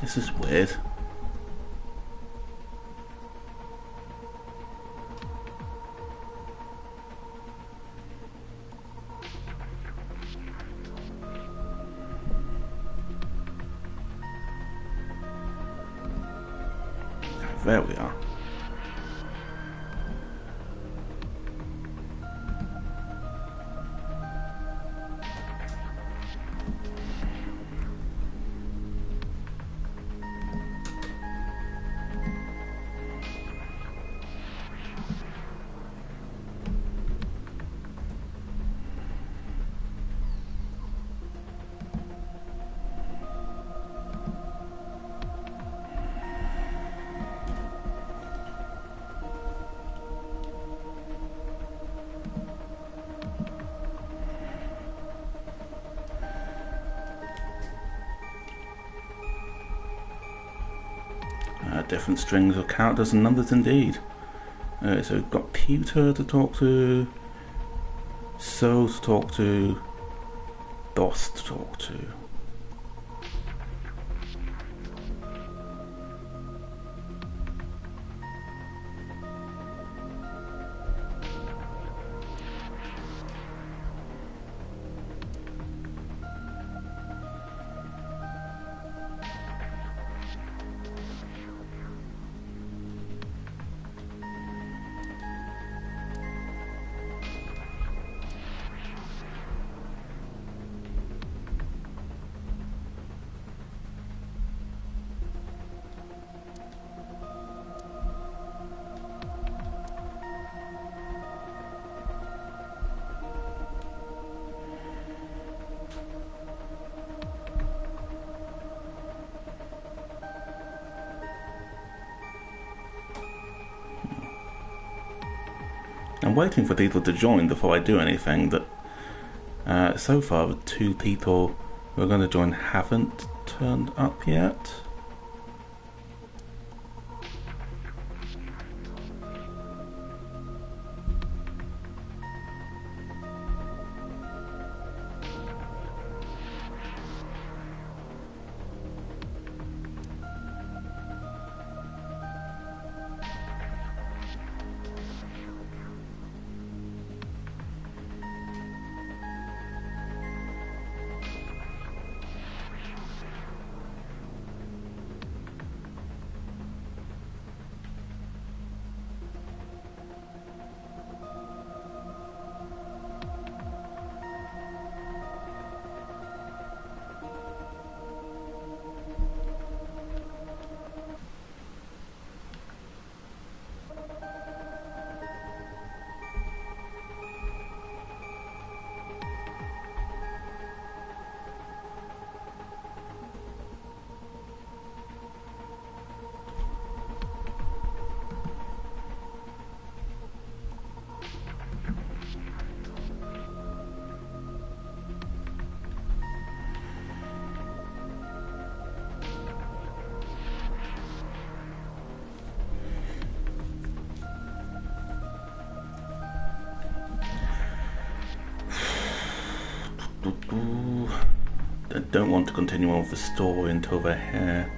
This is weird. There we are. Different strings of characters and numbers indeed. So we've got Pewter to talk to, Soul to talk to, Boss to talk to. I'm waiting for people to join before I do anything, but so far the two people who are going to join haven't turned up yet. I don't want to continue on with the story until they're here.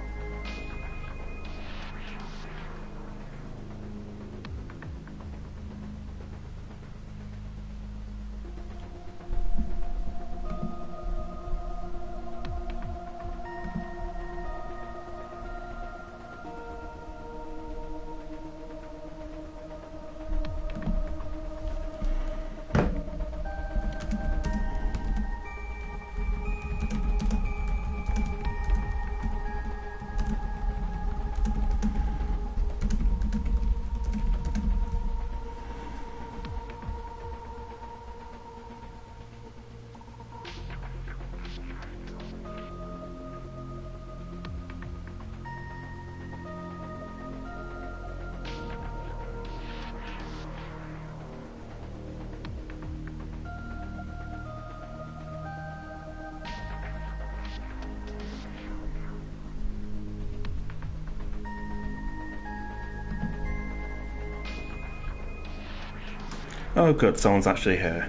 Oh good, someone's actually here.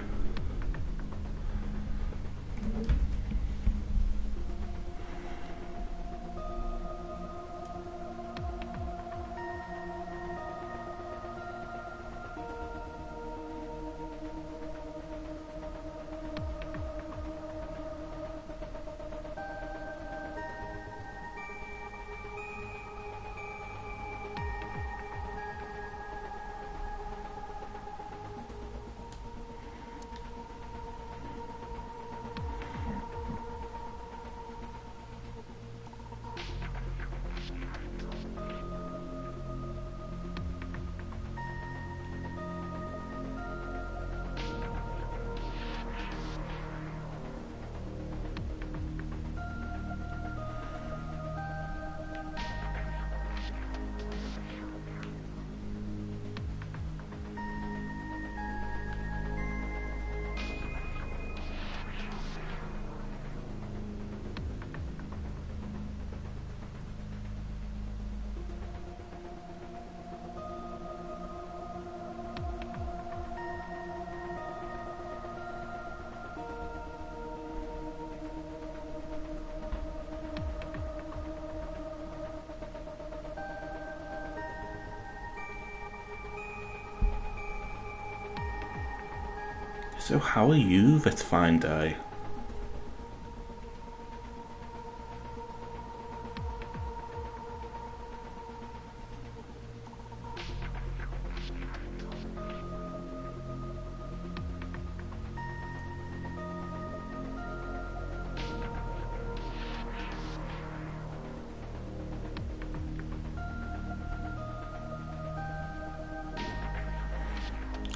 So how are you this fine day?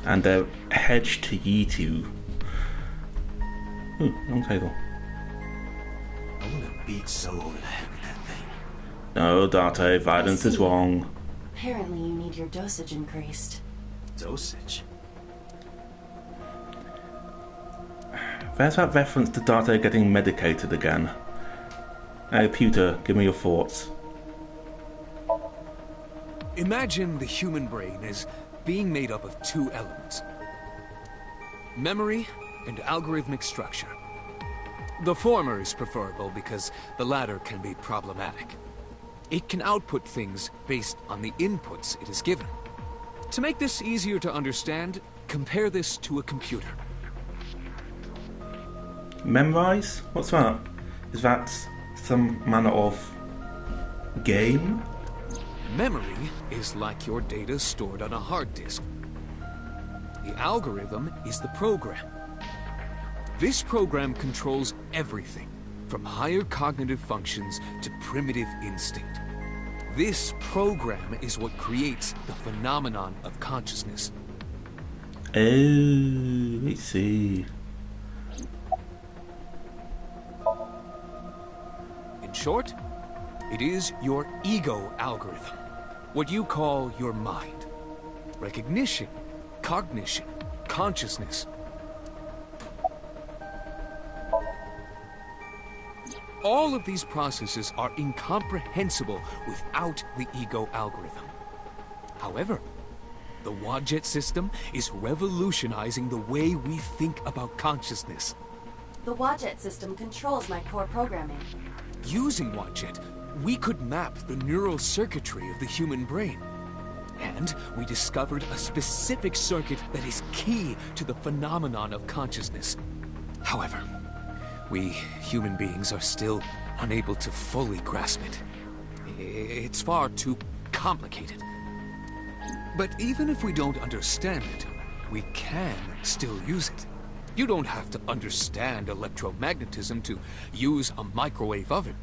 And a hedge to ye two. Ooh, wrong title. I wanna beat someone over the head with that thing. No, Date, violence is wrong. Apparently you need your dosage increased. Dosage? There's that reference to Date getting medicated again. Hey, Pewter, give me your thoughts. Imagine the human brain as being made up of two elements: memory and algorithmic structure. The former is preferable because the latter can be problematic. It can output things based on the inputs it is given. To make this easier to understand, compare this to a computer. Memorize? What's that? Is that some manner of game? Memory is like your data stored on a hard disk. The algorithm is the program. This program controls everything, from higher cognitive functions to primitive instinct. This program is what creates the phenomenon of consciousness. Oh, I see. In short, it is your ego algorithm, what you call your mind. Recognition, cognition, consciousness. All of these processes are incomprehensible without the ego algorithm. However, the Wadjet system is revolutionizing the way we think about consciousness. The Wadjet system controls my core programming. Using Wadjet, we could map the neural circuitry of the human brain. And we discovered a specific circuit that is key to the phenomenon of consciousness. However, we human beings are still unable to fully grasp it. It's far too complicated. But even if we don't understand it, we can still use it. You don't have to understand electromagnetism to use a microwave oven.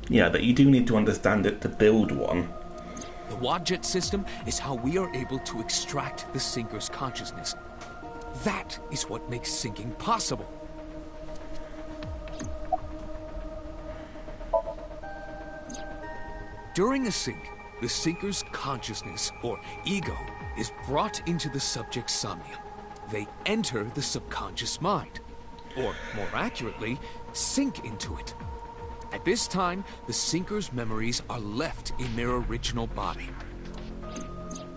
Yeah, but you do need to understand it to build one. The Wadjet system is how we are able to extract the sinker's consciousness. That is what makes syncing possible. During a sync, the sinker's consciousness, or ego, is brought into the subject's somnium. They enter the subconscious mind, or more accurately, sink into it. At this time, the sinker's memories are left in their original body.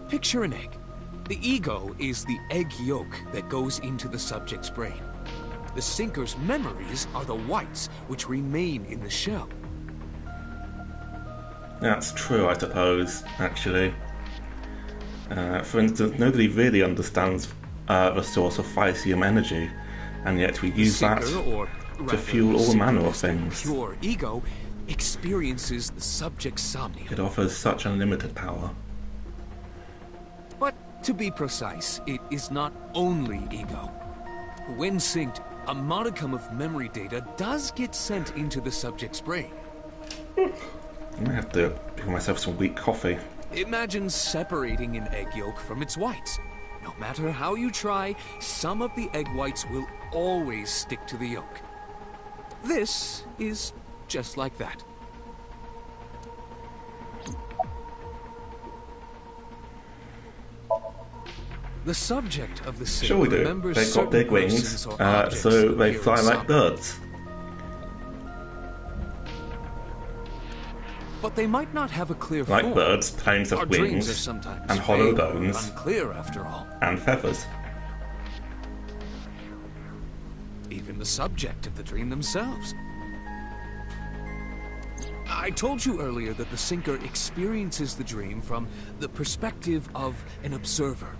Picture an egg. The ego is the egg yolk that goes into the subject's brain. The sinker's memories are the whites which remain in the shell. That's true, I suppose, actually. For instance, nobody really understands the source of Physium energy, and yet we use that to fuel all manner of things. Pure ego experiences the subject's somnium. It offers such unlimited power. But to be precise, it is not only ego. When synced, a modicum of memory data does get sent into the subject's brain. I might have to give myself some weak coffee. Imagine separating an egg yolk from its whites. No matter how you try, some of the egg whites will always stick to the yolk. This is just like that. The subject of the sync Sure we do. remembers They've got certain big wings, persons or objects so that they appear fly in like somnium. birds. But they might not have a clear Like form. birds, planes Our have dreams are wings, sometimes and hollow vague or bones. unclear after all. and feathers. Even the subject of the dream themselves. I told you earlier that the sinker experiences the dream from the perspective of an observer.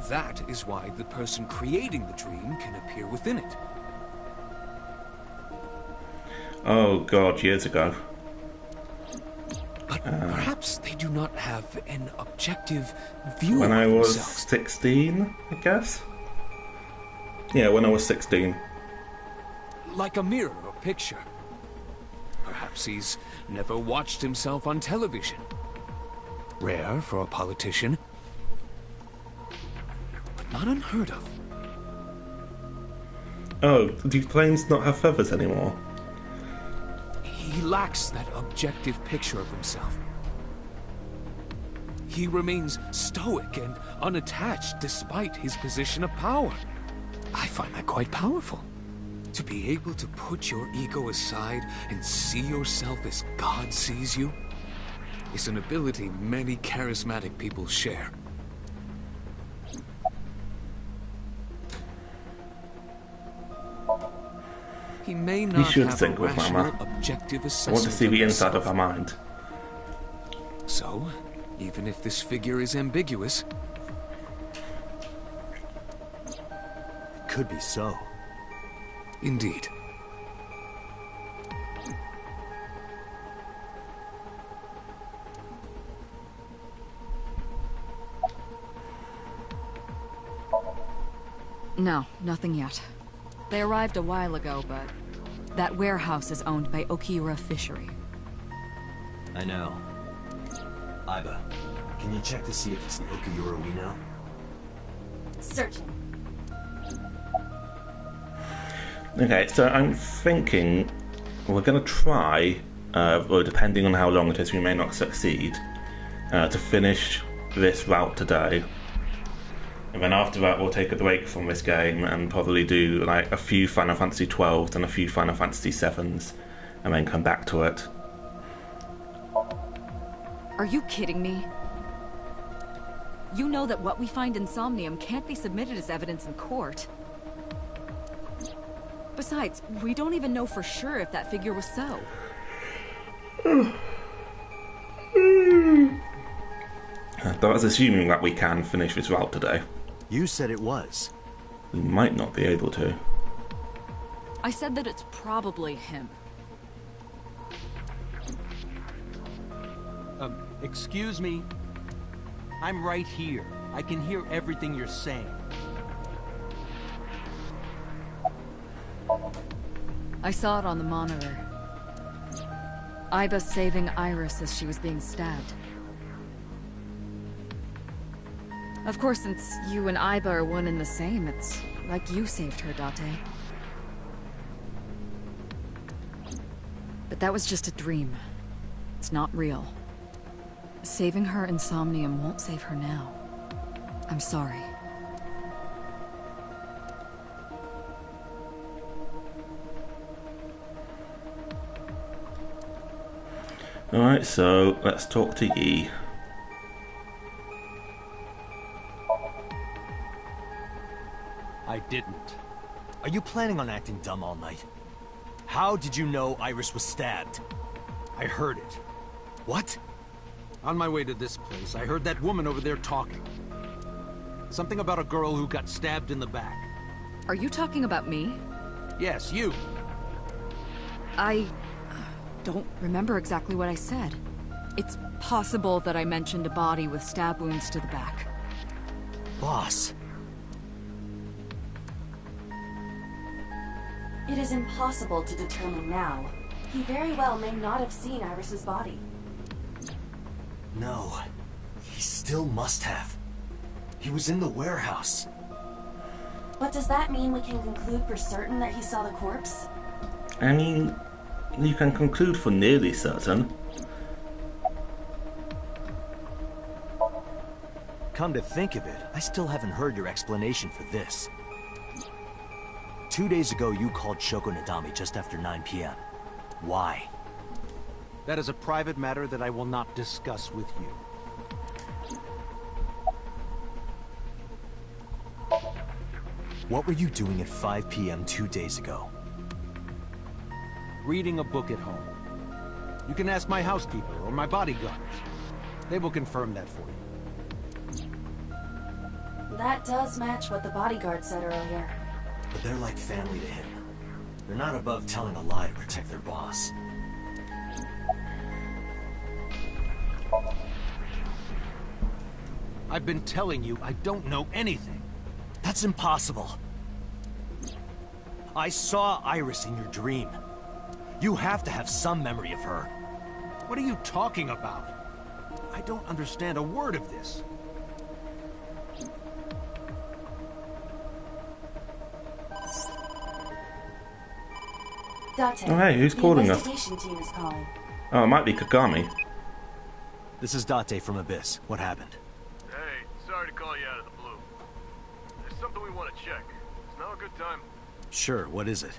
that is why the person creating the dream can appear within it. Oh god, years ago. But perhaps they do not have an objective view When of I was themselves. 16, I guess? Yeah, when I was 16. Like a mirror or picture. Perhaps he's never watched himself on television. Rare for a politician, but not unheard of. Oh, do planes not have feathers anymore? He lacks that objective picture of himself. He remains stoic and unattached despite his position of power. I find that quite powerful. To be able to put your ego aside and see yourself as God sees you is an ability many charismatic people share. He may not should have a think with rational, Mama. objective I assessment want to see the of inside of himself. her mind. So, even if this figure is ambiguous, Could be so. indeed. No, nothing yet. They arrived a while ago, but that warehouse is owned by Okiura Fishery. I know. Iba, can you check to see if it's the Okiura we know? Searching. Okay, so I'm thinking we're going to try, or depending on how long it is, we may not succeed, to finish this route today. And then after that, we'll take a break from this game and probably do like a few Final Fantasy 12s and a few Final Fantasy 7s, and then come back to it. Are you kidding me? You know that what we find in Somnium can't be submitted as evidence in court. Besides, we don't even know for sure if that figure was so. That was assuming that we can finish this route today. You said it was. We might not be able to. I said that it's probably him. Excuse me? I'm right here. I can hear everything you're saying. I saw it on the monitor. Iba saving Iris as she was being stabbed. Of course, since you and Iba are one and the same, it's like you saved her, Date. But that was just a dream. It's not real. Saving her in Somnium won't save her now. I'm sorry. Alright, so let's talk to Yi. I didn't. Are you planning on acting dumb all night? How did you know Iris was stabbed? I heard it. What? On my way to this place, I heard that woman over there talking. Something about a girl who got stabbed in the back. Are you talking about me? Yes, you. I don't remember exactly what I said. It's possible that I mentioned a body with stab wounds to the back. Boss. It is impossible to determine now. He very well may not have seen Iris's body. No. He still must have. He was in the warehouse. But does that mean we can conclude for certain that he saw the corpse? I mean, you can conclude for nearly certain. Come to think of it, I still haven't heard your explanation for this. 2 days ago, you called Shoko Nadami just after 9 p.m. Why? That is a private matter that I will not discuss with you. What were you doing at 5 p.m. 2 days ago? Reading a book at home. You can ask my housekeeper or my bodyguards. They will confirm that for you. That does match what the bodyguard said earlier. But they're like family to him. They're not above telling a lie to protect their boss. I've been telling you I don't know anything. That's impossible. I saw Iris in your dream. You have to have some memory of her. What are you talking about? I don't understand a word of this. Date, Oh, hey, who's calling us? The investigation team is calling. Oh, it might be Kagami. This is Date from Abyss. What happened? Hey, sorry to call you out of the blue. There's something we want to check. Is now a good time? Sure, what is it?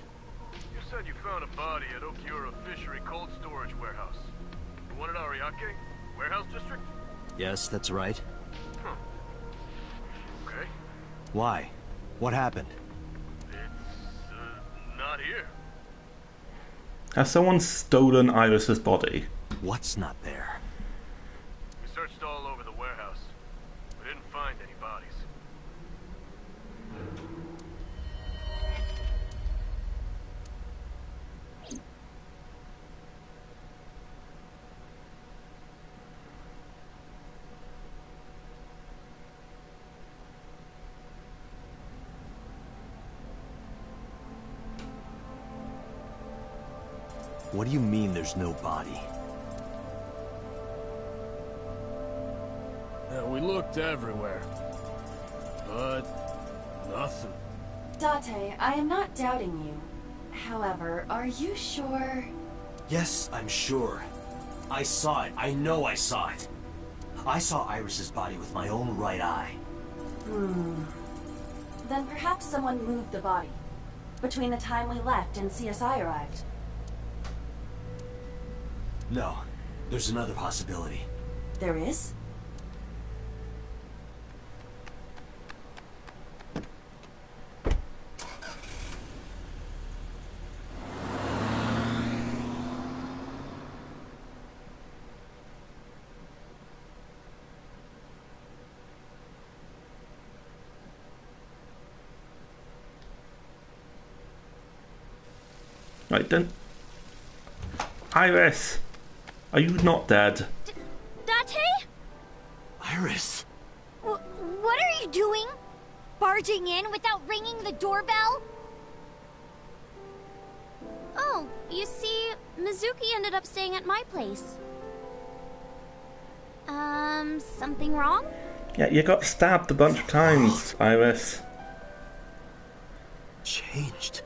You said you found a body at Okiura Fishery Cold Storage Warehouse. The one at Ariake? Warehouse District? Yes, that's right. Huh. Okay. Why? What happened? It's, not here. Has someone stolen Iris's body? What's not there? We searched all over the warehouse. We didn't find any bodies. What do you mean there's no body? Yeah, we looked everywhere. But nothing. Date, I am not doubting you. However, are you sure? Yes, I'm sure. I saw it. I know I saw it. I saw Iris's body with my own right eye. Then perhaps someone moved the body. Between the time we left and CSI arrived. No, there's another possibility. There is? Right, then. Iris! Are you not dead? Date? Iris! What are you doing? Barging in without ringing the doorbell? Oh, you see, Mizuki ended up staying at my place. Something wrong? Yeah, you got stabbed a bunch of times, Iris. Changed.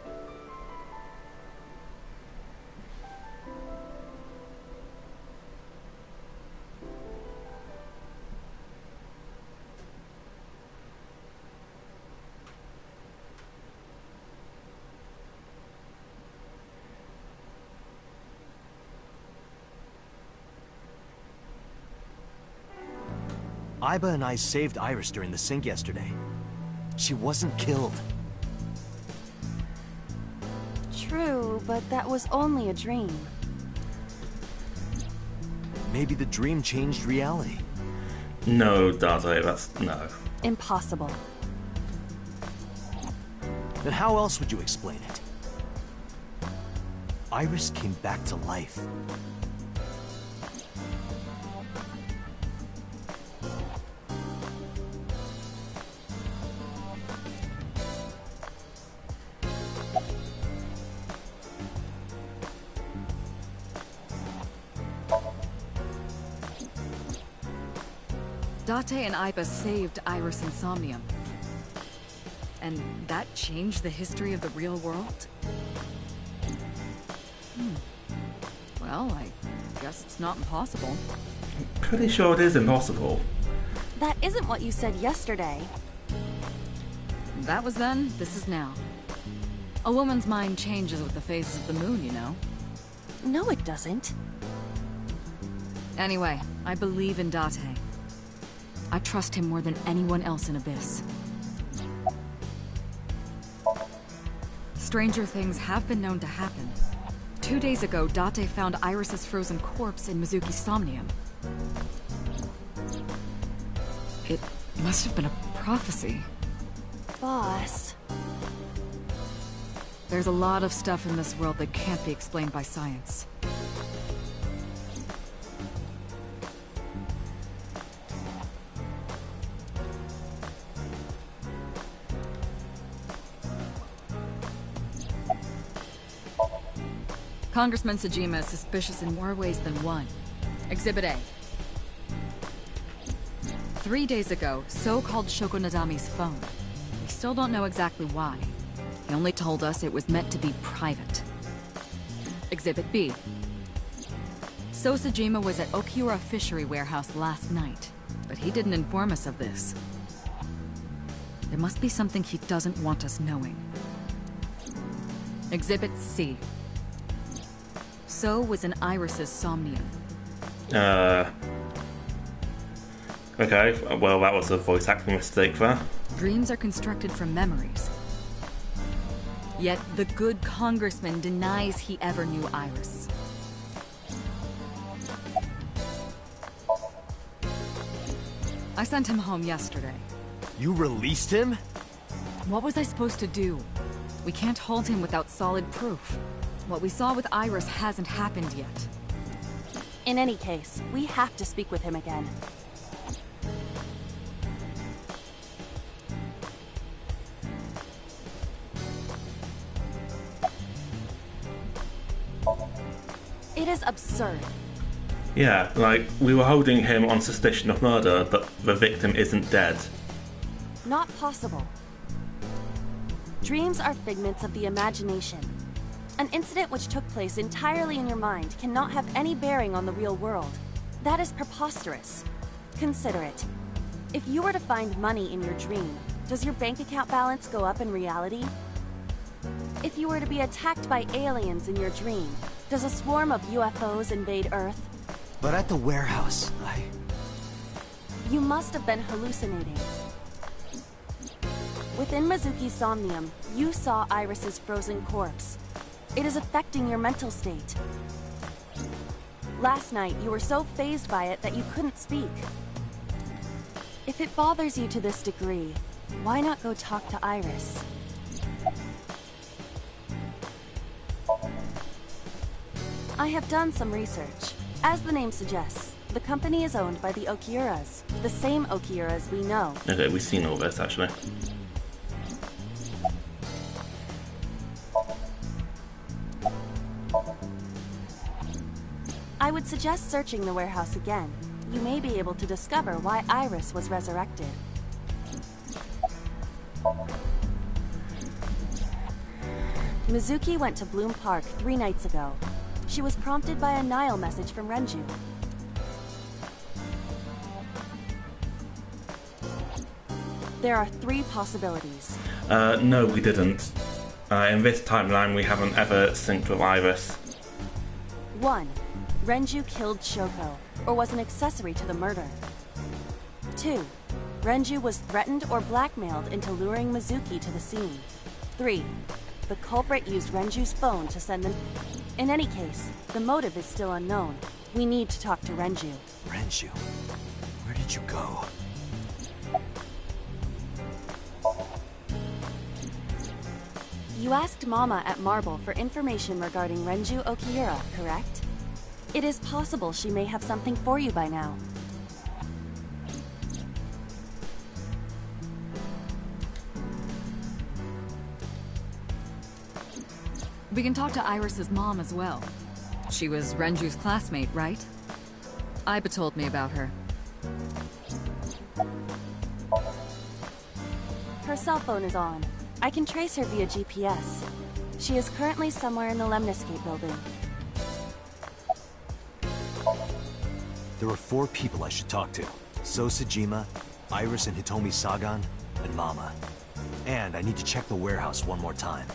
Iba and I saved Iris during the sink yesterday. She wasn't killed. True, but that was only a dream. Maybe the dream changed reality. No, Dade, that's no. Impossible. Then how else would you explain it? Iris came back to life. Date and Iba saved Iris and Somnium. And that changed the history of the real world? Well, I guess it's not impossible. Pretty sure it is impossible. That isn't what you said yesterday. That was then, this is now. A woman's mind changes with the phases of the moon, you know. No, it doesn't. Anyway, I believe in Date. I trust him more than anyone else in Abyss. Stranger things have been known to happen. 2 days ago, Date found Iris's frozen corpse in Mizuki's Somnium. It must have been a prophecy. Boss. There's a lot of stuff in this world that can't be explained by science. Congressman Sejima is suspicious in more ways than one. Exhibit A. 3 days ago, So called Shoko Nadami's phone. We still don't know exactly why. He only told us it was meant to be private. Exhibit B. So Sejima was at Okiura Fishery Warehouse last night, but he didn't inform us of this. There must be something he doesn't want us knowing. Exhibit C. So was in Iris's Somnium. Okay, well that was a voice acting mistake there. Dreams are constructed from memories. Yet the good congressman denies he ever knew Iris. I sent him home yesterday. You released him? What was I supposed to do? We can't hold him without solid proof. What we saw with Iris hasn't happened yet. In any case, we have to speak with him again. It is absurd. Yeah, like, we were holding him on suspicion of murder, but the victim isn't dead. Not possible. Dreams are figments of the imagination. An incident which took place entirely in your mind cannot have any bearing on the real world. That is preposterous. Consider it. If you were to find money in your dream, does your bank account balance go up in reality? If you were to be attacked by aliens in your dream, does a swarm of UFOs invade Earth? But at the warehouse, You must have been hallucinating. Within Mizuki's Somnium, you saw Iris's frozen corpse. It is affecting your mental state. Last night, you were so fazed by it that you couldn't speak. If it bothers you to this degree, why not go talk to Iris? I have done some research. As the name suggests, the company is owned by the Okiuras, the same Okiuras we know. Okay, we've seen all this actually. I would suggest searching the warehouse again. You may be able to discover why Iris was resurrected. Mizuki went to Bloom Park 3 nights ago. She was prompted by a Nile message from Renju. There are 3 possibilities. No, we didn't. In this timeline, we haven't ever synced with Iris. 1. Renju killed Shoko, or was an accessory to the murder. 2. Renju was threatened or blackmailed into luring Mizuki to the scene. 3. The culprit used Renju's phone to send them. In any case, the motive is still unknown. We need to talk to Renju. Renju, where did you go? You asked Mama at Marble for information regarding Renju Okiura, correct? It is possible she may have something for you by now. We can talk to Iris's mom as well. She was Renju's classmate, right? Iba told me about her. Her cell phone is on. I can trace her via GPS. She is currently somewhere in the Lemniscape building. There are 4 people I should talk to. So Sejima, Iris and Hitomi Sagan, and Mama. And I need to check the warehouse one more time.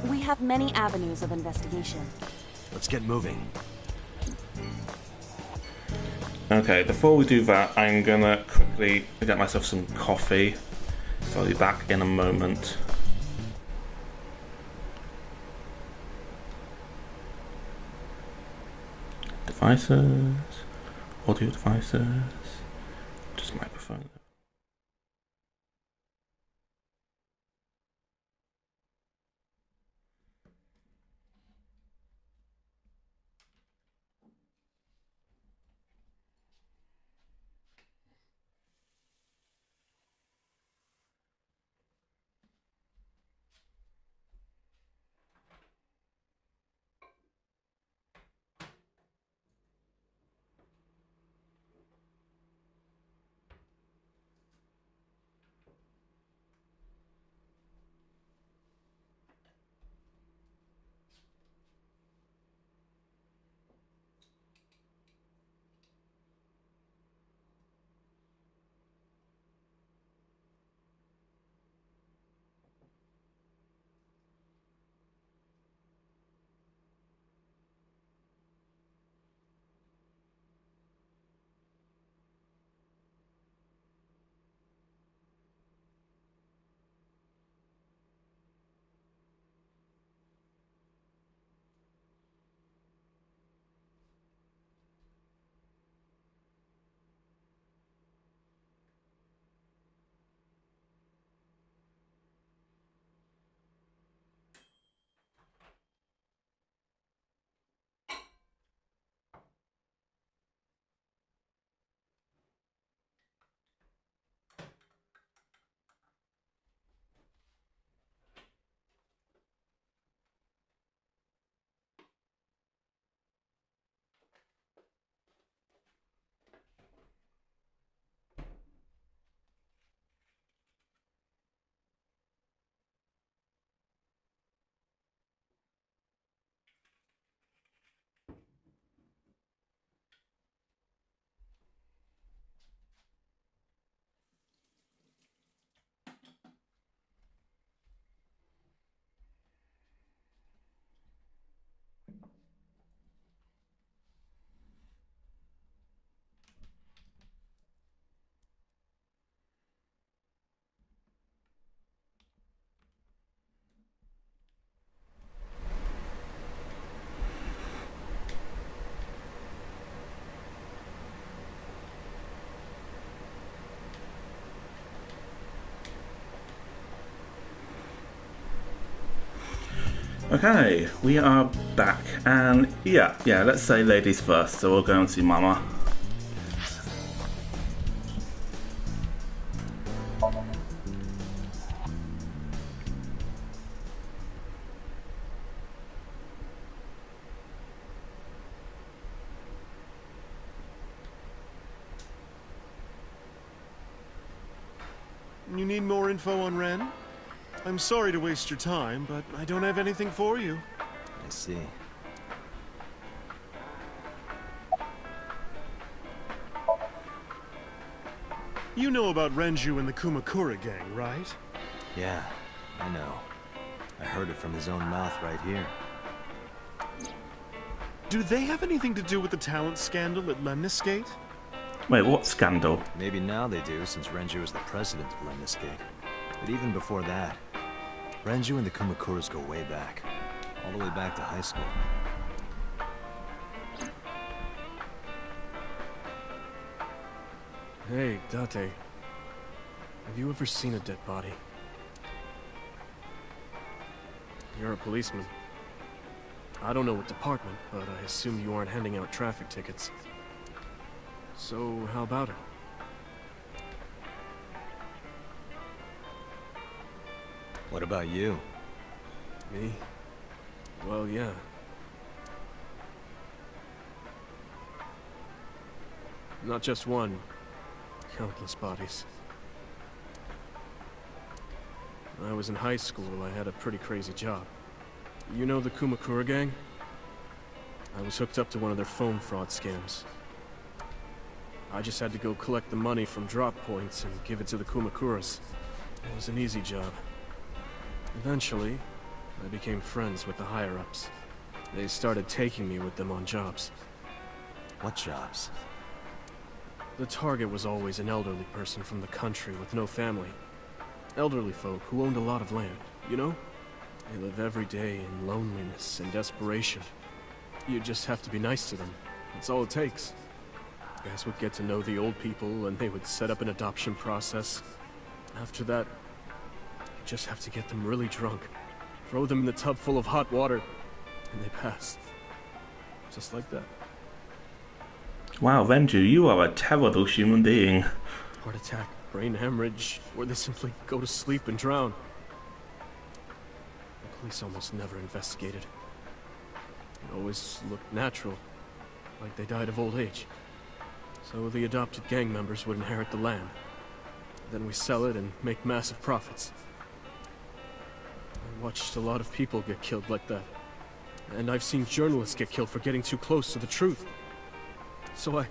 We have many avenues of investigation. Let's get moving. Okay, before we do that, I'm gonna quickly get myself some coffee. So I'll be back in a moment. Devices, audio devices, just microphone. Okay, we are back, and yeah, let's say ladies first, so we'll go and see Mama. You need more info on Ren? I'm sorry to waste your time, but I don't have anything for you. I see. You know about Renju and the Kumakura gang, right? Yeah, I know. I heard it from his own mouth right here. Do they have anything to do with the talent scandal at Lemniscate? Wait, what scandal? Maybe now they do, since Renju is the president of Lemniscate. But even before that, Renju and the Kumakuras go way back. All the way back to high school. Hey, Date. Have you ever seen a dead body? You're a policeman. I don't know what department, but I assume you aren't handing out traffic tickets. So, how about it? What about you? Me? Well, yeah. Not just one. Countless bodies. When I was in high school, I had a pretty crazy job. You know the Kumakura gang? I was hooked up to one of their phone fraud scams. I just had to go collect the money from drop points and give it to the Kumakuras. It was an easy job. Eventually, I became friends with the higher-ups. They started taking me with them on jobs. What jobs? The target was always an elderly person from the country with no family. Elderly folk who owned a lot of land, you know? They live every day in loneliness and desperation. You just have to be nice to them. That's all it takes. Guys would get to know the old people and they would set up an adoption process. After that, you just have to get them really drunk. Throw them in the tub full of hot water, and they pass. Just like that. Wow, Renju, you are a terrible human being. Heart attack, brain hemorrhage, or they simply go to sleep and drown. The police almost never investigated. It always looked natural, like they died of old age. So the adopted gang members would inherit the land. Then we sell it and make massive profits. I watched a lot of people get killed like that. And I've seen journalists get killed for getting too close to the truth. So I...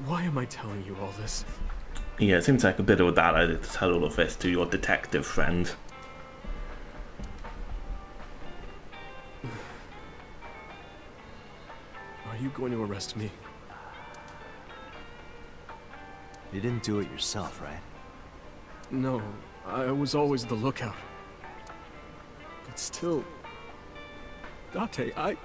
Why am I telling you all this? Yeah, it seems like a bit of a bad idea to tell all of this to your detective friend. Are you going to arrest me? You didn't do it yourself, right? No, I was always the lookout. But still... Date, I...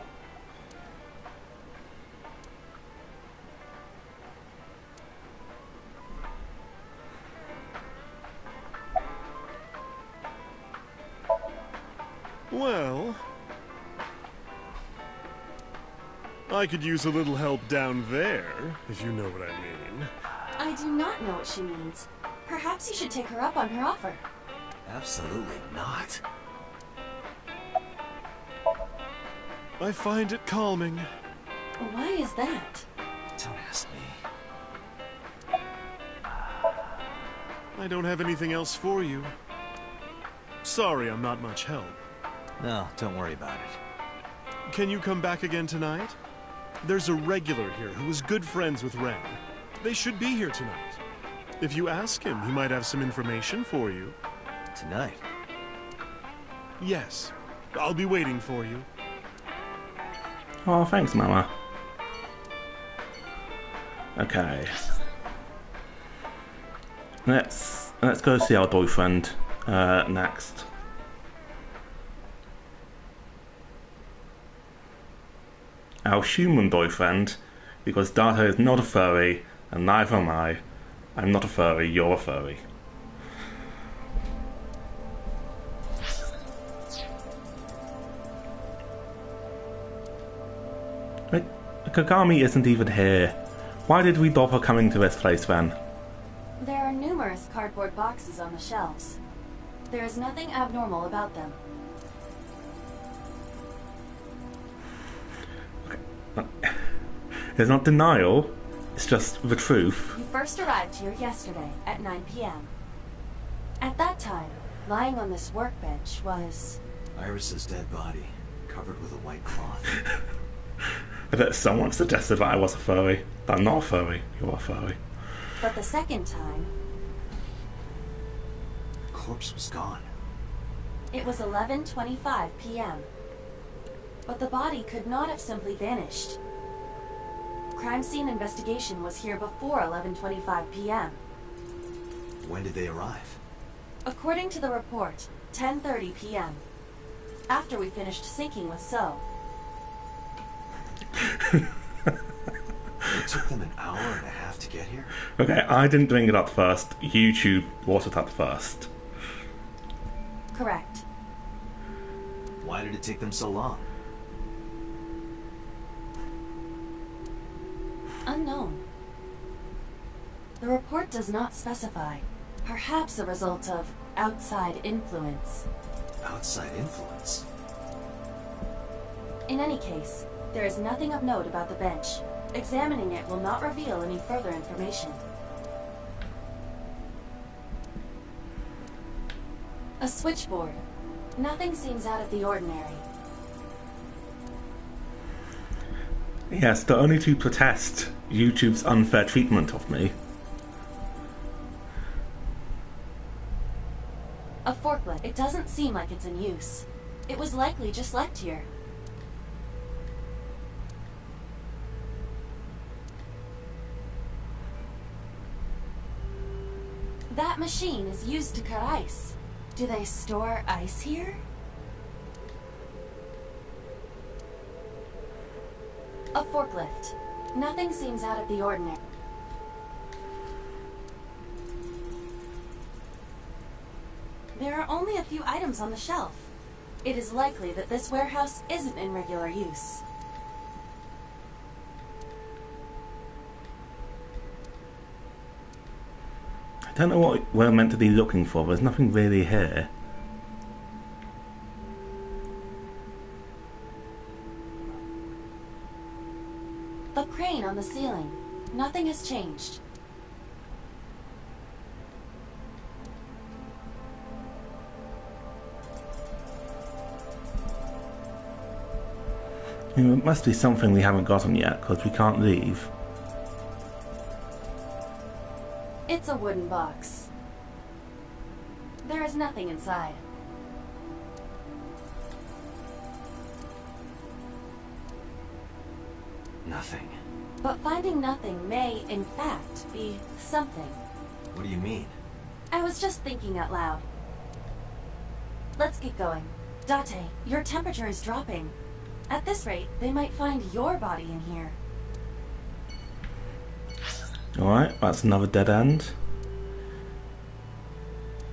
Well... I could use a little help down there, if you know what I mean. I do not know what she means. Perhaps you should take her up on her offer. Absolutely not. I find it calming. Why is that? Don't ask me. I don't have anything else for you. Sorry I'm not much help. No, don't worry about it. Can you come back again tonight? There's a regular here who is good friends with Ren. They should be here tonight. If you ask him, he might have some information for you. Tonight? Yes. I'll be waiting for you. Oh, thanks, Mama. Okay. Let's go see our boyfriend next. Our human boyfriend, because Data is not a furry, and neither am I. I'm not a furry, you're a furry. Kagami isn't even here. Why did we bother coming to this place then? There are numerous cardboard boxes on the shelves. There is nothing abnormal about them. It's not denial, it's just the truth. You first arrived here yesterday at 9 p.m. At that time, lying on this workbench was... Iris's dead body, covered with a white cloth. I bet someone suggested that I was a furry. But I'm not a furry, you are a furry. But the second time... The corpse was gone. It was 11:25 p.m. But the body could not have simply vanished. Crime scene investigation was here before 11:25 p.m. When did they arrive? According to the report, 10:30 p.m. After we finished sinking with So. It took them an hour and a half to get here? Okay, I didn't bring it up first. YouTube brought it up first. Correct. Why did it take them so long? Unknown. The report does not specify. Perhaps a result of outside influence. Outside influence? In any case, there is nothing of note about the bench. Examining it will not reveal any further information. A switchboard. Nothing seems out of the ordinary. Yes, but only to protest YouTube's unfair treatment of me. A forklift. It doesn't seem like it's in use. It was likely just left here. That machine is used to cut ice. Do they store ice here? A forklift. Nothing seems out of the ordinary. There are only a few items on the shelf. It is likely that this warehouse isn't in regular use. I don't know what we're meant to be looking for. There's nothing really here. The crane on the ceiling. Nothing has changed. You know, it must be something we haven't gotten yet, because we can't leave. It's a wooden box. There is nothing inside. Nothing. But finding nothing may, in fact, be something. What do you mean? I was just thinking out loud. Let's get going. Date, your temperature is dropping. At this rate, they might find your body in here. Alright, that's another dead end.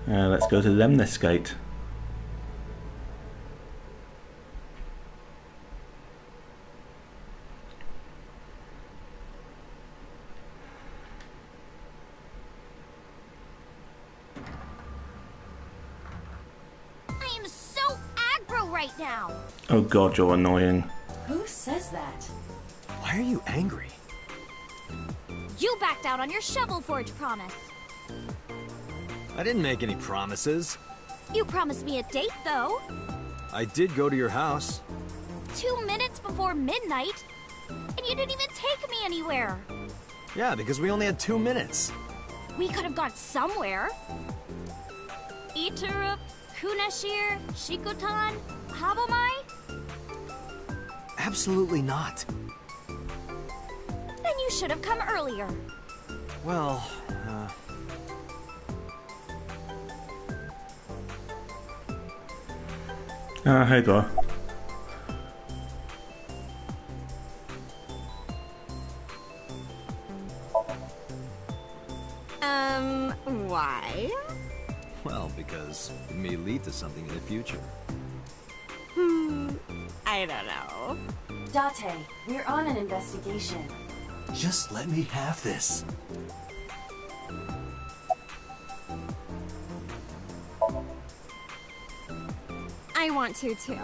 Let's go to Lemnis Gate. I am so aggro right now. Oh god, you're annoying. Who says that? Why are you angry? You backed out on your Shovel Forge promise. I didn't make any promises. You promised me a date, though. I did go to your house. 2 minutes before midnight. And you didn't even take me anywhere. Yeah, because we only had 2 minutes. We could have gone somewhere. Iturup, Kunashir, Shikotan, Habomai? Absolutely not. Then you should have come earlier. Well, Hey there. Why? well, because it may lead to something in the future. I don't know. Date, we're on an investigation. Just let me have this. I want to too.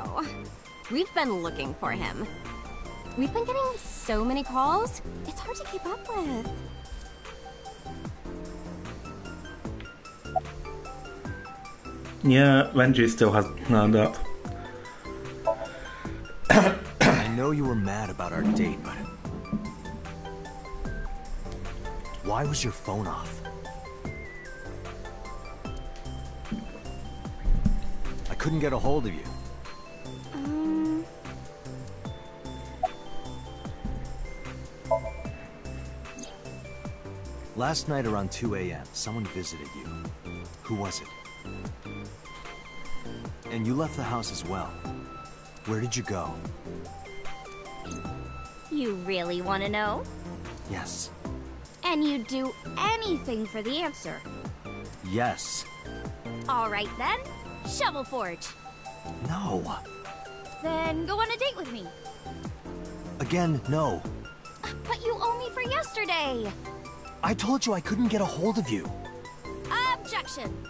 We've been looking for him. We've been getting so many calls, it's hard to keep up with. Yeah, Renji still hasn't turned up. I know you were mad about our date, but... why was your phone off? I couldn't get a hold of you. Last night around 2 a.m., someone visited you. Who was it? And you left the house as well. Where did you go? You really want to know? Yes. And you'd do anything for the answer. Yes. All right then, Shovel Forge. No. Then go on a date with me. Again, no. But you owe me for yesterday. I told you I couldn't get a hold of you. Objection.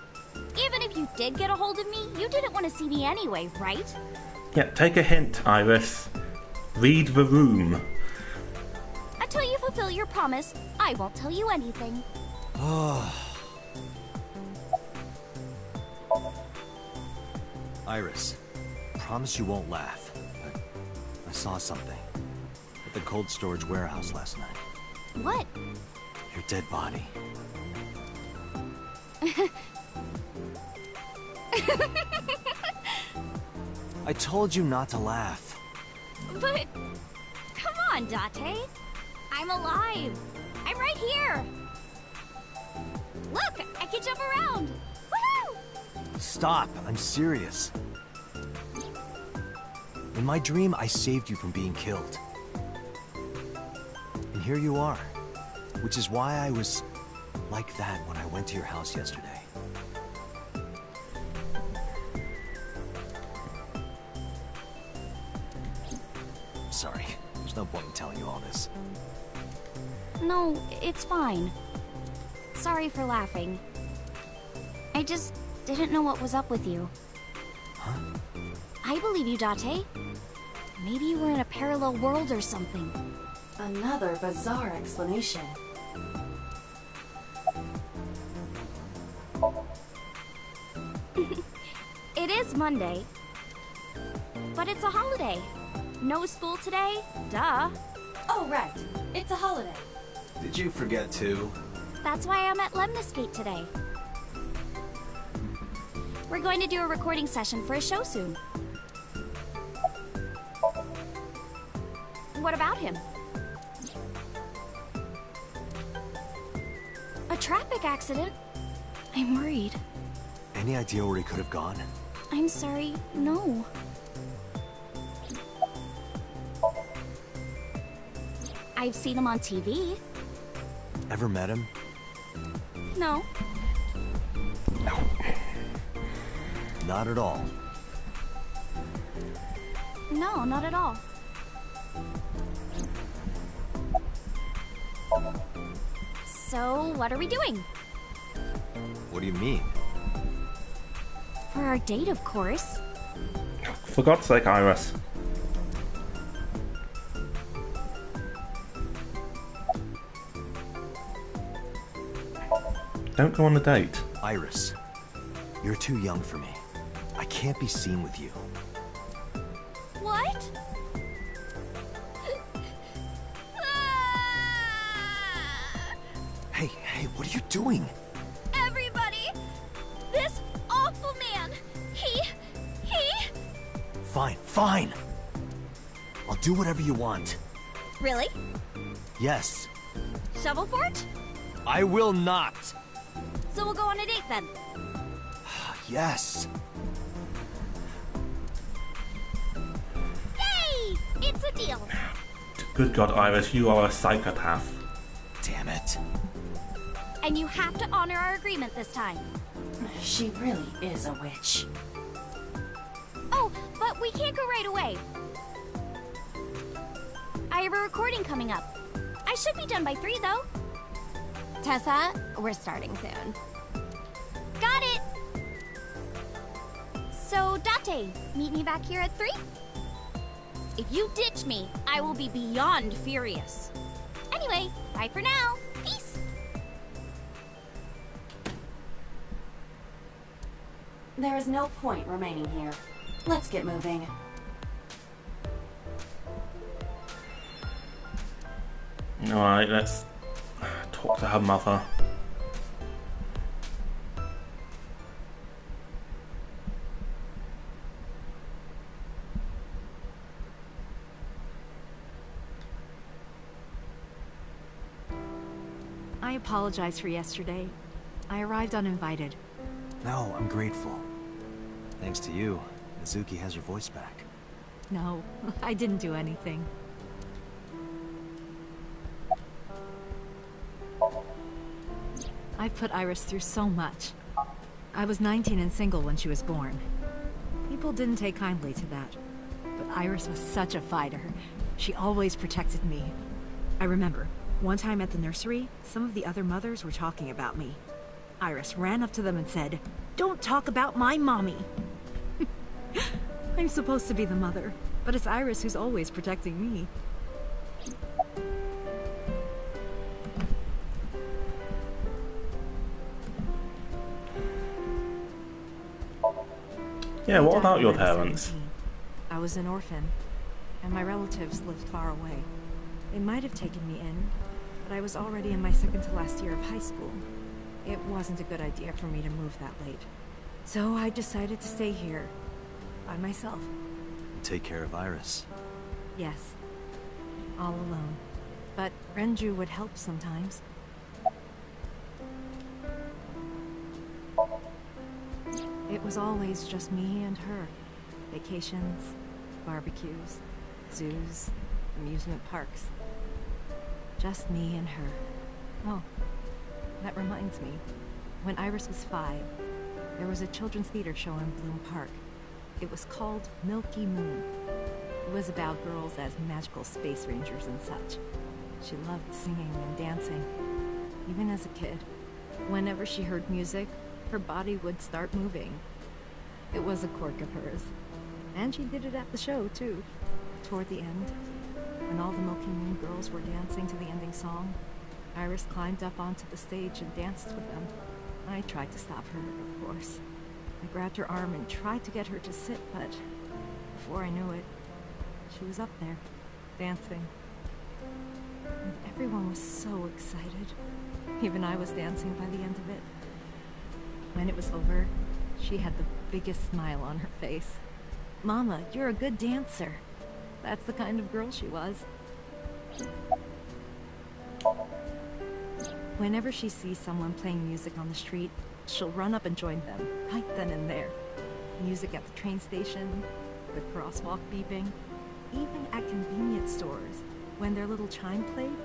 Even if you did get a hold of me, you didn't want to see me anyway, right? Yeah, take a hint, Iris. Read the room. Until you fulfill your promise, I won't tell you anything. Iris, promise you won't laugh. I saw something at the cold storage warehouse last night. What? Your dead body. I told you not to laugh. But... come on, Date. I'm alive. I'm right here. Look, I can jump around. Woohoo! Stop, I'm serious. In my dream, I saved you from being killed. And here you are. Which is why I was like that when I went to your house yesterday. Sorry, there's no point in telling you all this. No, it's fine. Sorry for laughing. I just didn't know what was up with you. Huh? I believe you, Date. Maybe you were in a parallel world or something. Another bizarre explanation. It is Monday. But it's a holiday. No school today? Duh. Oh, right. It's a holiday. Did you forget too? That's why I'm at Lemniscate today. We're going to do a recording session for a show soon. What about him? A traffic accident? I'm worried. Any idea where he could have gone? I'm sorry, no. I've seen him on TV. Ever met him? No. Not at all. No, not at all. So, what are we doing? What do you mean? For our date, of course. For God's sake, Iris. Don't go on a date. Iris, you're too young for me. I can't be seen with you. What? Hey, what are you doing? Everybody! This awful man! He... Fine. I'll do whatever you want. Really? Yes. Shovel Forge? I will not. So we'll go on a date then. Yes. Yay! It's a deal. Good God, Iris, you are a psychopath. Damn it. And you have to honor our agreement this time. She really is a witch. Oh, but we can't go right away. have a recording coming up. I should be done by 3, though. Tessa, we're starting soon. Got it! So, Date, meet me back here at 3? If you ditch me, I will be beyond furious. Anyway, bye for now. Peace! There is no point remaining here. Let's get moving. Alright, let's talk to her mother. I apologize for yesterday. I arrived uninvited. No, I'm grateful. Thanks to you, Mizuki has her voice back. No, I didn't do anything. I put Iris through so much. I was 19 and single when she was born. People didn't take kindly to that. But Iris was such a fighter. She always protected me. I remember, one time at the nursery, some of the other mothers were talking about me. Iris ran up to them and said, "Don't talk about my mommy!" I'm supposed to be the mother, but it's Iris who's always protecting me. Yeah, what about your parents? I was an orphan, and my relatives lived far away. They might have taken me in, but I was already in my second to last year of high school. It wasn't a good idea for me to move that late. So I decided to stay here, by myself. Take care of Iris. Yes, all alone. But Renju would help sometimes. It was always just me and her. Vacations, barbecues, zoos, amusement parks. Just me and her. Oh, that reminds me. When Iris was 5, there was a children's theater show in Bloom Park. It was called Milky Moon. It was about girls as magical space rangers and such. She loved singing and dancing, even as a kid. Whenever she heard music, her body would start moving. It was a quirk of hers. And she did it at the show, too. Toward the end, when all the Milky Moon girls were dancing to the ending song, Iris climbed up onto the stage and danced with them. I tried to stop her, of course. I grabbed her arm and tried to get her to sit, but before I knew it, she was up there, dancing. And everyone was so excited. Even I was dancing by the end of it. When it was over, she had the biggest smile on her face. "Mama, you're a good dancer." That's the kind of girl she was. Whenever she sees someone playing music on the street, she'll run up and join them, right then and there. Music at the train station, the crosswalk beeping, even at convenience stores. When their little chime played,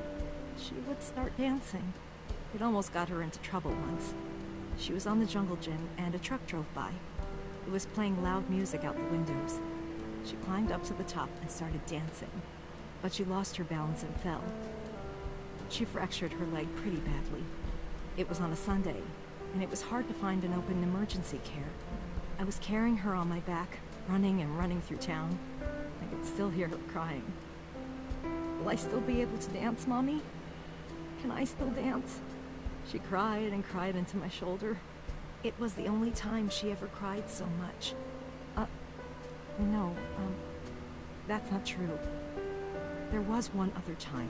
she would start dancing. It almost got her into trouble once. She was on the jungle gym and a truck drove by. It was playing loud music out the windows. She climbed up to the top and started dancing, but she lost her balance and fell. She fractured her leg pretty badly. It was on a Sunday, and it was hard to find an open emergency care. I was carrying her on my back, running and running through town. I could still hear her crying. "Will I still be able to dance, Mommy? Can I still dance?" She cried and cried into my shoulder. It was the only time she ever cried so much. No, that's not true. There was one other time.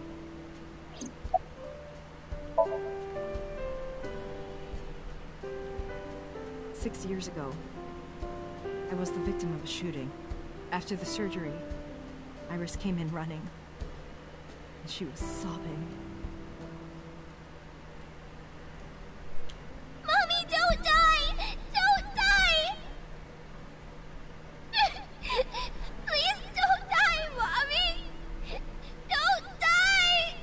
Six years ago, I was the victim of a shooting. After the surgery, Iris came in running, and she was sobbing. Mommy, don't die! Don't die! Please don't die, Mommy! Don't die!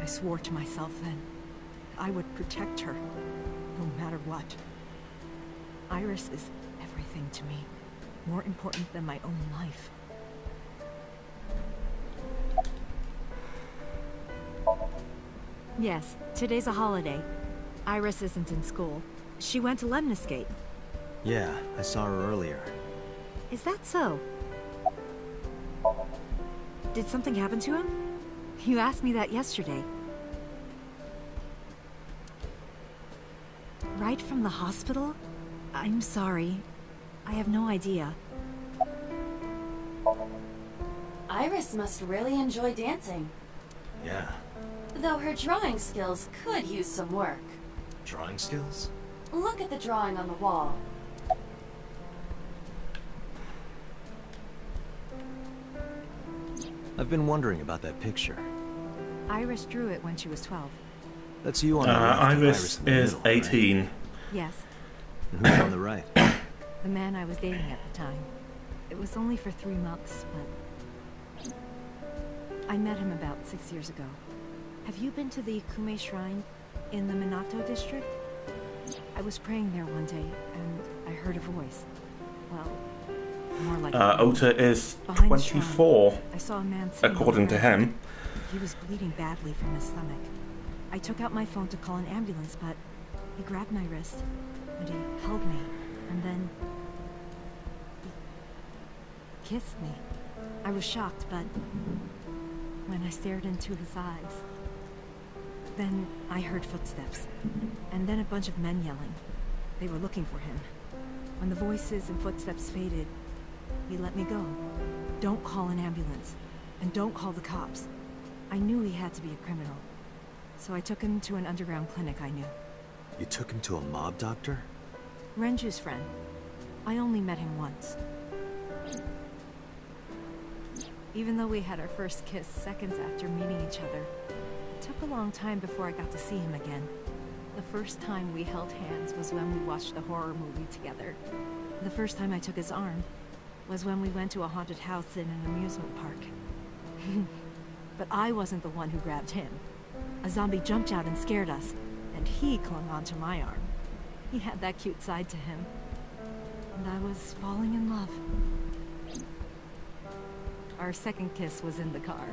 I swore to myself then I would protect her, no matter what. Iris is everything to me. More important than my own life. Yes, today's a holiday. Iris isn't in school. She went to Lemniscate. Yeah, I saw her earlier. Is that so? Did something happen to him? You asked me that yesterday. Right from the hospital? I'm sorry. I have no idea. Iris must really enjoy dancing. Yeah. Though her drawing skills could use some work. Drawing skills? Look at the drawing on the wall. I've been wondering about that picture. Iris drew it when she was 12. That's you on the left. Iris in the is middle, 18. Right? Yes. And who's on the right? The man I was dating at the time. It was only for 3 months, but... I met him about 6 years ago. Have you been to the Ikume Shrine in the Minato district? I was praying there one day, and I heard a voice. Well, more like Ota is behind the shrine, 24, I saw a man sitting on according the to ground. him. He was bleeding badly from his stomach. I took out my phone to call an ambulance, but he grabbed my wrist, and he held me, and then... he kissed me. I was shocked, but when I stared into his eyes, then I heard footsteps, and then a bunch of men yelling. They were looking for him. When the voices and footsteps faded, he let me go. Don't call an ambulance, and don't call the cops. I knew he had to be a criminal, so I took him to an underground clinic I knew. You took him to a mob doctor? Renju's friend. I only met him once. Even though we had our first kiss seconds after meeting each other, it took a long time before I got to see him again. The first time we held hands was when we watched a horror movie together. The first time I took his arm was when we went to a haunted house in an amusement park. But I wasn't the one who grabbed him. A zombie jumped out and scared us, and he clung onto my arm. He had that cute side to him, and I was falling in love. Our second kiss was in the car.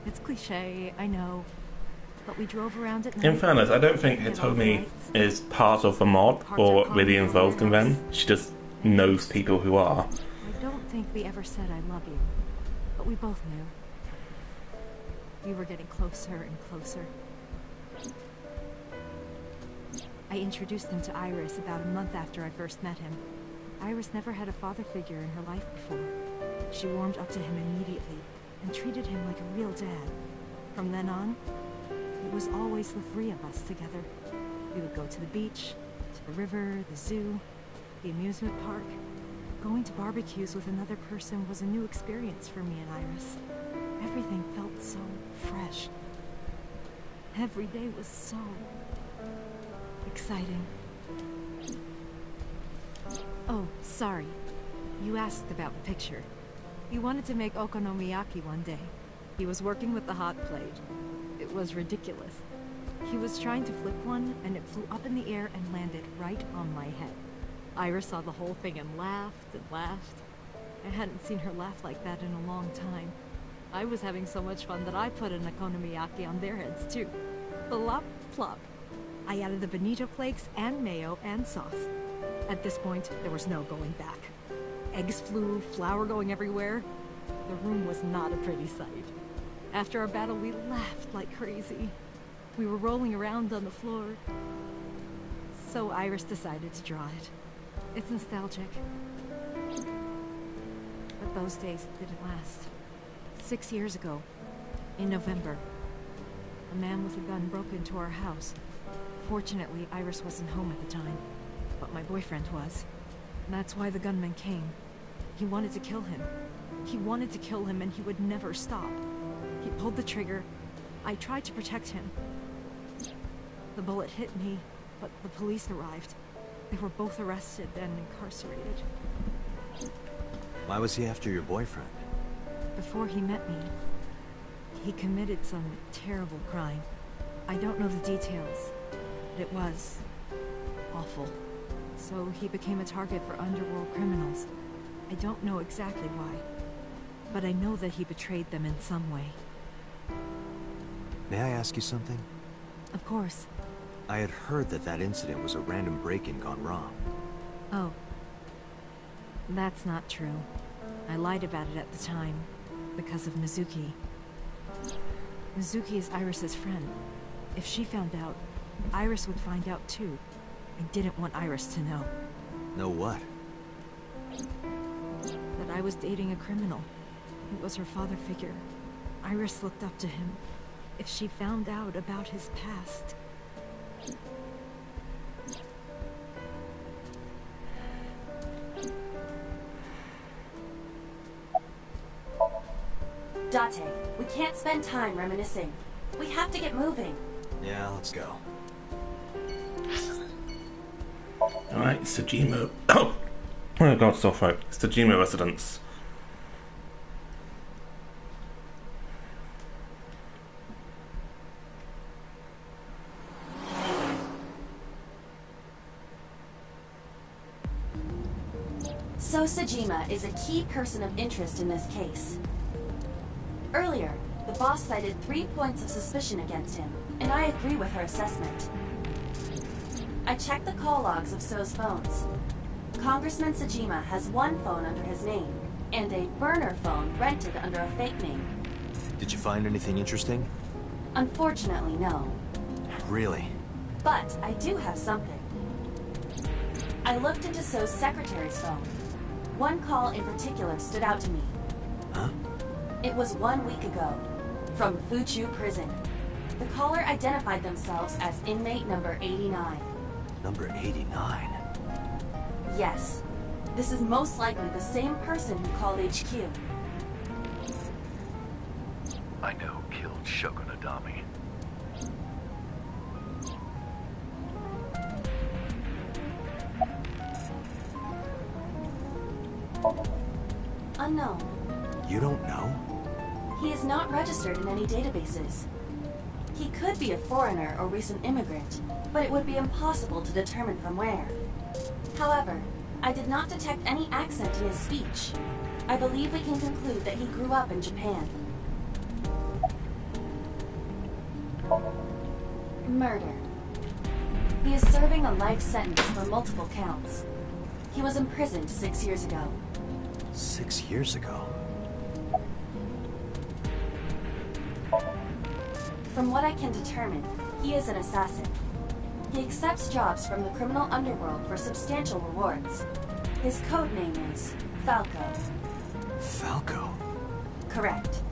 It's cliché, I know, but we drove around at night. In fairness, I don't think Hitomi is part of the mob or really involved in them. She just knows people who are. I don't think we ever said I love you, but we both knew. We were getting closer and closer. I introduced him to Iris about a month after I first met him. Iris never had a father figure in her life before. She warmed up to him immediately and treated him like a real dad. From then on, it was always the 3 of us together. We would go to the beach, to the river, the zoo, the amusement park. Going to barbecues with another person was a new experience for me and Iris. Everything felt so fresh. Every day was so exciting. Oh, sorry. You asked about the picture. He wanted to make okonomiyaki one day. He was working with the hot plate. It was ridiculous. He was trying to flip one, and it flew up in the air and landed right on my head. Iris saw the whole thing and laughed and laughed. I hadn't seen her laugh like that in a long time. I was having so much fun that I put an okonomiyaki on their heads too. Plop, plop. I added the bonito flakes and mayo and sauce. At this point, there was no going back. Eggs flew, flour going everywhere. The room was not a pretty sight. After our battle, we laughed like crazy. We were rolling around on the floor. So Iris decided to draw it. It's nostalgic. But those days didn't last. 6 years ago, in November, a man with a gun broke into our house. Fortunately, Iris wasn't home at the time, but my boyfriend was. That's why the gunman came. He wanted to kill him. He wanted to kill him, and he would never stop. He pulled the trigger. I tried to protect him. The bullet hit me, but the police arrived. They were both arrested and incarcerated. Why was he after your boyfriend? Before he met me, he committed some terrible crime. I don't know the details, but it was awful. So he became a target for underworld criminals. I don't know exactly why, but I know that he betrayed them in some way. May I ask you something? Of course. I had heard that that incident was a random break-in gone wrong. Oh. That's not true. I lied about it at the time, because of Mizuki. Mizuki is Iris's friend. If she found out, Iris would find out too. I didn't want Iris to know. Know what? That I was dating a criminal. It was her father figure. Iris looked up to him. If she found out about his past... Date, we can't spend time reminiscing. We have to get moving. Yeah, let's go. Alright, Tsujima. Oh god, sore throat. It's Tsujima residence. So Tsujima is a key person of interest in this case. Earlier, the boss cited 3 points of suspicion against him, and I agree with her assessment. I checked the call logs of So's phones. Congressman Tsujima has one phone under his name, and a burner phone rented under a fake name. Did you find anything interesting? Unfortunately, no. Really? But I do have something. I looked into So's secretary's phone. One call in particular stood out to me. Huh? It was 1 week ago, from Fuchu Prison. The caller identified themselves as inmate number 89. Number 89? Yes. This is most likely the same person who called HQ. I know who killed Shogun Adami. Unknown. You don't know? He is not registered in any databases. He could be a foreigner or recent immigrant, but it would be impossible to determine from where. However, I did not detect any accent in his speech. I believe we can conclude that he grew up in Japan. Murder. He is serving a life sentence for multiple counts. He was imprisoned 6 years ago. 6 years ago? From what I can determine, he is an assassin. He accepts jobs from the criminal underworld for substantial rewards. His code name is Falco. Falco? Correct.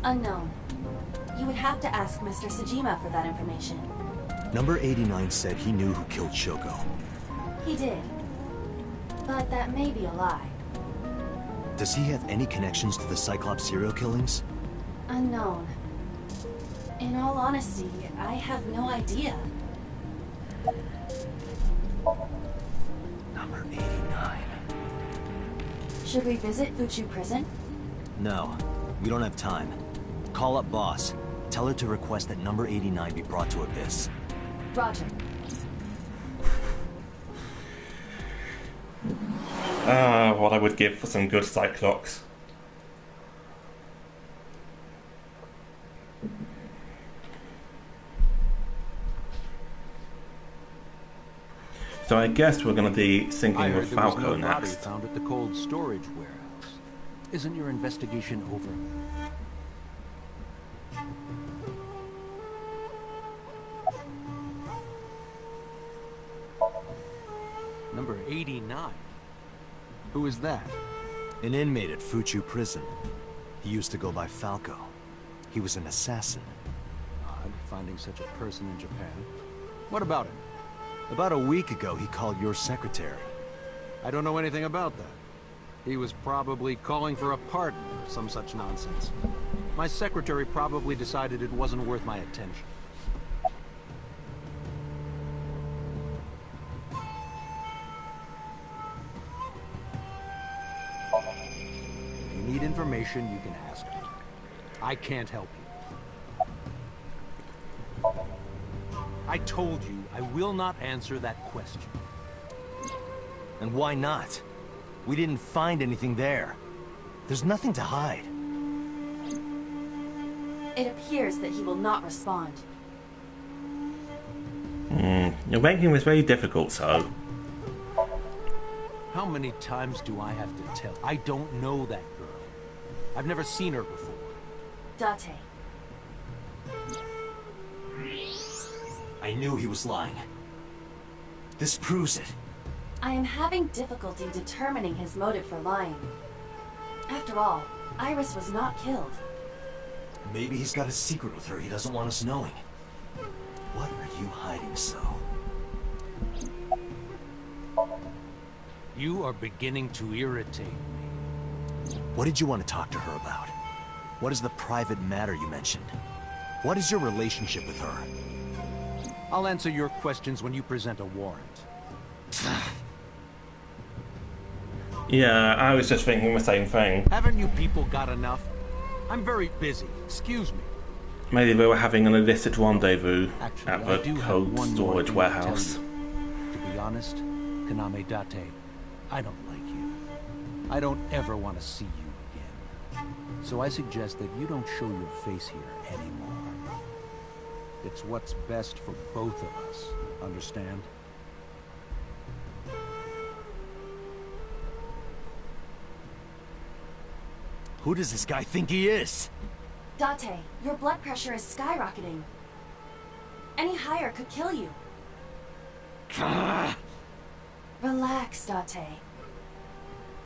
Unknown. You would have to ask Mr. Tsujima for that information. Number 89 said he knew who killed Shoko. He did. But that may be a lie. Does he have any connections to the Cyclops serial killings? Unknown. In all honesty, I have no idea. Number 89. Should we visit Fuchu Prison? No, we don't have time. Call up boss. Tell her to request that number 89 be brought to Abyss. Roger. What I would give for some good Cyclops. So I guess we're going to be syncing with Falco no body next. found at the cold storage warehouse. Isn't your investigation over? Number 89. Who is that? An inmate at Fuchu Prison. He used to go by Falco. He was an assassin. Odd, finding such a person in Japan. What about him? About a week ago, he called your secretary. I don't know anything about that. He was probably calling for a pardon or some such nonsense. My secretary probably decided it wasn't worth my attention. If you need information, you can ask me. I can't help you. I told you I will not answer that question. And why not? We didn't find anything there. There's nothing to hide. It appears that he will not respond. You're making this very difficult, so. How many times do I have to tell? I don't know that girl. I've never seen her before. Date. I knew he was lying. This proves it. I am having difficulty determining his motive for lying. After all, Iris was not killed. Maybe he's got a secret with her he doesn't want us knowing. What are you hiding so? You are beginning to irritate me. What did you want to talk to her about? What is the private matter you mentioned? What is your relationship with her? I'll answer your questions when you present a warrant. Yeah, I was just thinking the same thing. Haven't you people got enough? I'm very busy. Excuse me. Maybe they were having an illicit rendezvous Actually, at I the do have cold one more storage thing warehouse. To tell you. To be honest, Kaname Date, I don't like you. I don't ever want to see you again. So I suggest that you don't show your face here anymore. It's what's best for both of us. Understand? Who does this guy think he is? Date, your blood pressure is skyrocketing. Any higher could kill you. Relax, Date.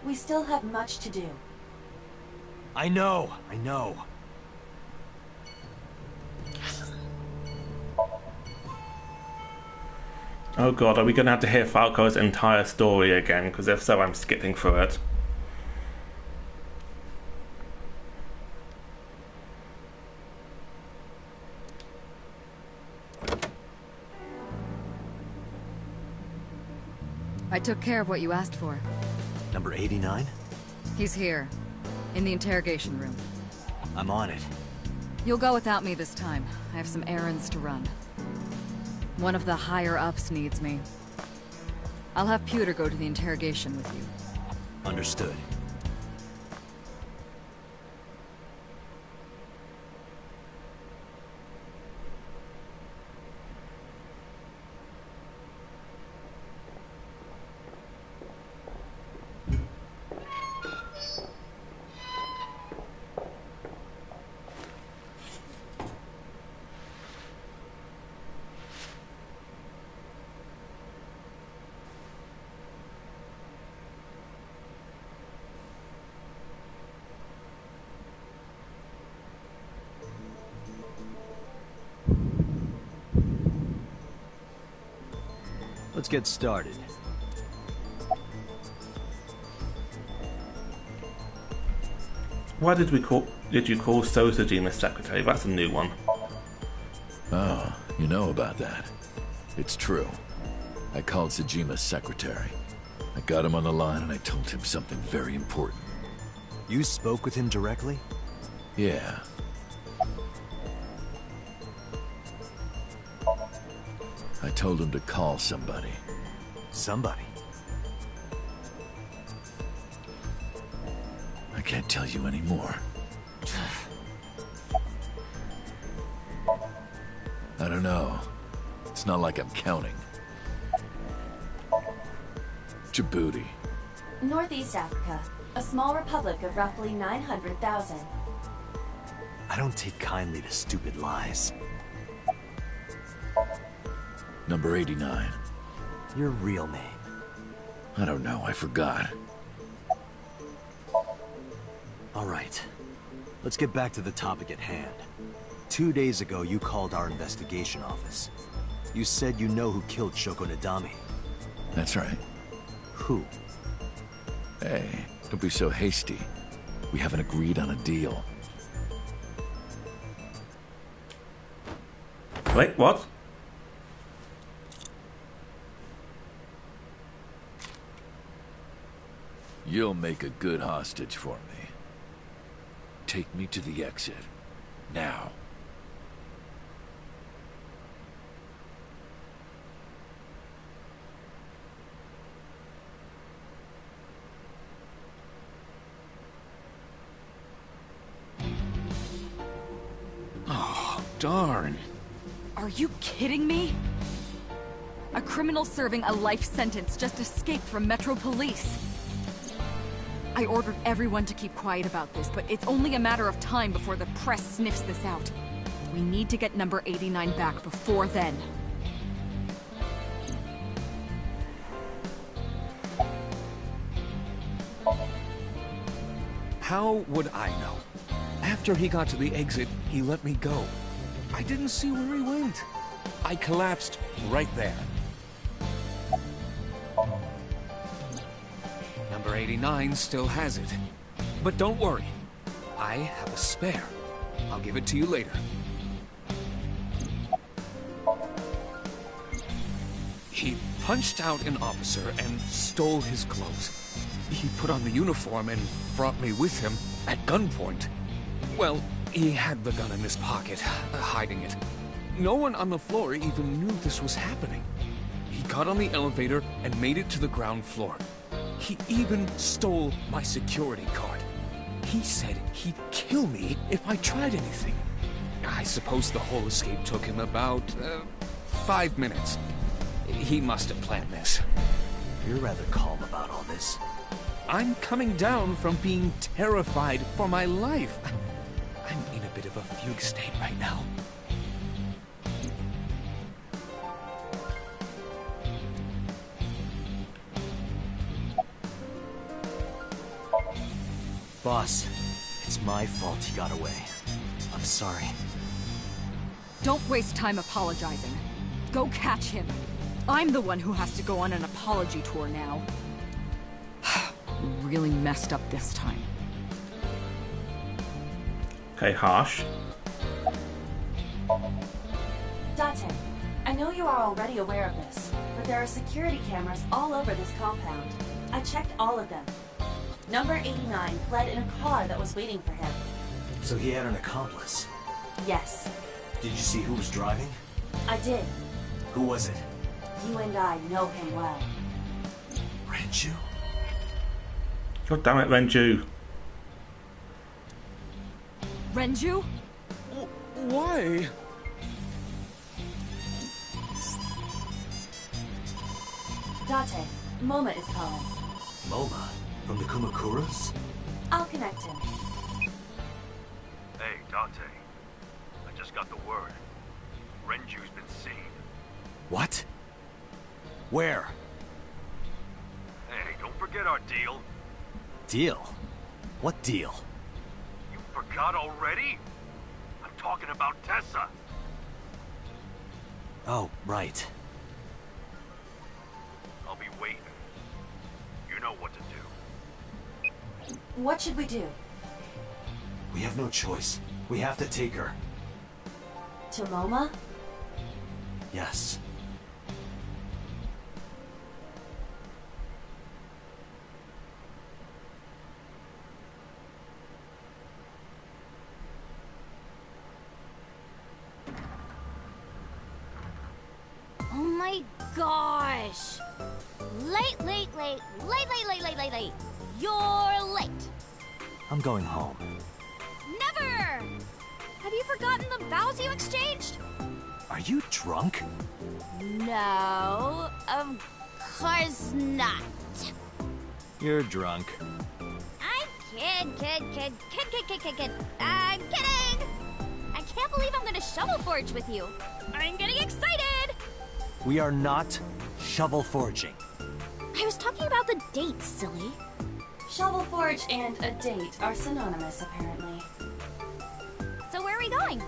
We still have much to do. I know. Oh god, are we going to have to hear Falco's entire story again? Because if so, I'm skipping through it. I took care of what you asked for. Number 89? He's here, in the interrogation room. I'm on it. You'll go without me this time. I have some errands to run. One of the higher-ups needs me. I'll have Pewter go to the interrogation with you. Understood. Let's get started. Why did you call Sosajima secretary? That's a new one. Oh, you know about that. It's true. I called Sajima's secretary. I got him on the line and I told him something very important. You spoke with him directly? Yeah. I told him to call somebody. Somebody? I can't tell you anymore. I don't know. It's not like I'm counting. Djibouti. Northeast Africa, a small republic of roughly 900,000. I don't take kindly to stupid lies. Number 89. Your real name? I don't know, I forgot. All right. Let's get back to the topic at hand. 2 days ago, you called our investigation office. You said you know who killed Shoko Nadami. That's right. Who? Hey, don't be so hasty. We haven't agreed on a deal. Wait, what? You'll make a good hostage for me. Take me to the exit. Now. Oh, darn. Are you kidding me? A criminal serving a life sentence just escaped from Metro Police. I ordered everyone to keep quiet about this, but it's only a matter of time before the press sniffs this out. We need to get number 89 back before then. How would I know? After he got to the exit, he let me go. I didn't see where he went. I collapsed right there. Number 89 still has it. But don't worry. I have a spare. I'll give it to you later. He punched out an officer and stole his clothes. He put on the uniform and brought me with him at gunpoint. Well, he had the gun in his pocket, hiding it. No one on the floor even knew this was happening. He got on the elevator and made it to the ground floor. He even stole my security card. He said he'd kill me if I tried anything. I suppose the whole escape took him about 5 minutes. He must have planned this. You're rather calm about all this. I'm coming down from being terrified for my life. I'm in a bit of a fugue state right now. Boss, it's my fault he got away. I'm sorry. Don't waste time apologizing. Go catch him. I'm the one who has to go on an apology tour now. You really messed up this time. Okay, harsh. Date, I know you are already aware of this, but there are security cameras all over this compound. I checked all of them. Number 89 fled in a car that was waiting for him. So he had an accomplice? Yes. Did you see who was driving? I did. Who was it? You and I know him well. Renju? God damn it, Renju. Renju? Why? Date, Moma is calling. Moma? From the Kumakuras? I'll connect him. Hey, Dante. I just got the word. Renju's been seen. What? Where? Hey, don't forget our deal. Deal? What deal? You forgot already? I'm talking about Tessa. Oh, right. I'll be waiting. You know what to do. What should we do? We have no choice. We have to take her. To Moma? Yes. Oh my gosh! Late. You're late. I'm going home. Never! Have you forgotten the vows you exchanged? Are you drunk? No, of course not. You're drunk. I'm kid. I'm kidding! I can't believe I'm gonna shovel forge with you. I'm getting excited! We are not shovel forging. I was talking about the date, silly. Shovel Forge and a date are synonymous, apparently. So where are we going?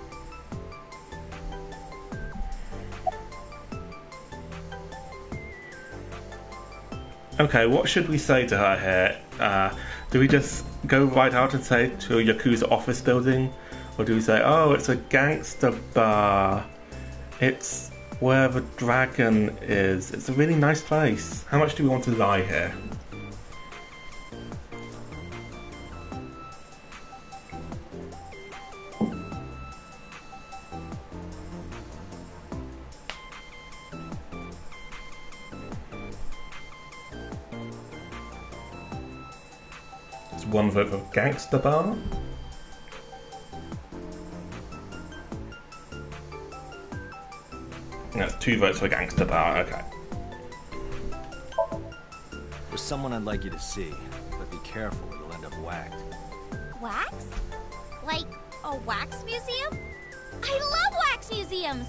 Okay, what should we say to her here? Do we just go right out and say to a Yakuza office building? Or do we say, oh, it's a gangster bar. It's where the dragon is. It's a really nice place. How much do we want to lie here? It's one vote for Gangster Bar. That's 2 votes for Gangster Bar, okay. There's someone I'd like you to see, but be careful, you'll end up whacked. Wax? Like a wax museum? I love wax museums!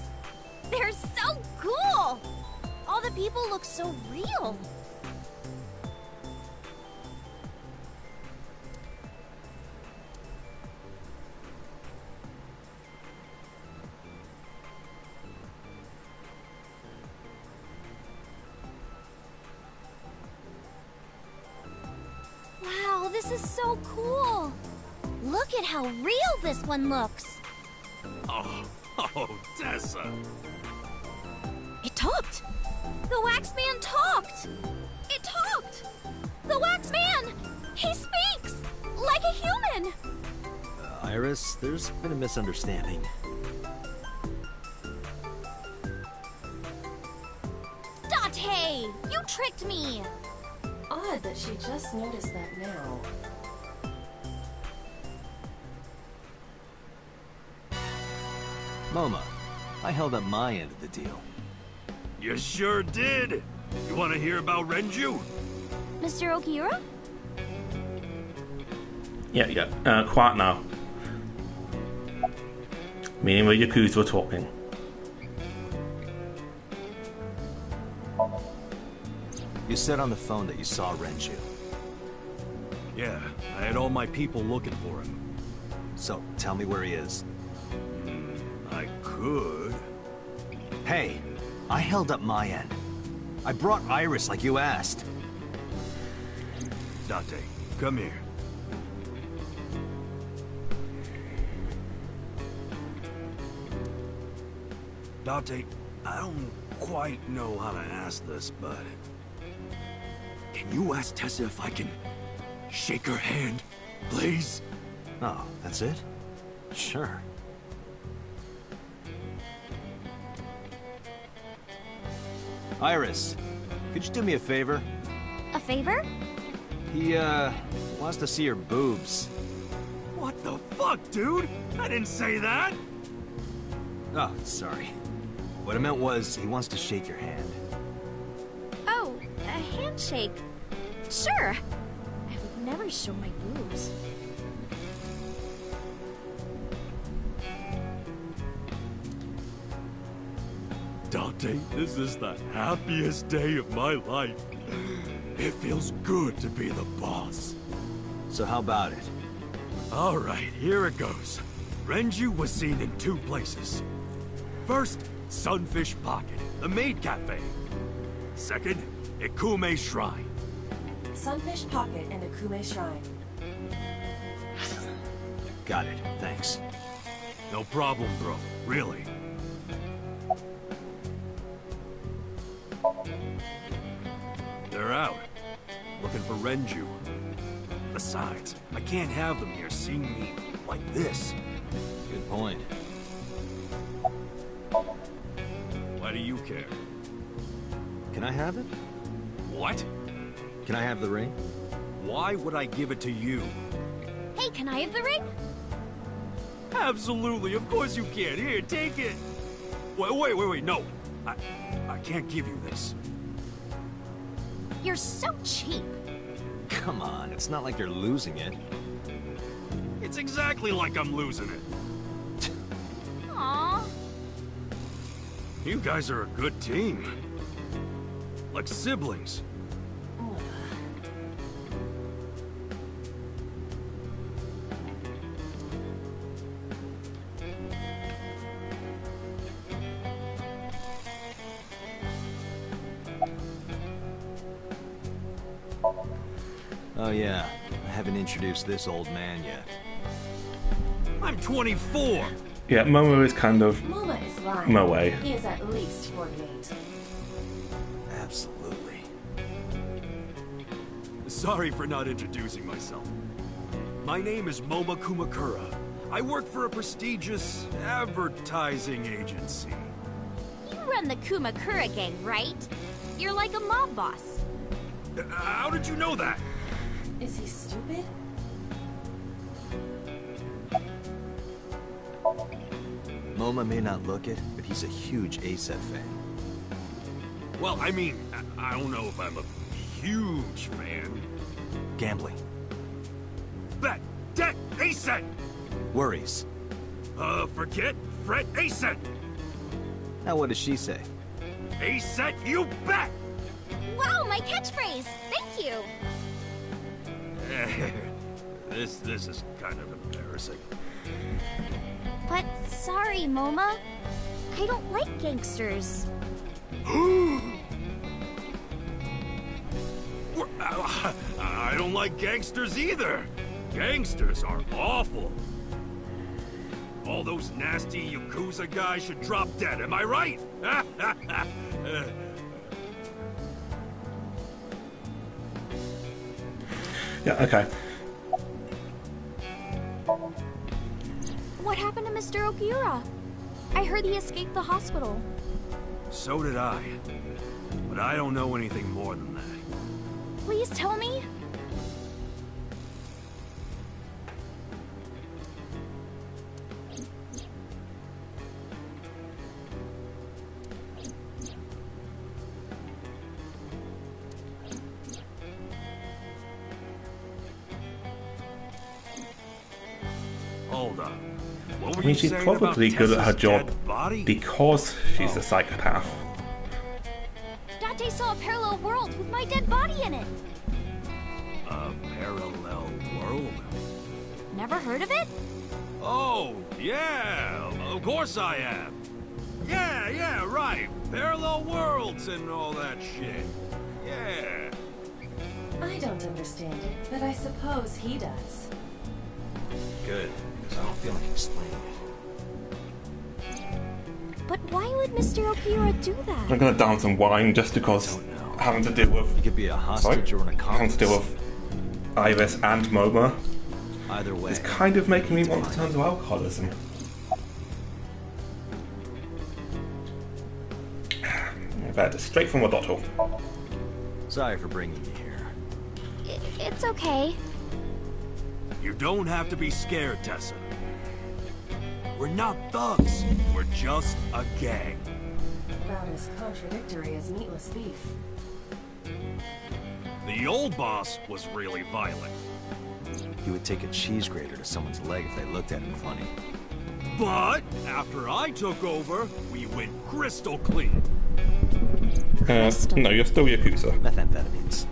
They're so cool! All the people look so real. Wow, this is so cool! Look at how real this one looks! Oh, Tessa! It talked! The wax man talked! It talked! The wax man! He speaks! Like a human! Iris, there's been a misunderstanding. Date! You tricked me! Odd that she just noticed that now. Moma, I held up my end of the deal. You sure did! You want to hear about Renju? Mr. Okira? Yeah, quiet now. Me and the Yakuza were talking. You said on the phone that you saw Renju. Yeah, I had all my people looking for him. So, tell me where he is. I could. Hey, I held up my end. I brought Iris like you asked. Date, come here. Date, I don't quite know how to ask this, but... Can you ask Tessa if I can shake her hand, please? Oh, that's it? Sure. Iris, could you do me a favor? A favor? He, wants to see your boobs. What the fuck, dude? I didn't say that! Oh, sorry. What I meant was, he wants to shake your hand. Oh, a handshake. Sure. I would never show my boobs. Date, this is the happiest day of my life. It feels good to be the boss. So how about it? Alright, here it goes. Renju was seen in 2 places. First, Sunfish Pocket, the maid cafe. Second, Ikume Shrine. Sunfish Pocket and Akume Shrine. Got it, thanks. No problem, bro. Really. They're out. Looking for Renju. Besides, I can't have them here seeing me like this. Good point. Why do you care? Can I have it? What? Can I have the ring? Why would I give it to you? Hey, can I have the ring? Absolutely, of course you can. Here, take it. Wait, no. I can't give you this. You're so cheap. Come on, it's not like you're losing it. It's exactly like I'm losing it. Aww. You guys are a good team. Like siblings. Oh yeah, I haven't introduced this old man yet. I'm 24! Yeah, Momo is kind of... Moma is lying. Moe. He is at least 48. Absolutely. Sorry for not introducing myself. My name is Moma Kumakura. I work for a prestigious advertising agency. You run the Kumakura gang, right? You're like a mob boss. How did you know that? Is he stupid? Moma may not look it, but he's a huge ASET fan. Well, I mean, I don't know if I'm a huge fan. Gambling. Bet, debt, ASET! Worries. Forget, fret, ASET! Now what does she say? ASET, you bet! Wow, my catchphrase! Thank you! This is kind of embarrassing. But sorry, Moma. I don't like gangsters. I don't like gangsters either. Gangsters are awful. All those nasty Yakuza guys should drop dead, am I right? Yeah, okay. What happened to Mr. Okiura? I heard he escaped the hospital. So did I. But I don't know anything more than that. Please tell me? Hold up. What were I mean, you she's saying probably about good at her Tessa's job dead body? because she's a psychopath. Date saw a parallel world with my dead body in it. A parallel world? Never heard of it? Oh, yeah, of course I am. Yeah, right. Parallel worlds and all that shit. Yeah. I don't understand it, but I suppose he does. Good, because I don't feel like explaining it. But why would Mr. Okiura do that? I'm gonna down some wine just because having to deal with. He could be a hostage or an accomplice. Having to deal with Iris and Moma. Either way, It's kind of making me want to turn to alcoholism. That is straight from a bottle. Sorry for bringing you here. It's okay. You don't have to be scared, Tessa. We're not thugs. We're just a gang. About as contradictory as meatless beef. The old boss was really violent. He would take a cheese grater to someone's leg if they looked at him funny. But after I took over, we went crystal clean. No, you're still Yakuza. Methamphetamines.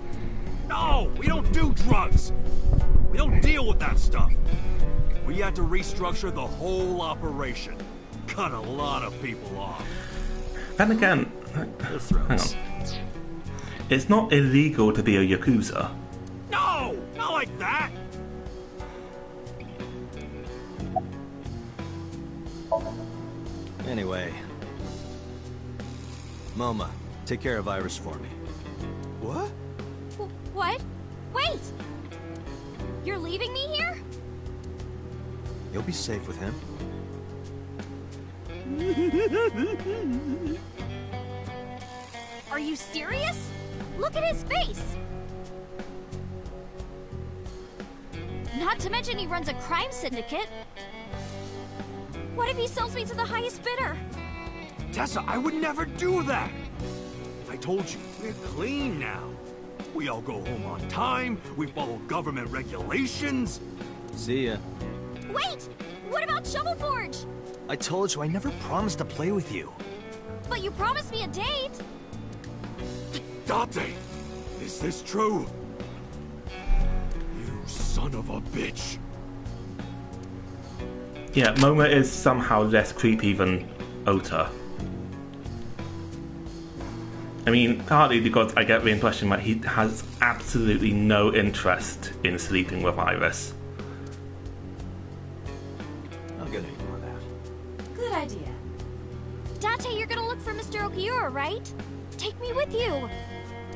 No, we don't do drugs. We don't deal with that stuff. We had to restructure the whole operation. Cut a lot of people off. Then again, hang on. It's not illegal to be a Yakuza. No, not like that. Anyway. Moma, take care of Iris for me. What? What? Wait! You're leaving me here? You'll be safe with him. Are you serious? Look at his face! Not to mention he runs a crime syndicate. What if he sells me to the highest bidder? Tessa, I would never do that. I told you, we're clean now. We all go home on time, we follow government regulations. See ya. Wait! What about Shovel Forge? I told you I never promised to play with you. But you promised me a date. Date, is this true? You son of a bitch. Yeah, Moma is somehow less creepy than Ota. I mean, partly because I get the impression that he has absolutely no interest in sleeping with Iris. I'm gonna ignore that. Good idea. Date, you're gonna look for Mr. Okiura, right? Take me with you.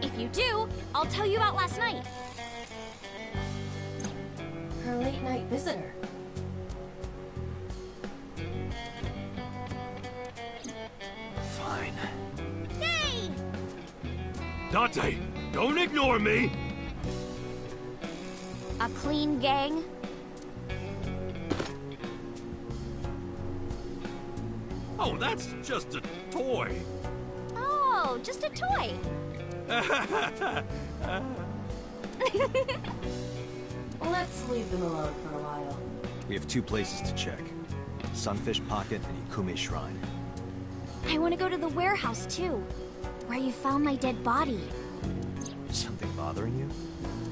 If you do, I'll tell you about last night. Her late night visitor. Fine. Hey! Date, don't ignore me. A clean gang? Oh, that's just a toy. Oh, just a toy. Let's leave them alone for a while. We have 2 places to check. Sunfish Pocket and Ikume Shrine. I want to go to the warehouse, too. Where you found my dead body. Something bothering you?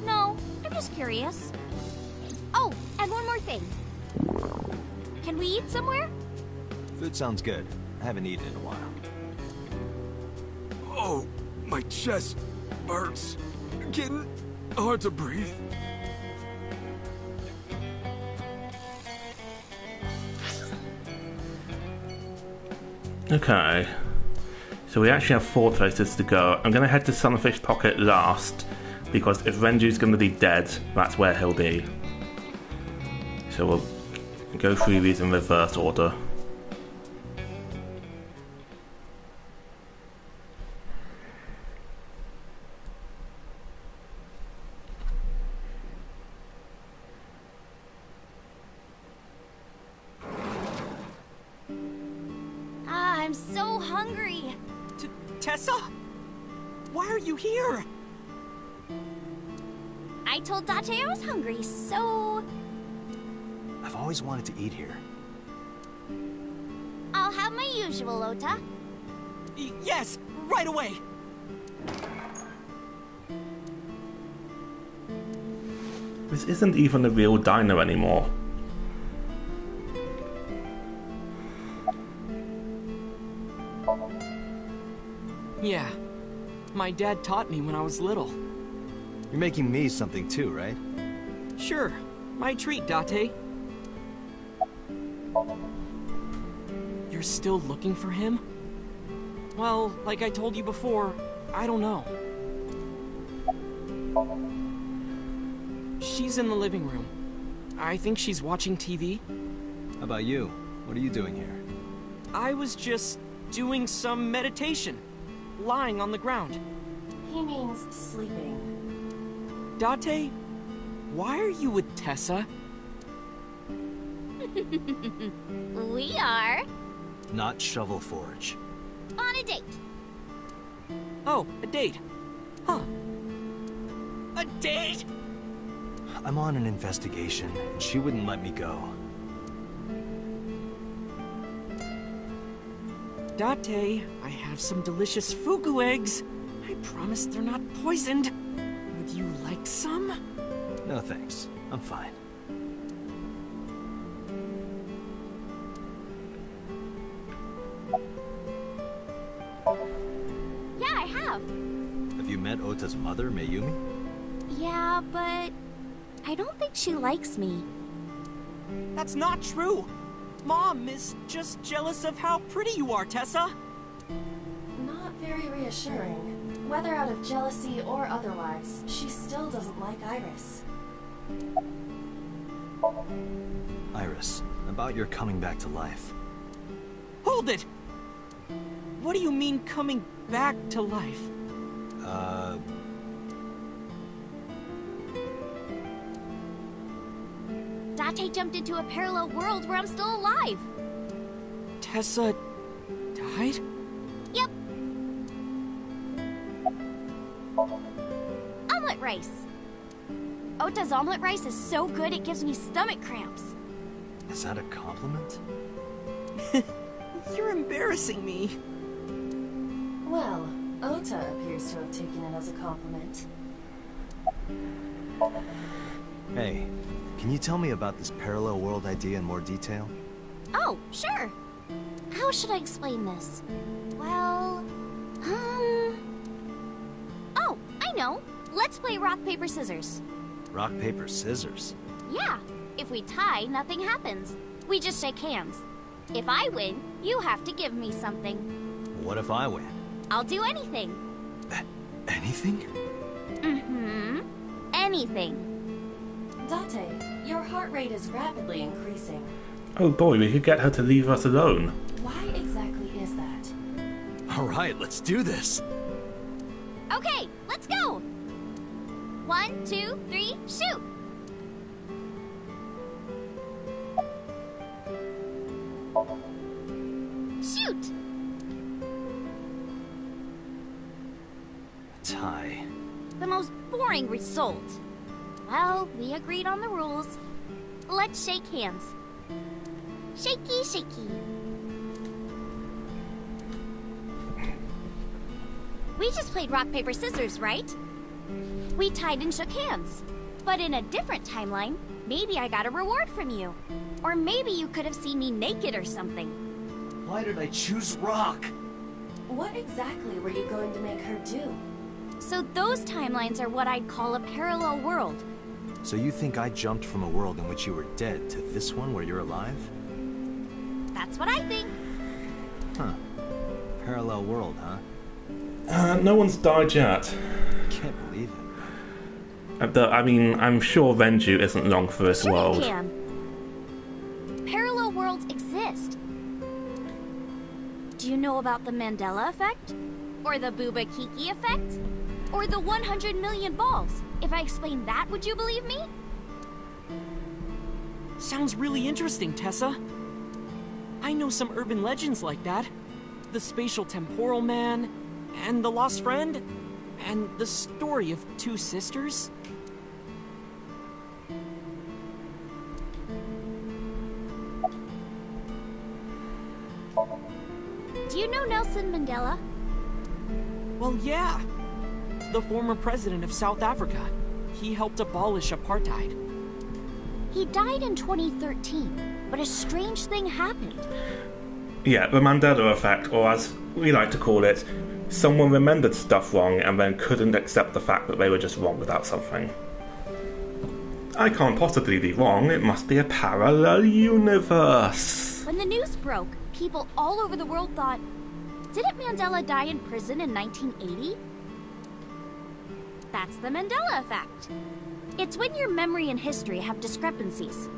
No, I'm just curious. Oh, and one more thing. Can we eat somewhere? Food sounds good. I haven't eaten in a while. Oh, my chest hurts. Getting hard to breathe. Okay. So we actually have 4 places to go. I'm going to head to Sunfish Pocket last, because if Renju's going to be dead, that's where he'll be. So we'll go through these in reverse order. I'm so hungry. Tessa? Why are you here? I told Date I was hungry, so... I've always wanted to eat here. I'll have my usual, Ota. Yes, right away. This isn't even a real diner anymore. Yeah. My dad taught me when I was little. You're making me something too, right? Sure. My treat, Date. You're still looking for him? Well, like I told you before, I don't know. She's in the living room. I think she's watching TV. How about you? What are you doing here? I was just doing some meditation. Lying on the ground. He means sleeping. Date, why are you with Tessa? We are Not Shovel Forge. on a date. Oh, a date. Huh. A date? I'm on an investigation, and she wouldn't let me go. Date, I have some delicious fugu eggs. I promise they're not poisoned. Would you like some? No thanks. I'm fine. Yeah, I have. Have you met Ota's mother, Mayumi? Yeah, but I don't think she likes me. That's not true. Mom is just jealous of how pretty you are, Tessa. Not very reassuring. Whether out of jealousy or otherwise, she still doesn't like Iris. Iris, about your coming back to life. Hold it! What do you mean coming back to life? Date jumped into a parallel world where I'm still alive. Tessa died? Yep. Omelet rice. Ota's omelet rice is so good it gives me stomach cramps. Is that a compliment? You're embarrassing me. Well, Ota appears to have taken it as a compliment. Hey, can you tell me about this parallel world idea in more detail? Oh, sure. How should I explain this? Well, Oh, I know. Let's play rock, paper, scissors. Rock, paper, scissors. Yeah. If we tie, nothing happens. We just shake hands. If I win, you have to give me something. What if I win? I'll do anything. Anything? Mm-hmm. Anything. Date, your heart rate is rapidly increasing. Oh boy, we could get her to leave us alone. Why exactly is that? Alright, let's do this. Okay, let's go. 1, 2, 3, shoot. Shoot. cute. Tie. The most boring result. Well, we agreed on the rules. Let's shake hands. Shaky, shaky. We just played rock, paper, scissors, right? We tied and shook hands. But in a different timeline, maybe I got a reward from you. Or maybe you could have seen me naked or something. Why did I choose rock? What exactly were you going to make her do? So those timelines are what I'd call a parallel world. So you think I jumped from a world in which you were dead to this one where you're alive? That's what I think. Huh. Parallel world, huh? No one's died yet. Can't believe it. I mean, I'm sure Renju isn't long for this Sure world. you can. Parallel worlds exist. Do you know about the Mandela effect? Or the Booba Kiki effect? Or the 100 million balls? If I explained that, would you believe me? Sounds really interesting, Tessa. I know some urban legends like that. The spatial temporal man, and the lost friend, and the story of two sisters. Do you know Nelson Mandela? Well, yeah. The former president of South Africa. He helped abolish apartheid. He died in 2013, but a strange thing happened. Yeah, the Mandela effect, or as we like to call it, someone remembered stuff wrong and then couldn't accept the fact that they were just wrong about something. I can't possibly be wrong, it must be a parallel universe. When the news broke, people all over the world thought, didn't Mandela die in prison in 1980? That's the Mandela effect. It's when your memory and history have discrepancies.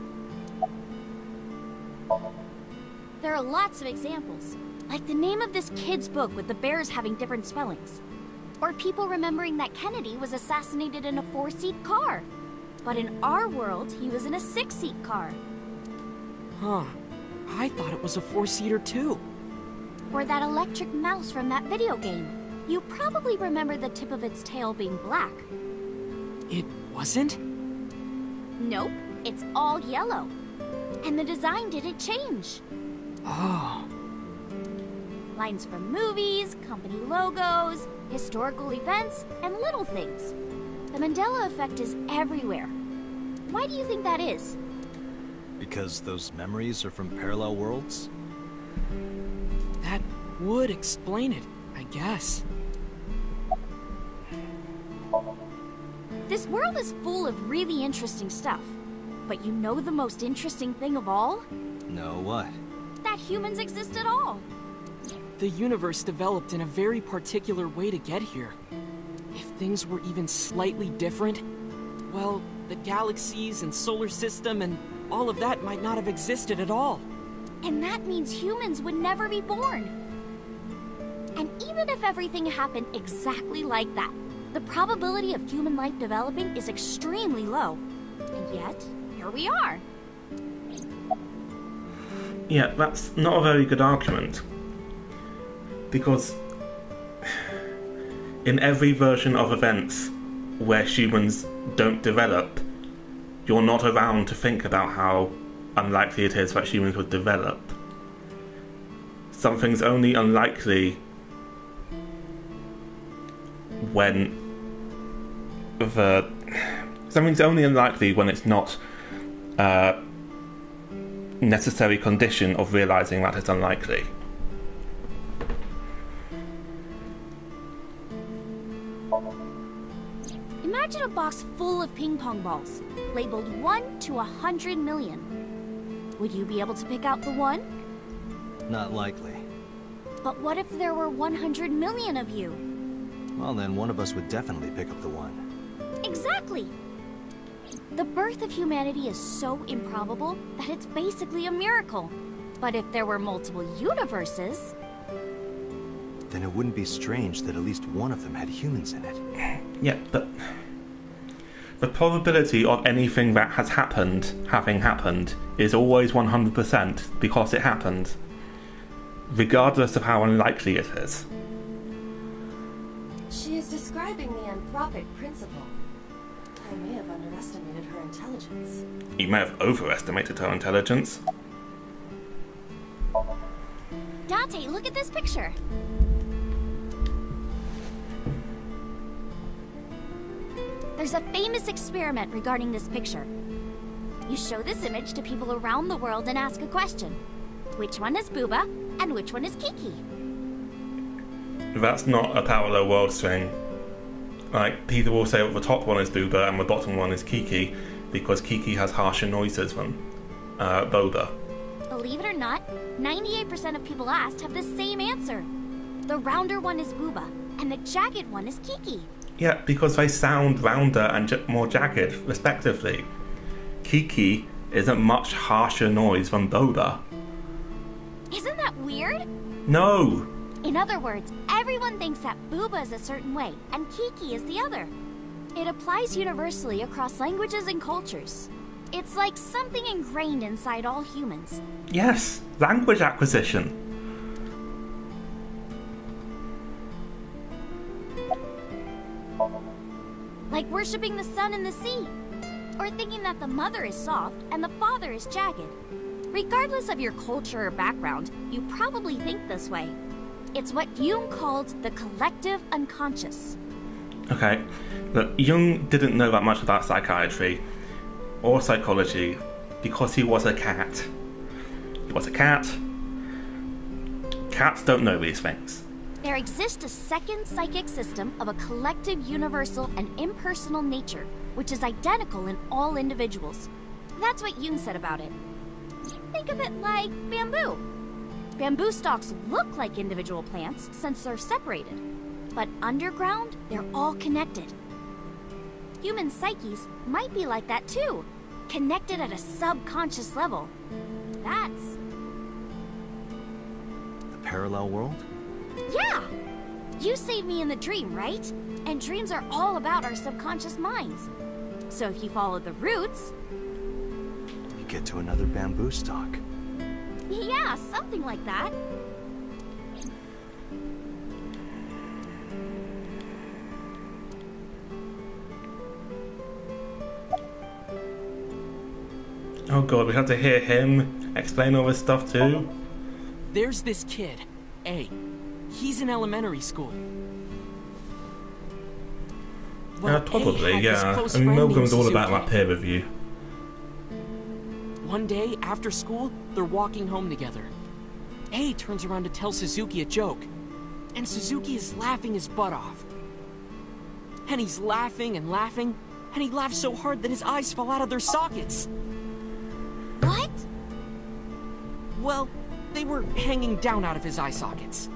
There are lots of examples, like the name of this kid's book with the bears having different spellings. Or people remembering that Kennedy was assassinated in a 4-seat car. But in our world, he was in a 6-seat car. Huh. I thought it was a 4-seater too. Or that electric mouse from that video game. You probably remember the tip of its tail being black. It wasn't? Nope, it's all yellow. And the design didn't change. Oh. Lines from movies, company logos, historical events, and little things. The Mandela effect is everywhere. Why do you think that is? Because those memories are from parallel worlds? That would explain it, I guess. This world is full of really interesting stuff. But you know the most interesting thing of all? No, what? That humans exist at all. The universe developed in a very particular way to get here. If things were even slightly different, well, the galaxies and solar system and all of that might not have existed at all. And that means humans would never be born. And even if everything happened exactly like that, the probability of human life developing is extremely low. And yet, here we are. Yeah, that's not a very good argument. Because in every version of events where humans don't develop, you're not around to think about how unlikely it is that humans would develop. Something's only unlikely when something's only unlikely when it's not a necessary condition of realizing that it's unlikely. Imagine a box full of ping pong balls, labeled 1 to 100 million. Would you be able to pick out the 1? Not likely. But what if there were 100 million of you? Well, then one of us would definitely pick up the 1. Exactly! The birth of humanity is so improbable that it's basically a miracle. But if there were multiple universes... Then it wouldn't be strange that at least one of them had humans in it. Yeah, but the probability of anything that has happened having happened is always 100% because it happened. regardless of how unlikely it is. She is describing the anthropic principle. I may have underestimated her intelligence. You may have overestimated her intelligence. Dante, look at this picture. There's a famous experiment regarding this picture. You show this image to people around the world and ask a question. Which one is Booba and which one is Kiki? That's not a parallel world string. Like, people will say the top one is Booba and the bottom one is Kiki, because Kiki has harsher noises than Boba. Believe it or not, 98% of people asked have the same answer. The rounder one is Booba, and the jagged one is Kiki. Yeah, because they sound rounder and more jagged, respectively. Kiki is a much harsher noise than Boba. Isn't that weird? No! In other words, everyone thinks that Booba is a certain way, and Kiki is the other. It applies universally across languages and cultures. It's like something ingrained inside all humans. Yes, language acquisition. Like worshipping the sun and the sea. Or thinking that the mother is soft and the father is jagged. Regardless of your culture or background, you probably think this way. It's what Jung called the collective unconscious. Okay, look, Jung didn't know that much about psychiatry or psychology because he was a cat. He was a cat. Cats don't know these things. There exists a second psychic system of a collective, universal, and impersonal nature, which is identical in all individuals. That's what Jung said about it. Think of it like bamboo. Bamboo stalks look like individual plants since they're separated, but underground, they're all connected. Human psyches might be like that too, connected at a subconscious level. That's... the parallel world? Yeah! You saved me in the dream, right? And dreams are all about our subconscious minds. So if you follow the roots... you get to another bamboo stalk. Yeah, something like that. Oh god, we have to hear him explain all this stuff too? There's this kid, A. He's in elementary school. Well, probably, A had this yeah. close I mean, friend named Milgram's all about Suzuki. that peer review. One day, after school, they're walking home together. A turns around to tell Suzuki a joke, and Suzuki is laughing his butt off. And he's laughing and laughing, and he laughs so hard that his eyes fall out of their sockets. What? Well, they were hanging down out of his eye sockets.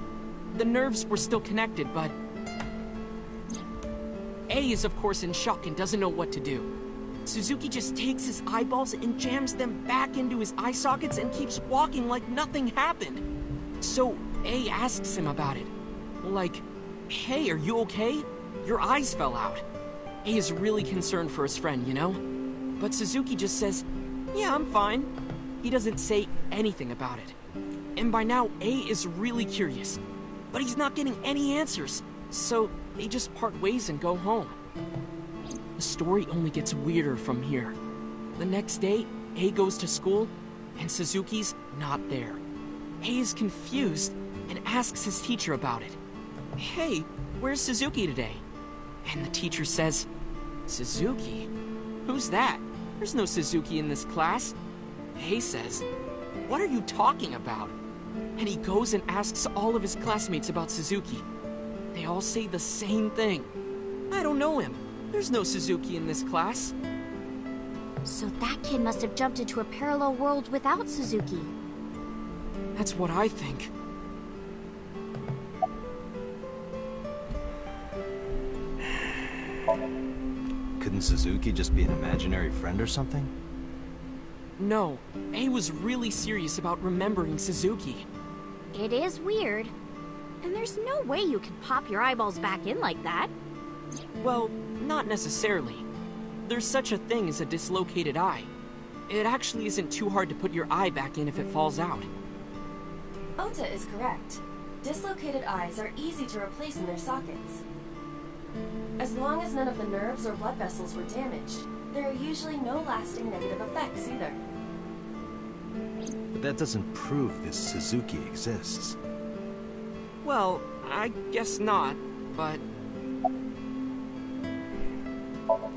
The nerves were still connected, but... A is of course in shock and doesn't know what to do. Suzuki just takes his eyeballs and jams them back into his eye sockets and keeps walking like nothing happened. So A asks him about it. Like, hey, are you okay? Your eyes fell out. A is really concerned for his friend, you know? But Suzuki just says, yeah, I'm fine. He doesn't say anything about it. And by now, A is really curious. But he's not getting any answers. So they just part ways and go home. The story only gets weirder from here. The next day, A goes to school, and Suzuki's not there. A is confused and asks his teacher about it. Hey, where's Suzuki today? And the teacher says, Suzuki? Who's that? There's no Suzuki in this class. A says, what are you talking about? And he goes and asks all of his classmates about Suzuki. They all say the same thing. I don't know him. There's no Suzuki in this class. So that kid must have jumped into a parallel world without Suzuki. That's what I think. Couldn't Suzuki just be an imaginary friend or something? No, A was really serious about remembering Suzuki. It is weird. And there's no way you can pop your eyeballs back in like that. Well, not necessarily. There's such a thing as a dislocated eye. It actually isn't too hard to put your eye back in if it falls out. Ota is correct. Dislocated eyes are easy to replace in their sockets. As long as none of the nerves or blood vessels were damaged, there are usually no lasting negative effects either. But that doesn't prove this Suzuki exists. Well, I guess not, but...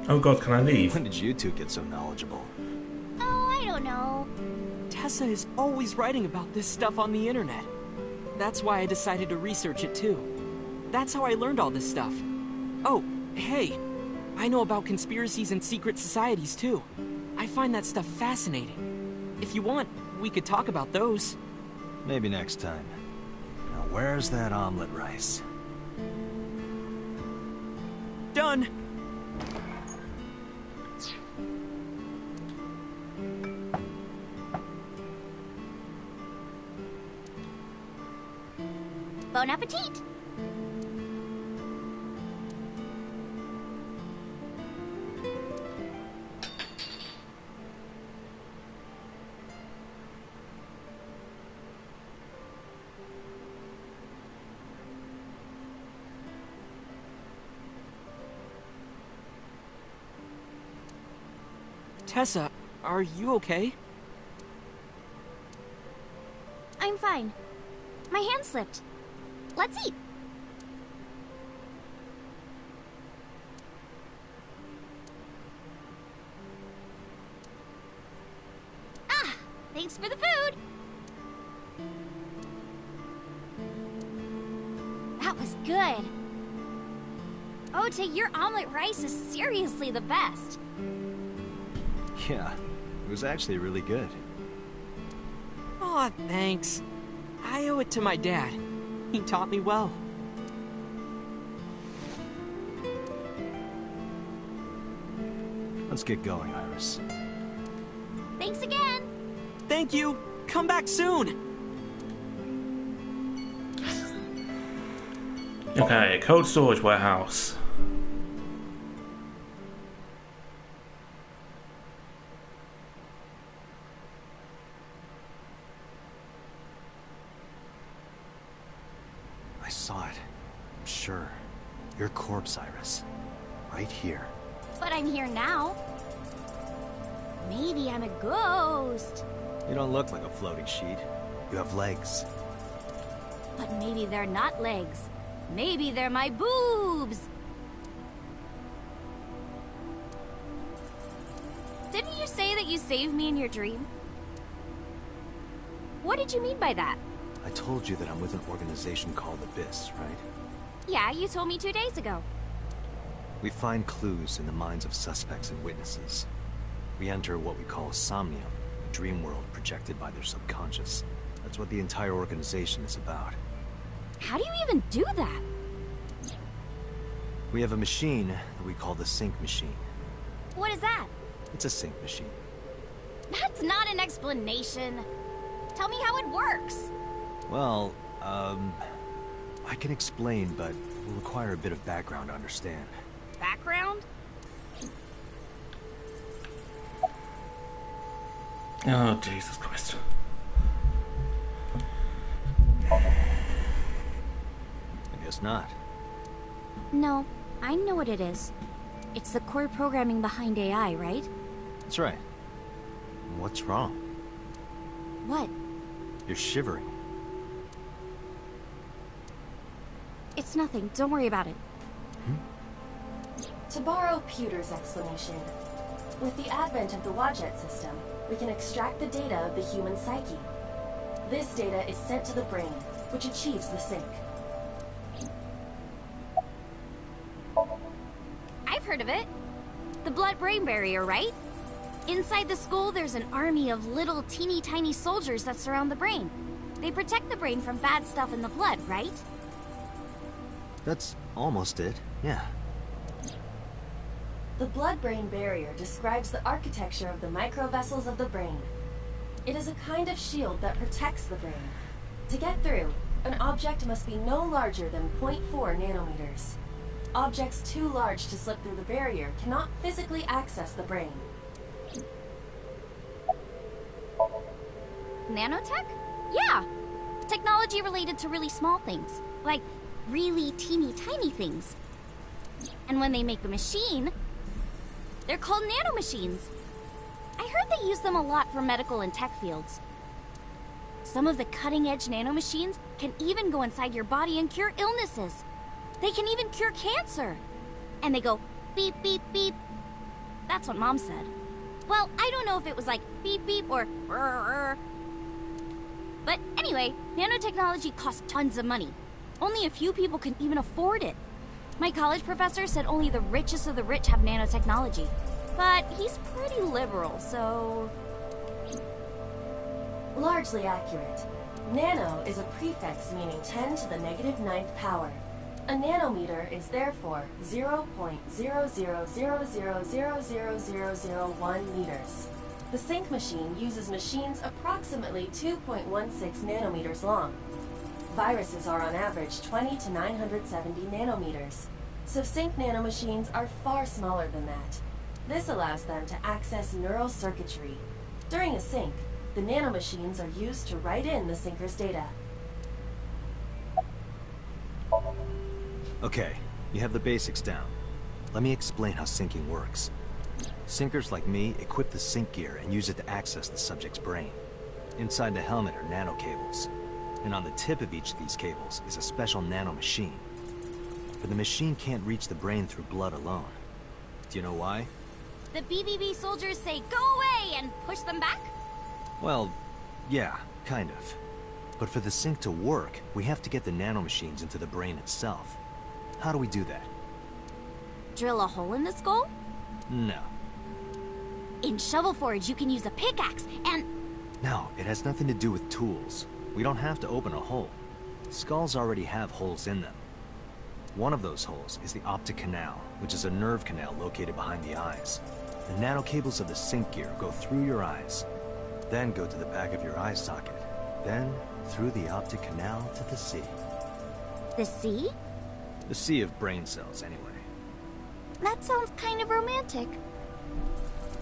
Oh god, can I leave? When did you two get so knowledgeable? Oh, I don't know. Tessa is always writing about this stuff on the internet. That's why I decided to research it too. That's how I learned all this stuff. Oh, hey, I know about conspiracies and secret societies too. I find that stuff fascinating. If you want, we could talk about those. Maybe next time. Now where's that omelet rice? Done! Bon appetit! Tessa, are you okay? I'm fine. My hand slipped. Let's eat. Ah, thanks for the food. That was good. Ota, your omelet rice is seriously the best. Yeah, it was actually really good. Aw, thanks. I owe it to my dad. He taught me well. Let's get going, Iris. Thanks again. Thank you. Come back soon. Okay, cold storage warehouse. I saw it. I'm sure. Your corpse, Iris. Right here. But I'm here now. Maybe I'm a ghost. You don't look like a floating sheet. You have legs. But maybe they're not legs. Maybe they're my boobs. Didn't you say that you saved me in your dream? What did you mean by that? I told you that I'm with an organization called Abyss, right? Yeah, you told me 2 days ago. We find clues in the minds of suspects and witnesses. We enter what we call Somnium, a dream world projected by their subconscious. That's what the entire organization is about. How do you even do that? We have a machine that we call the sync machine. What is that? It's a sync machine. That's not an explanation. Tell me how it works. Well, I can explain, but it will require a bit of background to understand. Background? Oh, Jesus Christ. I guess not. No, I know what it is. It's the core programming behind AI, right? That's right. What's wrong? What? You're shivering. It's nothing. Don't worry about it. To borrow Pewter's explanation, with the advent of the Wadjet system, we can extract the data of the human psyche. This data is sent to the brain, which achieves the sync. I've heard of it. The blood-brain barrier, right? Inside the skull, there's an army of little teeny tiny soldiers that surround the brain. They protect the brain from bad stuff in the blood, right? That's almost it, yeah. The blood-brain barrier describes the architecture of the microvessels of the brain. It is a kind of shield that protects the brain. To get through, an object must be no larger than 0.4 nanometers. Objects too large to slip through the barrier cannot physically access the brain. Nanotech? Yeah. Technology related to really small things. Like, really teeny tiny things. And when they make a machine, they're called nanomachines. I heard they use them a lot for medical and tech fields. Some of the cutting-edge nanomachines can even go inside your body and cure illnesses. They can even cure cancer. And they go beep, beep, beep. That's what Mom said. Well, I don't know if it was like beep, beep or rrr. But anyway, nanotechnology costs tons of money. Only a few people can even afford it. My college professor said only the richest of the rich have nanotechnology. But he's pretty liberal, so... Largely accurate. Nano is a prefix meaning 10 to the negative 9th power. A nanometer is therefore 0.0000000001 meters. The sync machine uses machines approximately 2.16 nanometers long. Viruses are on average 20 to 970 nanometers, so sync nanomachines are far smaller than that. This allows them to access neural circuitry. During a sync, the nanomachines are used to write in the syncer's data. Okay, you have the basics down. Let me explain how syncing works. Syncers like me equip the sync gear and use it to access the subject's brain. Inside the helmet are nanocables, and on the tip of each of these cables is a special nanomachine. But the machine can't reach the brain through blood alone. Do you know why? The BBB soldiers say go away and push them back? Well, yeah, kind of. But for the sync to work, we have to get the nanomachines into the brain itself. How do we do that? Drill a hole in the skull? No. In Shovel Forge, you can use a pickaxe and... No, it has nothing to do with tools. We don't have to open a hole. Skulls already have holes in them. One of those holes is the optic canal, which is a nerve canal located behind the eyes. The nanocables of the sync gear go through your eyes, then go to the back of your eye socket, then through the optic canal to the sea. The sea? The sea of brain cells, anyway. That sounds kind of romantic.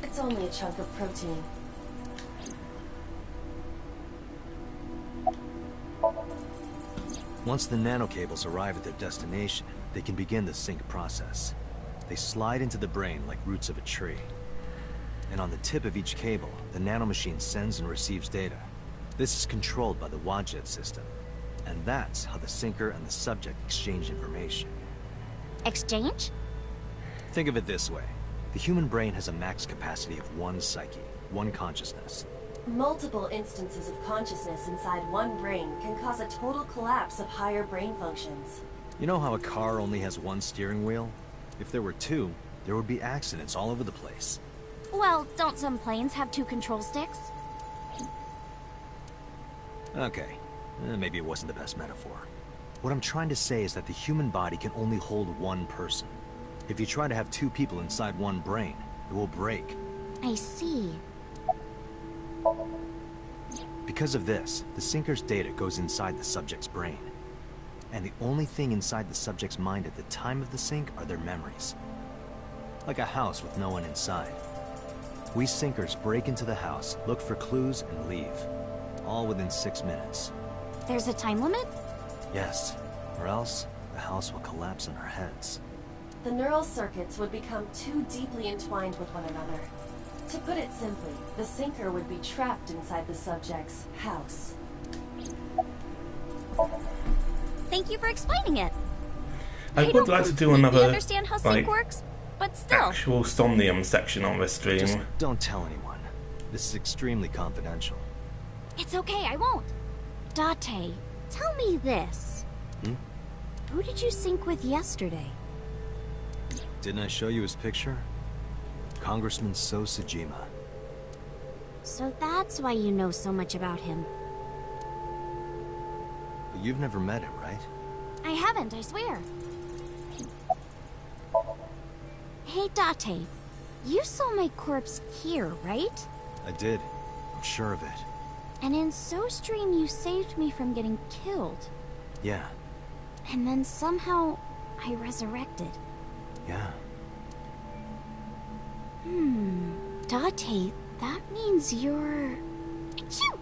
It's only a chunk of protein. Once the nanocables arrive at their destination, they can begin the sync process. They slide into the brain like roots of a tree. And on the tip of each cable, the nanomachine sends and receives data. This is controlled by the Wadjet system. And that's how the syncer and the subject exchange information. Exchange? Think of it this way. The human brain has a max capacity of one psyche, one consciousness. Multiple instances of consciousness inside one brain can cause a total collapse of higher brain functions. You know how a car only has one steering wheel? If there were two, there would be accidents all over the place. Well, don't some planes have 2 control sticks? Okay, maybe it wasn't the best metaphor. What I'm trying to say is that the human body can only hold one person. If you try to have 2 people inside one brain, it will break. I see. Because of this, the syncer's data goes inside the subject's brain. And the only thing inside the subject's mind at the time of the sync are their memories. Like a house with no one inside. We syncers break into the house, look for clues, and leave. All within 6 minutes. There's a time limit? Yes, or else the house will collapse on our heads. The neural circuits would become too deeply entwined with one another. To put it simply, the syncer would be trapped inside the subject's house. Thank you for explaining it. I would like to do another understand how sync works, but still. actual Somnium section on this stream. Just don't tell anyone. This is extremely confidential. It's okay, I won't. Date, tell me this. Who did you sync with yesterday? Didn't I show you his picture? Congressman So Sejima. So that's why you know so much about him. But you've never met him, right? I haven't, I swear. Hey, Date, you saw my corpse here, right? I did. I'm sure of it. And in SoStream, you saved me from getting killed. Yeah. And then somehow, I resurrected. Yeah. Date, that means you're... Achoo!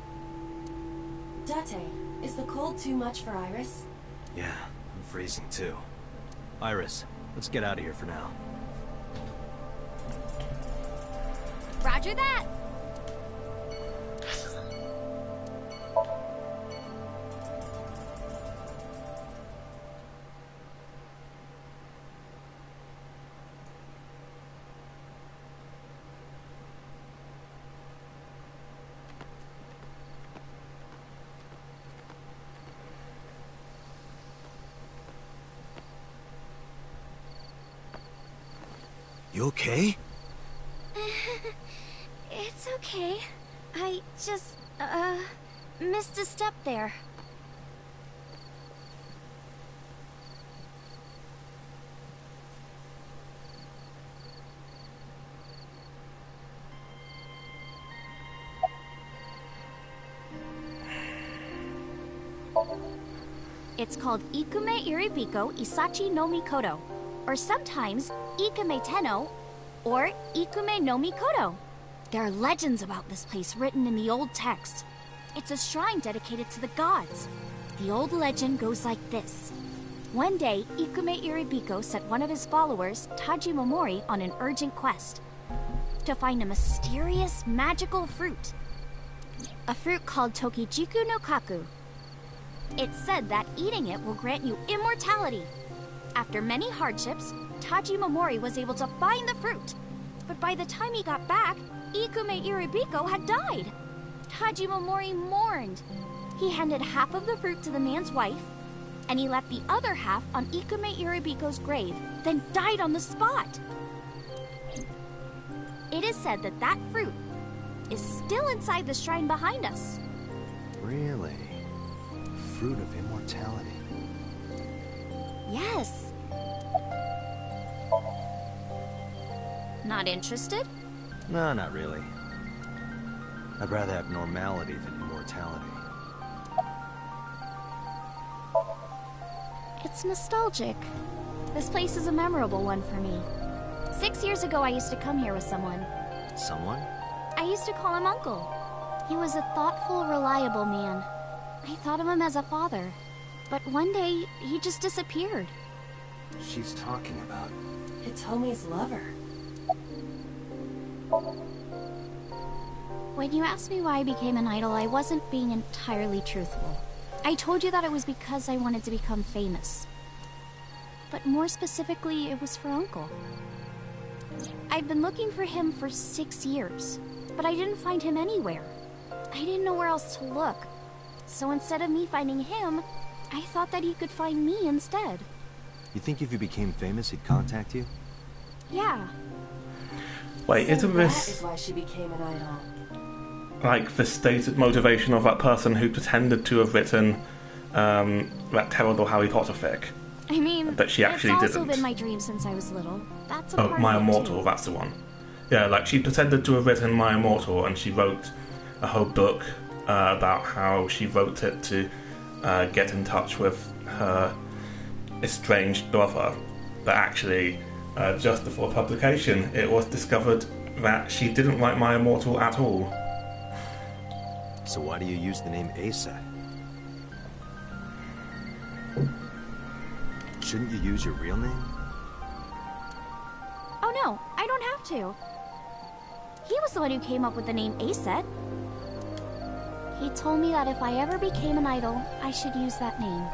Date, is the cold too much for Iris? Yeah, I'm freezing too. Iris, let's get out of here for now. Roger that! You okay? It's okay. I just, missed a step there. It's called Ikume Iribiko Isachi no Mikoto, or sometimes Ikume Tenno, or Ikume no Mikoto. There are legends about this place written in the old text. It's a shrine dedicated to the gods. The old legend goes like this. One day, Ikume Iribiko sent one of his followers, Taji Momori, on an urgent quest to find a mysterious, magical fruit. A fruit called Tokijiku no Kaku. It's said that eating it will grant you immortality. After many hardships, Taji Momori was able to find the fruit. But by the time he got back, Ikume Iribiko had died. Taji Momori mourned. He handed half of the fruit to the man's wife, and he left the other half on Ikume Iribiko's grave, then died on the spot. It is said that that fruit is still inside the shrine behind us. Really? Fruit of immortality. Yes. Not interested? No, not really. I'd rather have normality than immortality. It's nostalgic. This place is a memorable one for me. 6 years ago, I used to come here with someone. Someone? I used to call him Uncle. He was a thoughtful, reliable man. I thought of him as a father. But one day, he just disappeared. She's talking about... Hitomi's lover. When you asked me why I became an idol, I wasn't being entirely truthful. I told you that it was because I wanted to become famous. But more specifically, it was for Uncle. I've been looking for him for 6 years, but I didn't find him anywhere. I didn't know where else to look. So instead of me finding him, I thought that he could find me instead. You think if you became famous, he'd contact you? Yeah. Wait, So isn't that this is why she became an idol. like the stated motivation of that person who pretended to have written that terrible Harry Potter fic? I mean, But she actually it's also didn't. been my dream since I was little. That's a Oh, part My of it, Immortal, too. that's the one. Yeah, like she pretended to have written My Immortal, and she wrote a whole book about how she wrote it to get in touch with her estranged brother. But actually, just before publication, it was discovered that she didn't write My Immortal at all. So why do you use the name Asa? Shouldn't you use your real name? Oh no, I don't have to. He was the one who came up with the name Aset. He told me that if I ever became an idol, I should use that name.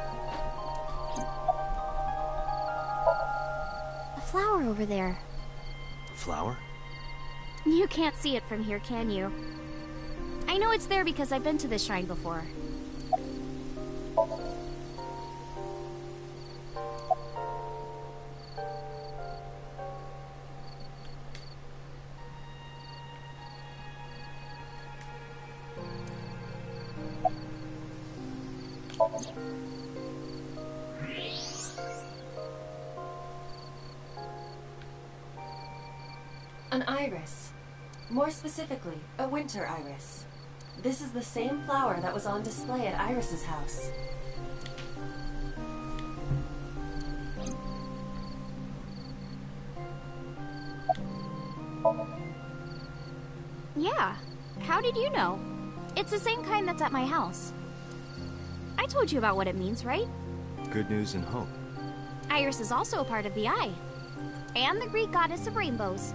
A flower over there. A flower? You can't see it from here, can you? I know it's there because I've been to this shrine before. An iris. More specifically, a winter iris. This is the same flower that was on display at Iris's house. Yeah. How did you know? It's the same kind that's at my house. I told you about what it means, right? Good news and hope. Iris is also a part of the Eye. And the Greek goddess of rainbows.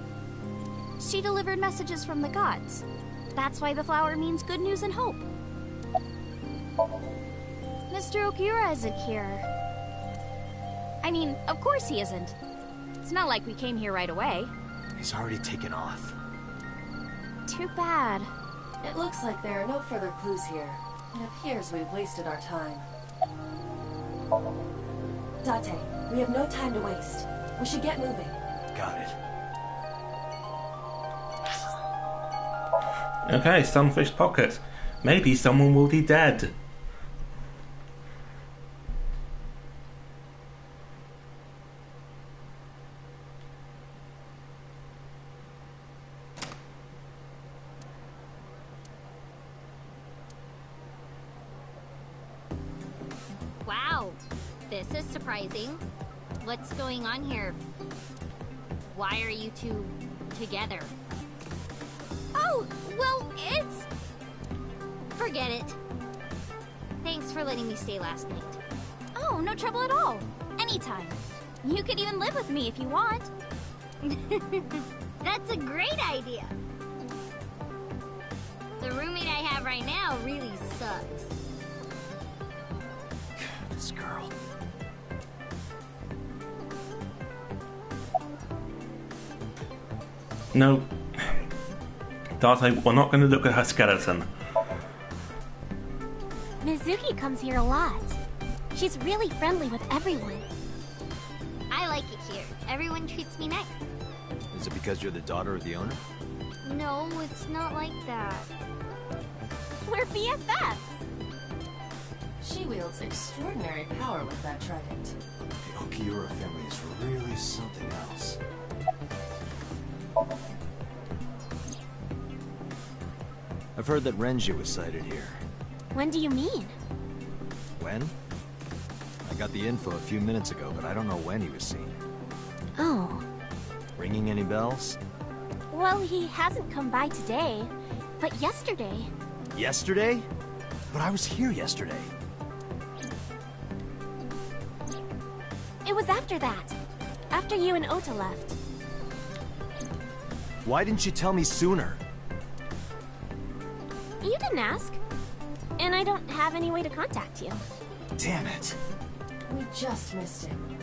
She delivered messages from the gods. That's why the flower means good news and hope. Mr. Okura isn't here. I mean, of course he isn't. It's not like we came here right away. He's already taken off. Too bad. It looks like there are no further clues here. It appears we've wasted our time. Date, we have no time to waste. We should get moving. Got it. Okay, Sunfish Pocket. Maybe someone will be dead. Wow, this is surprising. What's going on here? Why are you two together? Oh, well, it's... Forget it. Thanks for letting me stay last night. Oh, no trouble at all. Anytime. You could even live with me if you want. That's a great idea. The roommate I have right now really sucks. This girl. No. Date, we're not going to look at her skeleton. Mizuki comes here a lot. She's really friendly with everyone. I like it here. Everyone treats me nice. Is it because you're the daughter of the owner? No, it's not like that. We're BFFs. She wields extraordinary power with that trident. The Okiura family is really something else. I've heard that Renji was sighted here. When do you mean? When? I got the info a few minutes ago, but I don't know when he was seen. Oh. Ringing any bells? Well, he hasn't come by today, but yesterday. Yesterday? But I was here yesterday. It was after that. After you and Ota left. Why didn't you tell me sooner? You didn't ask. And I don't have any way to contact you. Damn it. We just missed him.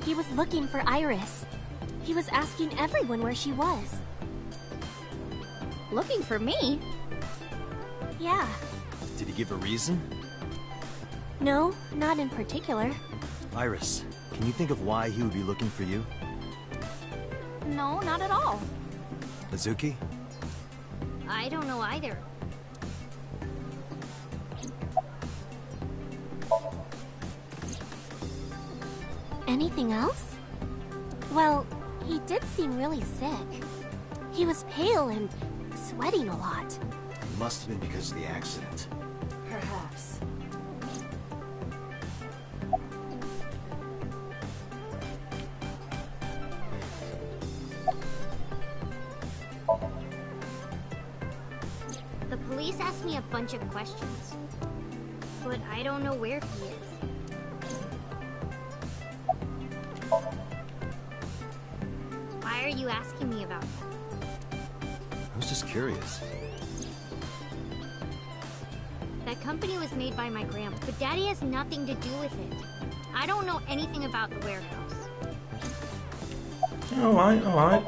He was looking for Iris. He was asking everyone where she was. Looking for me? Yeah. Did he give a reason? No, not in particular. Iris, can you think of why he would be looking for you? No, not at all. Mizuki? I don't know either. Anything else? Well, he did seem really sick. He was pale and sweating a lot. It must have been because of the accident. Perhaps. The police asked me a bunch of questions, but I don't know where he is. Why are you asking me about that? I was just curious. That company was made by my grandpa, but Daddy has nothing to do with it. I don't know anything about the warehouse. Alright, alright.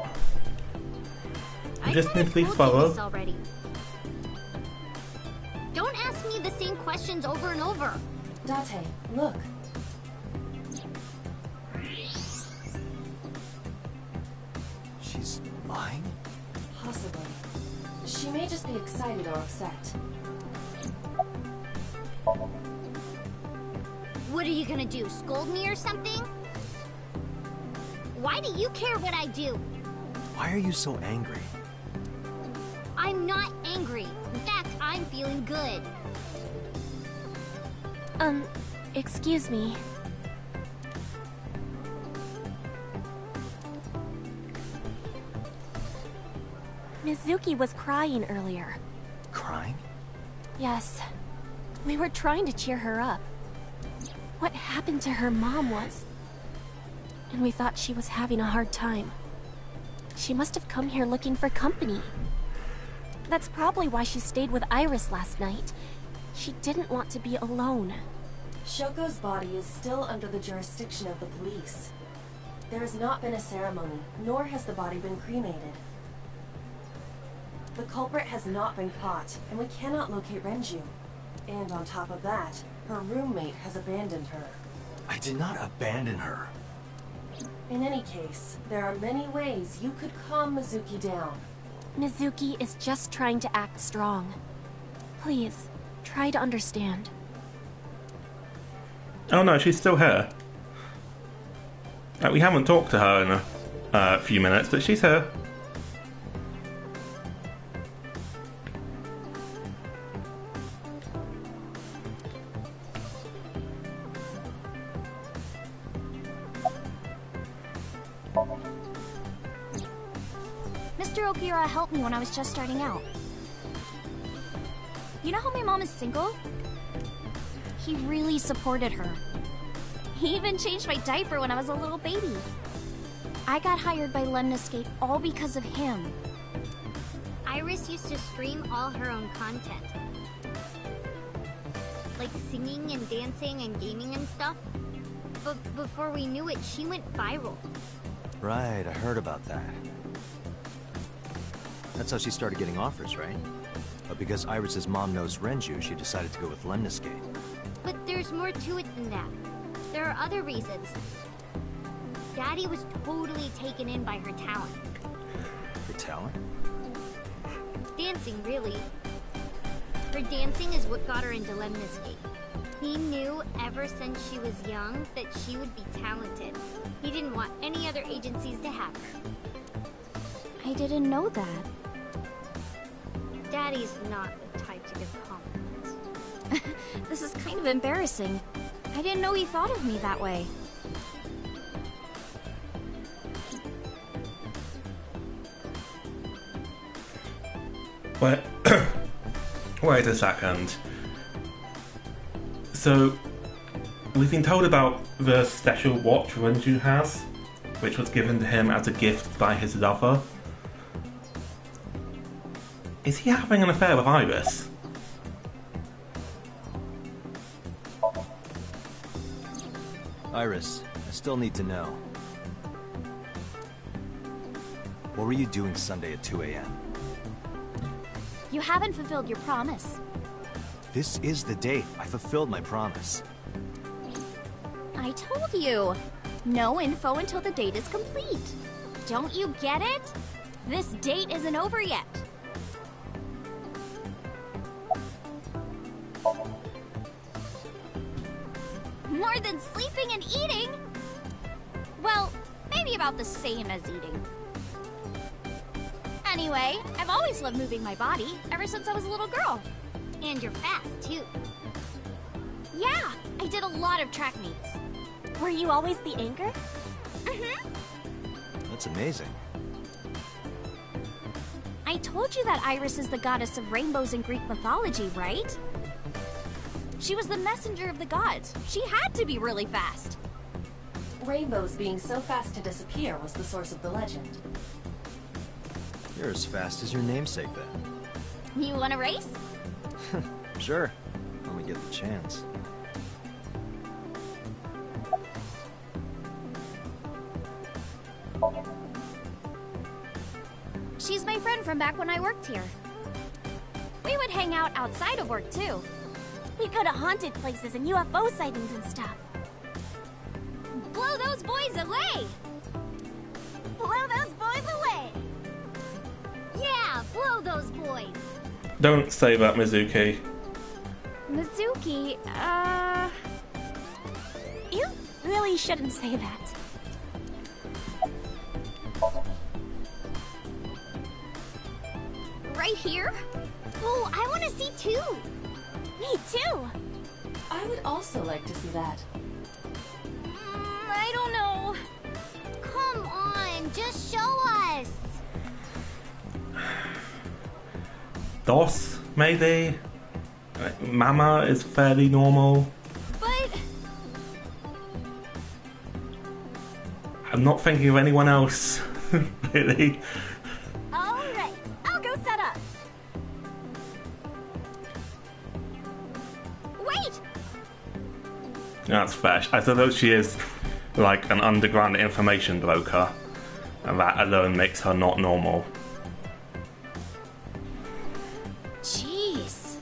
You just need to be thorough. Already. Don't ask me the same questions over and over. Date, look. She's lying? Possibly. She may just be excited or upset. What are you gonna do, scold me or something? Why do you care what I do? Why are you so angry? I'm not angry. In fact, I'm feeling good. Excuse me. Mizuki was crying earlier. Crying? Yes. We were trying to cheer her up. What happened to her mom was... And we thought she was having a hard time. She must have come here looking for company. That's probably why she stayed with Iris last night. She didn't want to be alone. Shoko's body is still under the jurisdiction of the police. There has not been a ceremony, nor has the body been cremated. The culprit has not been caught, and we cannot locate Renju. And on top of that, her roommate has abandoned her. I did not abandon her. In any case, there are many ways you could calm Mizuki down. Mizuki is just trying to act strong. Please, try to understand. Oh no, she's still here. We haven't talked to her in a few minutes, but she's here. Mr. Okira helped me when I was just starting out. You know how my mom is single? He really supported her. He even changed my diaper when I was a little baby. I got hired by Lemniscate all because of him. Iris used to stream all her own content. Like singing and dancing and gaming and stuff. But before we knew it, she went viral. Right, I heard about that. That's how she started getting offers, right? But because Iris's mom knows Renju, she decided to go with Lemniscate. But there's more to it than that. There are other reasons. Daddy was totally taken in by her talent. Her talent? Dancing, really. Her dancing is what got her into Lemniscate. He knew ever since she was young that she would be talented. He didn't want any other agencies to have her. I didn't know that. Daddy's not the type to give compliments. This is kind of embarrassing. I didn't know he thought of me that way. Wait, wait a second. So, we've been told about the special watch Renju has, which was given to him as a gift by his lover. Is he having an affair with Iris? Iris, I still need to know. What were you doing Sunday at 2 a.m.? You haven't fulfilled your promise. This is the date. I fulfilled my promise. I told you. No info until the date is complete. Don't you get it? This date isn't over yet. More than sleeping and eating? Well, maybe about the same as eating. Anyway, I've always loved moving my body, ever since I was a little girl. And you're fast, too. Yeah, I did a lot of track meets. Were you always the anchor? Mm-hmm. That's amazing. I told you that Iris is the goddess of rainbows in Greek mythology, right? She was the messenger of the gods. She had to be really fast. Rainbows being so fast to disappear was the source of the legend. You're as fast as your namesake, then. You want to race? Sure, when we get the chance. She's my friend from back when I worked here. We would hang out outside of work, too. We'd go to haunted places and UFO sightings and stuff. Blow those boys away! Blow those boys away! Yeah, blow those boys! Don't say that, Mizuki. Mizuki, you really shouldn't say that. Right here? Oh, I want to see too! Me too! I would also like to see that. I don't know. Come on, just show us! Dos, maybe? Mama is fairly normal. But... I'm not thinking of anyone else, really. Alright, I'll go set up. Wait! That's fair. I suppose she is like an underground information broker, and that alone makes her not normal. Jeez.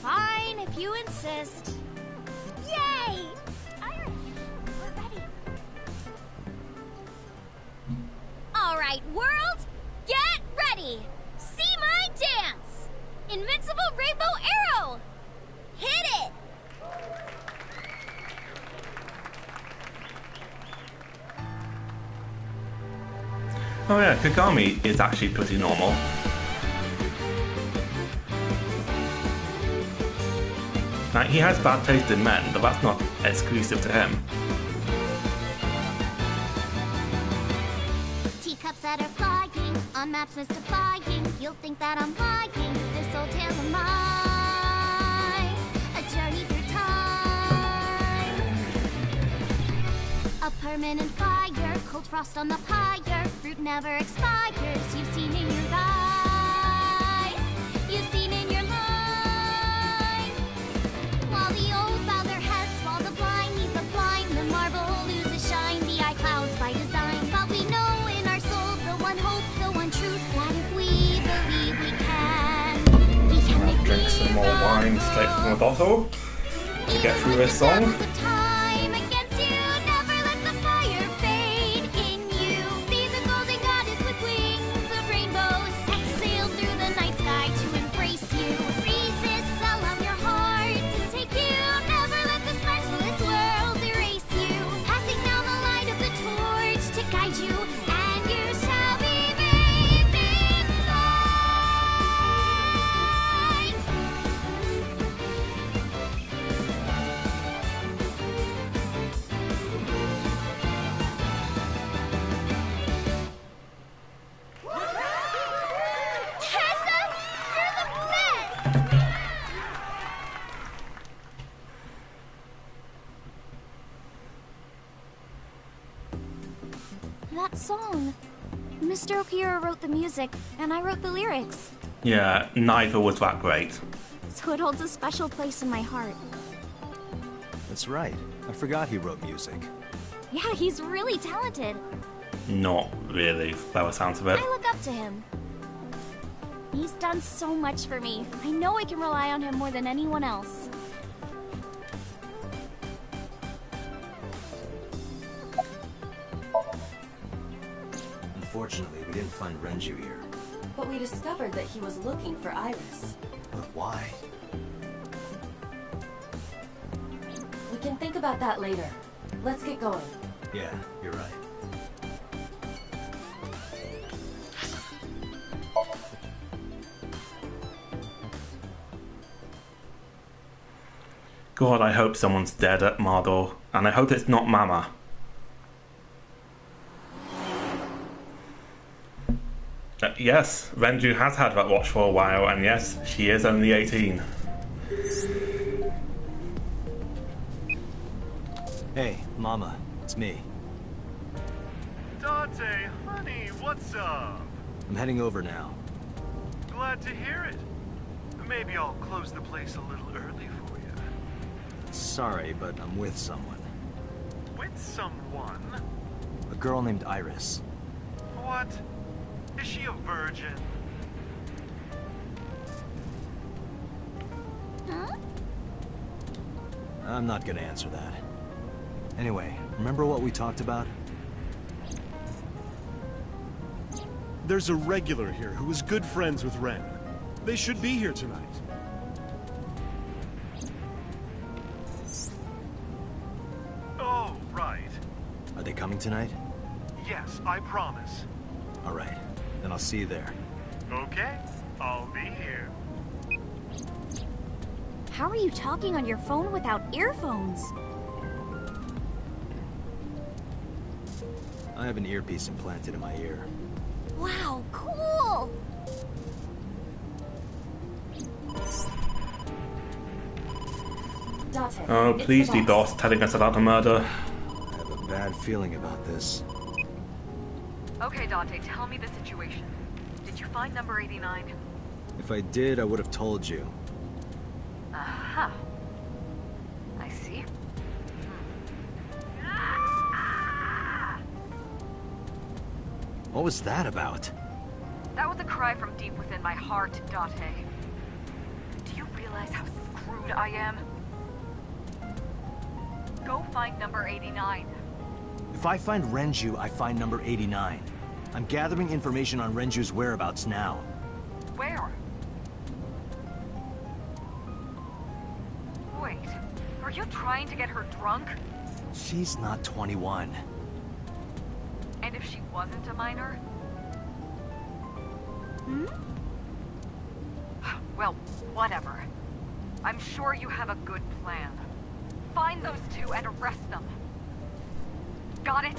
Fine, if you insist. Yay! Iris, we're ready. Alright, world, get ready! See my dance! Invincible Rainbow Arrow! Hit it! Oh yeah, Kagami is actually pretty normal. Now, he has bad taste in men, but that's not exclusive to him. Teacups that are flying, on maps mystifying. You'll think that I'm lying. This old tale of mine, a journey through time. A permanent fire, cold frost on the pyre. Fruit never expires. You've seen in your eyes, you've seen in your mind. While the old bow their heads, while the blind meet the blind, the marble loses shine. The eye clouds by design, but we know in our soul the one hope, the one truth, that if we believe we can make Drink some more wine straight from the bottle to get through this song. time against you. Never let the fire fade in you. See the golden goddess with wings of rainbows set sail through the night sky to embrace you. Resist, allow your heart to take you. Never let this merciless world erase you. Passing down the light of the torch to guide you, and you shall be bathed in light. Tessa, you're the best! That song. Mr. Okira wrote the music, and I wrote the lyrics. Yeah, neither was that great. So it holds a special place in my heart. That's right. I forgot he wrote music. Yeah, he's really talented. Not really, by the sounds of it. I look up to him. He's done so much for me. I know I can rely on him more than anyone else. Unfortunately, we didn't find Renju here. But we discovered that he was looking for Iris. But why? We can think about that later. Let's get going. Yeah, you're right. God, I hope someone's dead at Mardor, and I hope it's not Mama. Yes, Renju has had that watch for a while, and yes, she is only 18. Hey, Mama, it's me. Dante, honey, what's up? I'm heading over now. Glad to hear it. Maybe I'll close the place a little early for you. Sorry, but I'm with someone. With someone? A girl named Iris. What? Is she a virgin? Huh? I'm not gonna answer that. Anyway, remember what we talked about? There's a regular here who is good friends with Ren. They should be here tonight. Oh, right. Are they coming tonight? Yes, I promise. All right, then I'll see you there. Okay, I'll be here. How are you talking on your phone without earphones? I have an earpiece implanted in my ear. Wow, cool! Date, Oh, it's please the be boss telling us about a murder. I have a bad feeling about this. Okay, Dante, tell me the situation. Did you find number 89? If I did, I would have told you. Aha. I see. What was that about? That was a cry from deep within my heart, Dante. Do you realize how screwed I am? Go find number 89. If I find Renju, I find number 89. I'm gathering information on Renju's whereabouts now. Where? Wait, are you trying to get her drunk? She's not 21. And if she wasn't a minor? Hmm? Well, whatever. I'm sure you have a good plan. Find those two and arrest them. Got it?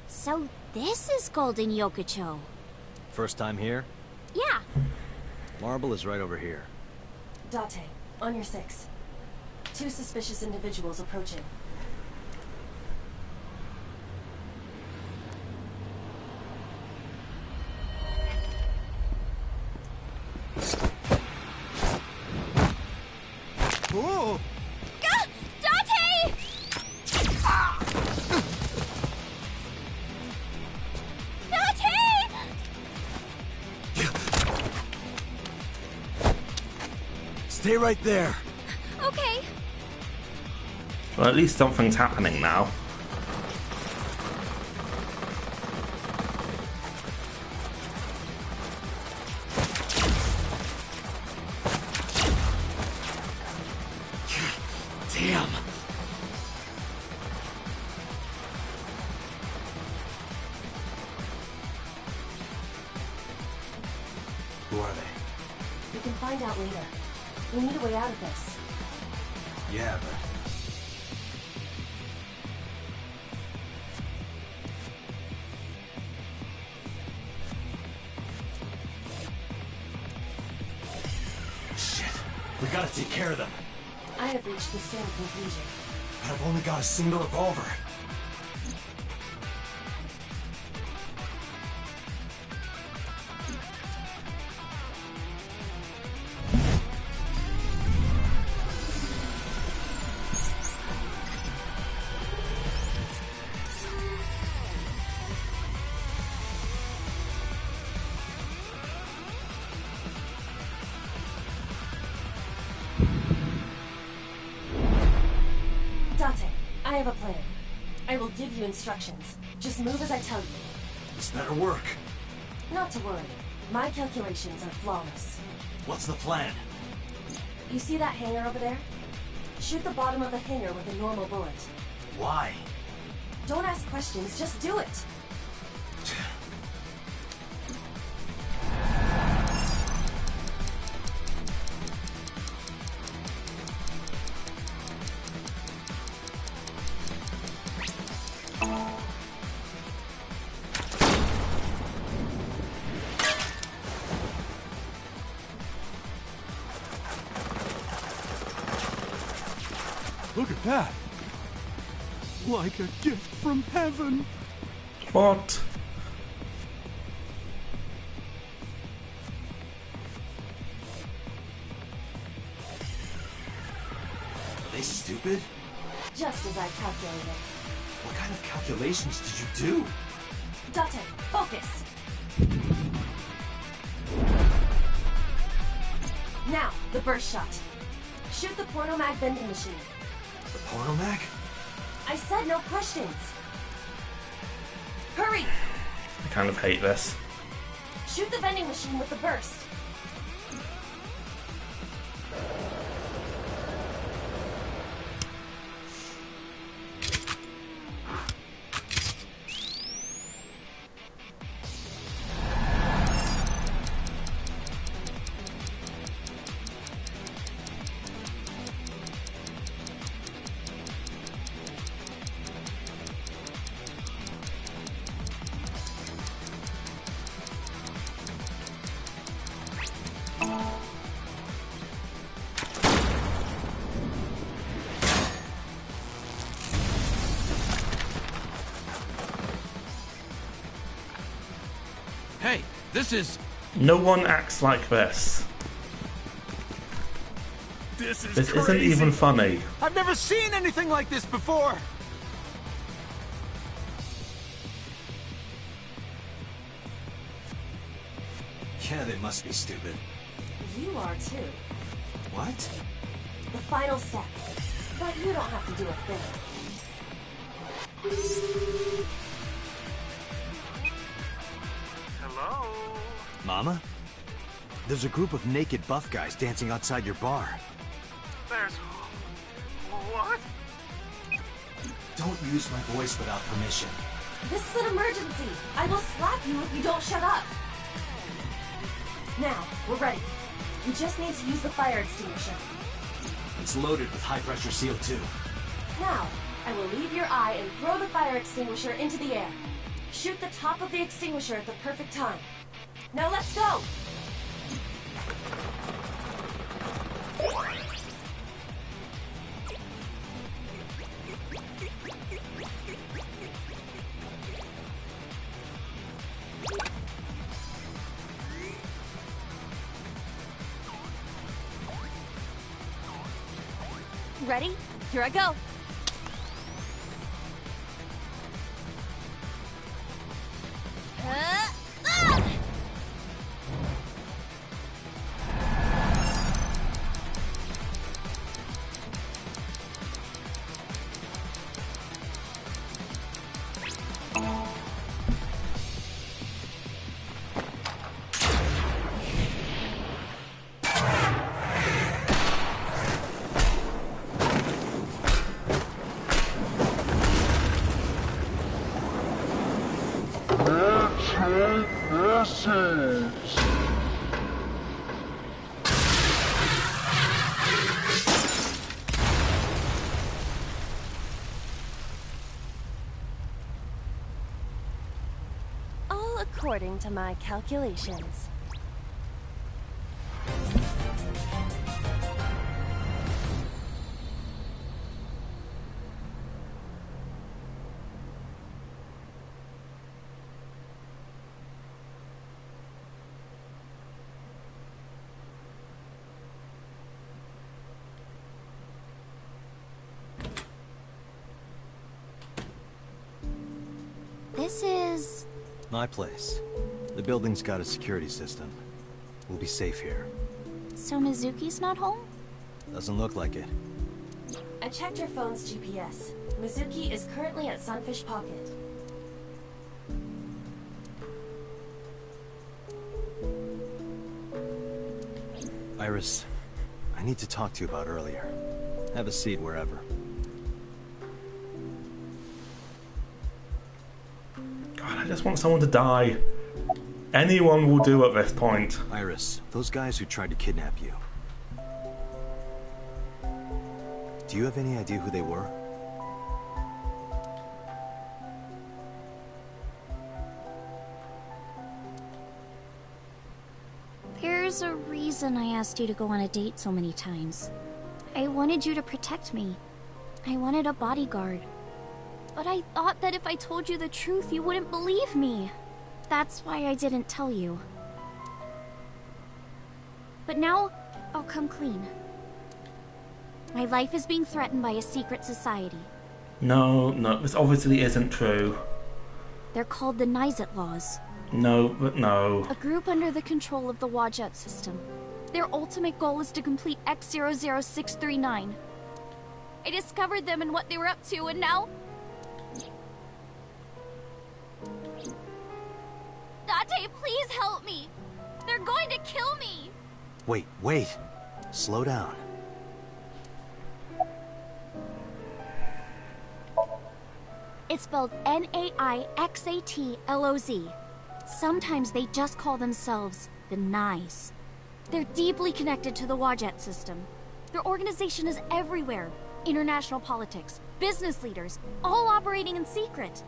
So this is Golden Yokocho. First time here? Yeah. Marble is right over here. Date, on your 6. 2 suspicious individuals approaching. Oh! Gah! Dante! Dante! Stay right there. Okay. Well, at least something's happening now. Damn. Who are they? We can find out later. We need a way out of this. Yeah, but... Shit. We gotta take care of them. I have reached the same conclusion. But I've only got a single revolver. Date, I have a plan. I will give you instructions. Just move as I tell you. This better work. Not to worry. My calculations are flawless. What's the plan? You see that hangar over there? Shoot the bottom of the hangar with a normal bullet. Why? Don't ask questions, just do it. Look at that! Like a gift from heaven! What? Are they stupid? Just as I calculated. What kind of calculations did you do? Date, focus! Now, the burst shot. Shoot the porno mag vending machine. The porno mag? I said no questions. Hurry! I kind of hate this. Shoot the vending machine with the burst. This is... No one acts like this. This is This crazy. isn't even funny. I've never seen anything like this before! Yeah, they must be stupid. You are too. What? The final step. But you don't have to do a thing. Hello? Mama? There's a group of naked buff guys dancing outside your bar. There's... What? Don't use my voice without permission. This is an emergency. I will slap you if you don't shut up. Now, we're ready. We just need to use the fire extinguisher. It's loaded with high-pressure CO2. Now, I will leave your eye and throw the fire extinguisher into the air. Shoot the top of the extinguisher at the perfect time. Now let's go! Ready? Here I go. All according to my calculations. This is... My place. The building's got a security system. We'll be safe here. So Mizuki's not home? Doesn't look like it. I checked your phone's GPS. Mizuki is currently at Sunfish Pocket. Iris, I need to talk to you about earlier. Have a seat wherever. God, I just want someone to die. Anyone will do at this point. Iris, those guys who tried to kidnap you. Do you have any idea who they were? There's a reason I asked you to go on a date so many times. I wanted you to protect me. I wanted a bodyguard. But I thought that if I told you the truth, you wouldn't believe me. That's why I didn't tell you. But now, I'll come clean. My life is being threatened by a secret society. No, this obviously isn't true. They're called the Nizet Laws. No, but no. A group under the control of the Wadjet system. Their ultimate goal is to complete X00639. I discovered them and what they were up to, and now... Date, please help me! They're going to kill me! Wait. Slow down. It's spelled Naixatloz. Sometimes they just call themselves the Nais. They're deeply connected to the Wadjet system. Their organization is everywhere. International politics, business leaders, all operating in secret.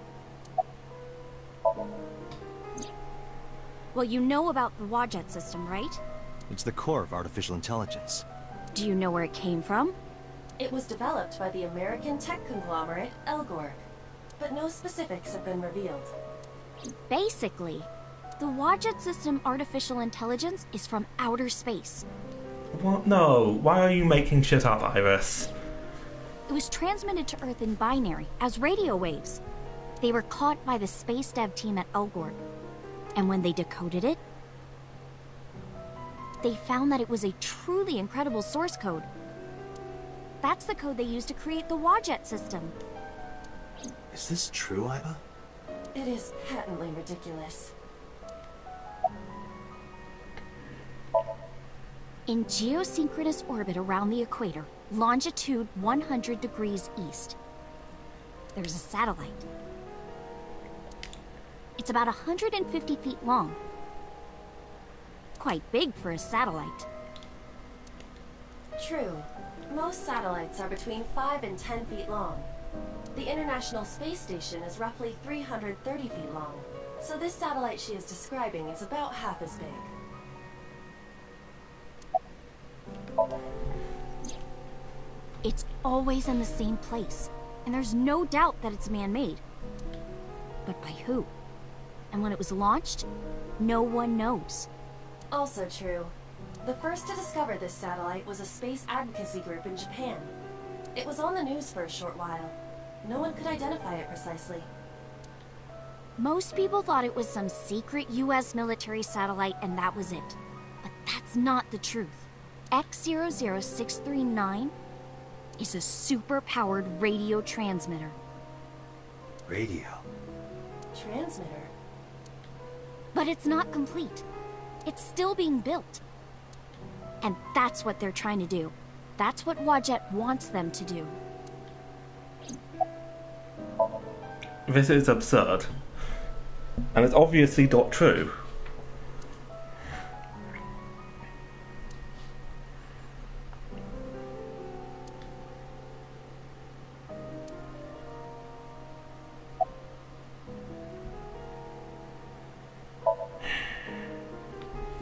Well, you know about the Wadjet system, right? It's the core of artificial intelligence. Do you know where it came from? It was developed by the American tech conglomerate Elgorg, but no specifics have been revealed. Basically, the The Wadjet system artificial intelligence is from outer space. What? No. Why are you making shit up, Iris? It was transmitted to Earth in binary, as radio waves. They were caught by the space dev team at Elgort. And when they decoded it, they found that it was a truly incredible source code. That's the code they used to create the Wadjet system. Is this true, Iva? It is patently ridiculous. In geosynchronous orbit around the equator, longitude 100 degrees east, there's a satellite. It's about 150 feet long. Quite big for a satellite. True. Most satellites are between 5 and 10 feet long. The International Space Station is roughly 330 feet long, so this satellite she is describing is about half as big. It's always in the same place, and there's no doubt that it's man-made. But by who? And when it was launched, no one knows. Also true. The first to discover this satellite was a space advocacy group in Japan. It was on the news for a short while. No one could identify it precisely. Most people thought it was some secret US military satellite and that was it. But that's not the truth. X00639 is a super-powered radio transmitter. Radio? Transmitter? But it's not complete. It's still being built. And that's what they're trying to do. That's what Wadjet wants them to do. This is absurd. And it's obviously not true.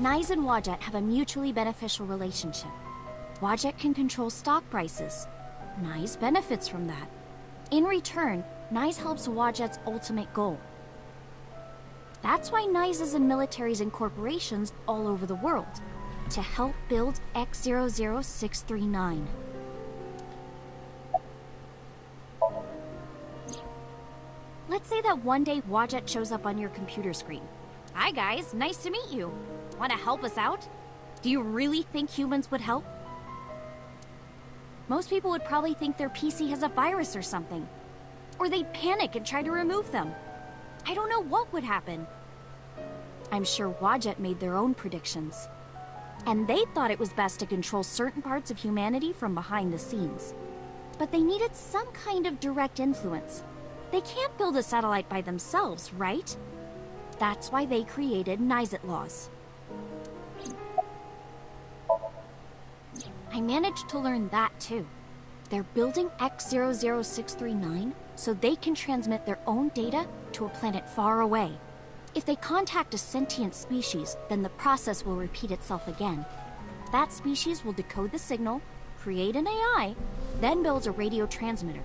Nyes and Wadjet have a mutually beneficial relationship. Wadjet can control stock prices. Nyes benefits from that. In return, Nyes helps Wadjet's ultimate goal. That's why Nyes is in militaries and corporations all over the world, to help build X00639. Let's say that one day Wadjet shows up on your computer screen. Hi guys, nice to meet you. Want to help us out? Do you really think humans would help? Most people would probably think their PC has a virus or something. Or they'd panic and try to remove them. I don't know what would happen. I'm sure Wadjet made their own predictions. And they thought it was best to control certain parts of humanity from behind the scenes. But they needed some kind of direct influence. They can't build a satellite by themselves, right? That's why they created Nyset laws. I managed to learn that too. They're building X00639 so they can transmit their own data to a planet far away. If they contact a sentient species, then the process will repeat itself again. That species will decode the signal, create an AI, then builds a radio transmitter.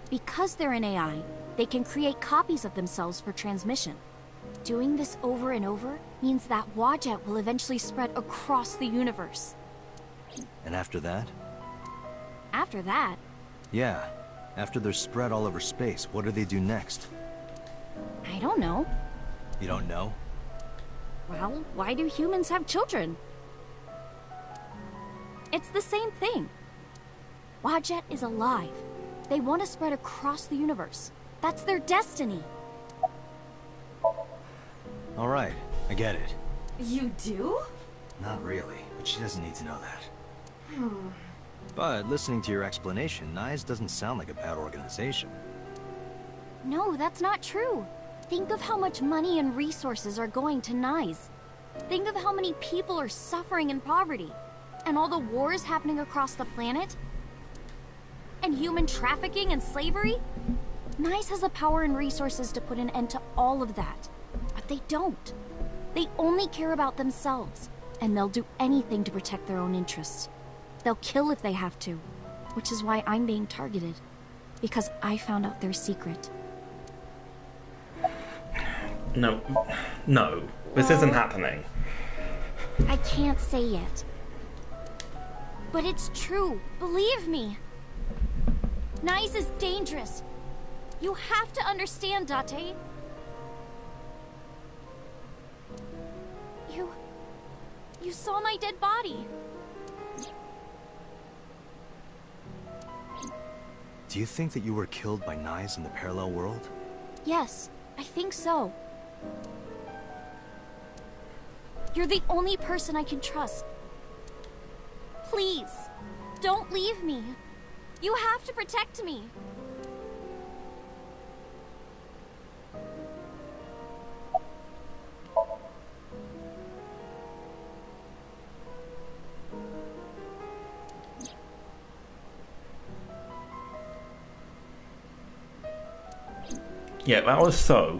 Because they're an AI, they can create copies of themselves for transmission. Doing this over and over means that Wadjet will eventually spread across the universe. And after that? After that? Yeah. After they're spread all over space, what do they do next? I don't know. You don't know? Well, why do humans have children? It's the same thing. Wadjet is alive. They want to spread across the universe. That's their destiny. All right, I get it. You do? Not really, but she doesn't need to know that. But listening to your explanation, Nyes doesn't sound like a bad organization. No, that's not true. Think of how much money and resources are going to Nyes. Think of how many people are suffering in poverty. And all the wars happening across the planet. And human trafficking and slavery. Nyes has the power and resources to put an end to all of that. But they don't. They only care about themselves. And they'll do anything to protect their own interests. They'll kill if they have to. Which is why I'm being targeted. Because I found out their secret. No. This isn't happening. I can't say it. But it's true. Believe me. Nyes is dangerous. You have to understand, Date. You saw my dead body. Do you think that you were killed by Nyes in the parallel world? Yes, I think so. You're the only person I can trust. Please, don't leave me. You have to protect me. Yeah, that was so.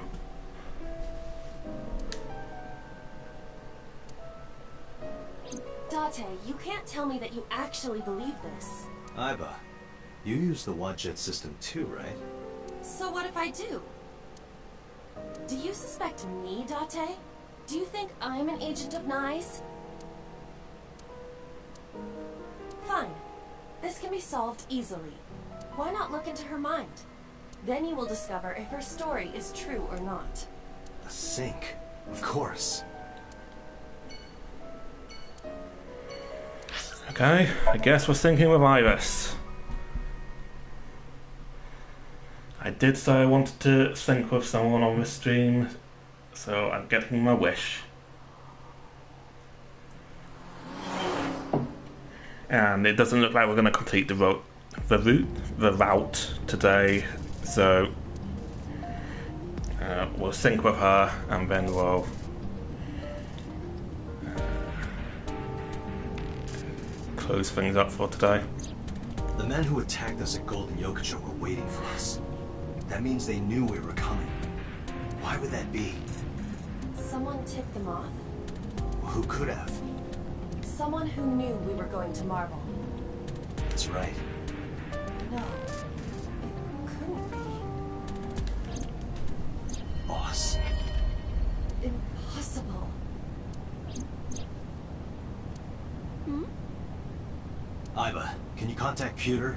Date, you can't tell me that you actually believe this. Aiba, you use the Wadjet system too, right? So what if I do? Do you suspect me, Date? Do you think I'm an agent of Nyes? Fine. This can be solved easily. Why not look into her mind? Then you will discover if her story is true or not. A sync? Of course. Okay, I guess we're syncing with Iris. I did say I wanted to sync with someone on this stream, so I'm getting my wish. And it doesn't look like we're going to complete the route today, so we'll sync with her and then we'll close things up for today. The men who attacked us at Golden Yokocho were waiting for us. That means they knew we were coming. Why would that be? Someone tipped them off. Who could have? Someone who knew we were going to Marble. That's right. No, it couldn't be. Boss. Impossible. Aiba, can you contact Pewter?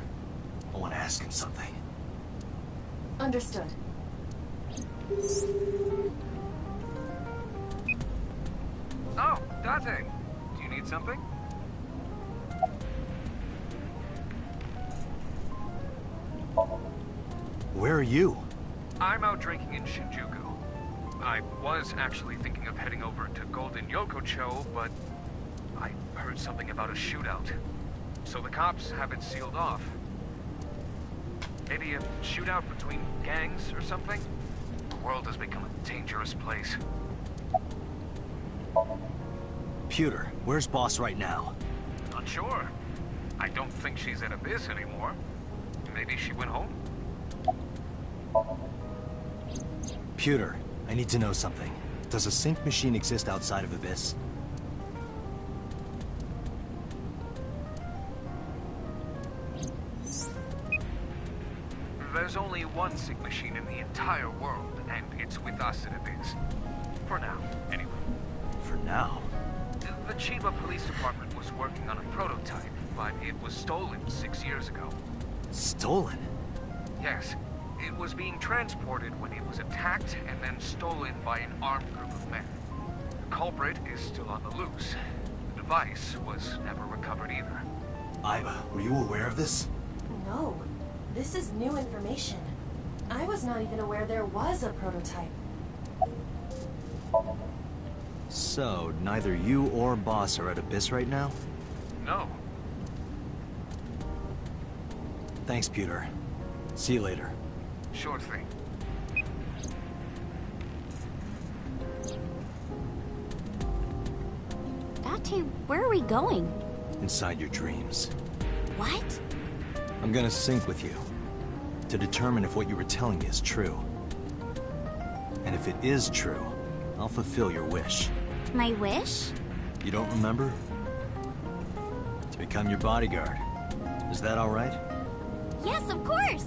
I want to ask him something. Understood. Oh, Date. Do you need something? Where are you? I'm out drinking in Shinjuku. I was actually thinking of heading over to Golden Yokocho, but I heard something about a shootout. So the cops have it sealed off. Maybe a shootout between gangs or something? The world has become a dangerous place. Pewter, where's Boss right now? Not sure. I don't think she's at Abyss anymore. Maybe she went home? Pewter, I need to know something. Does a sync machine exist outside of Abyss? There's only one sync machine in the entire world, and it's with us at Abyss. For now, anyway. For now? The Chiba Police Department was working on a prototype, but it was stolen 6 years ago. Stolen? Yes. It was being transported when it was attacked and then stolen by an armed group of men. The culprit is still on the loose. The device was never recovered either. Aiba, were you aware of this? No. This is new information. I was not even aware there was a prototype. So, neither you or Boss are at Abyss right now? No. Thanks, Pewter. See you later. Sure thing. Date, where are we going? Inside your dreams. What? I'm gonna sync with you. To determine if what you were telling me is true. And if it is true, I'll fulfill your wish. My wish? You don't remember? To become your bodyguard. Is that alright? Yes, of course!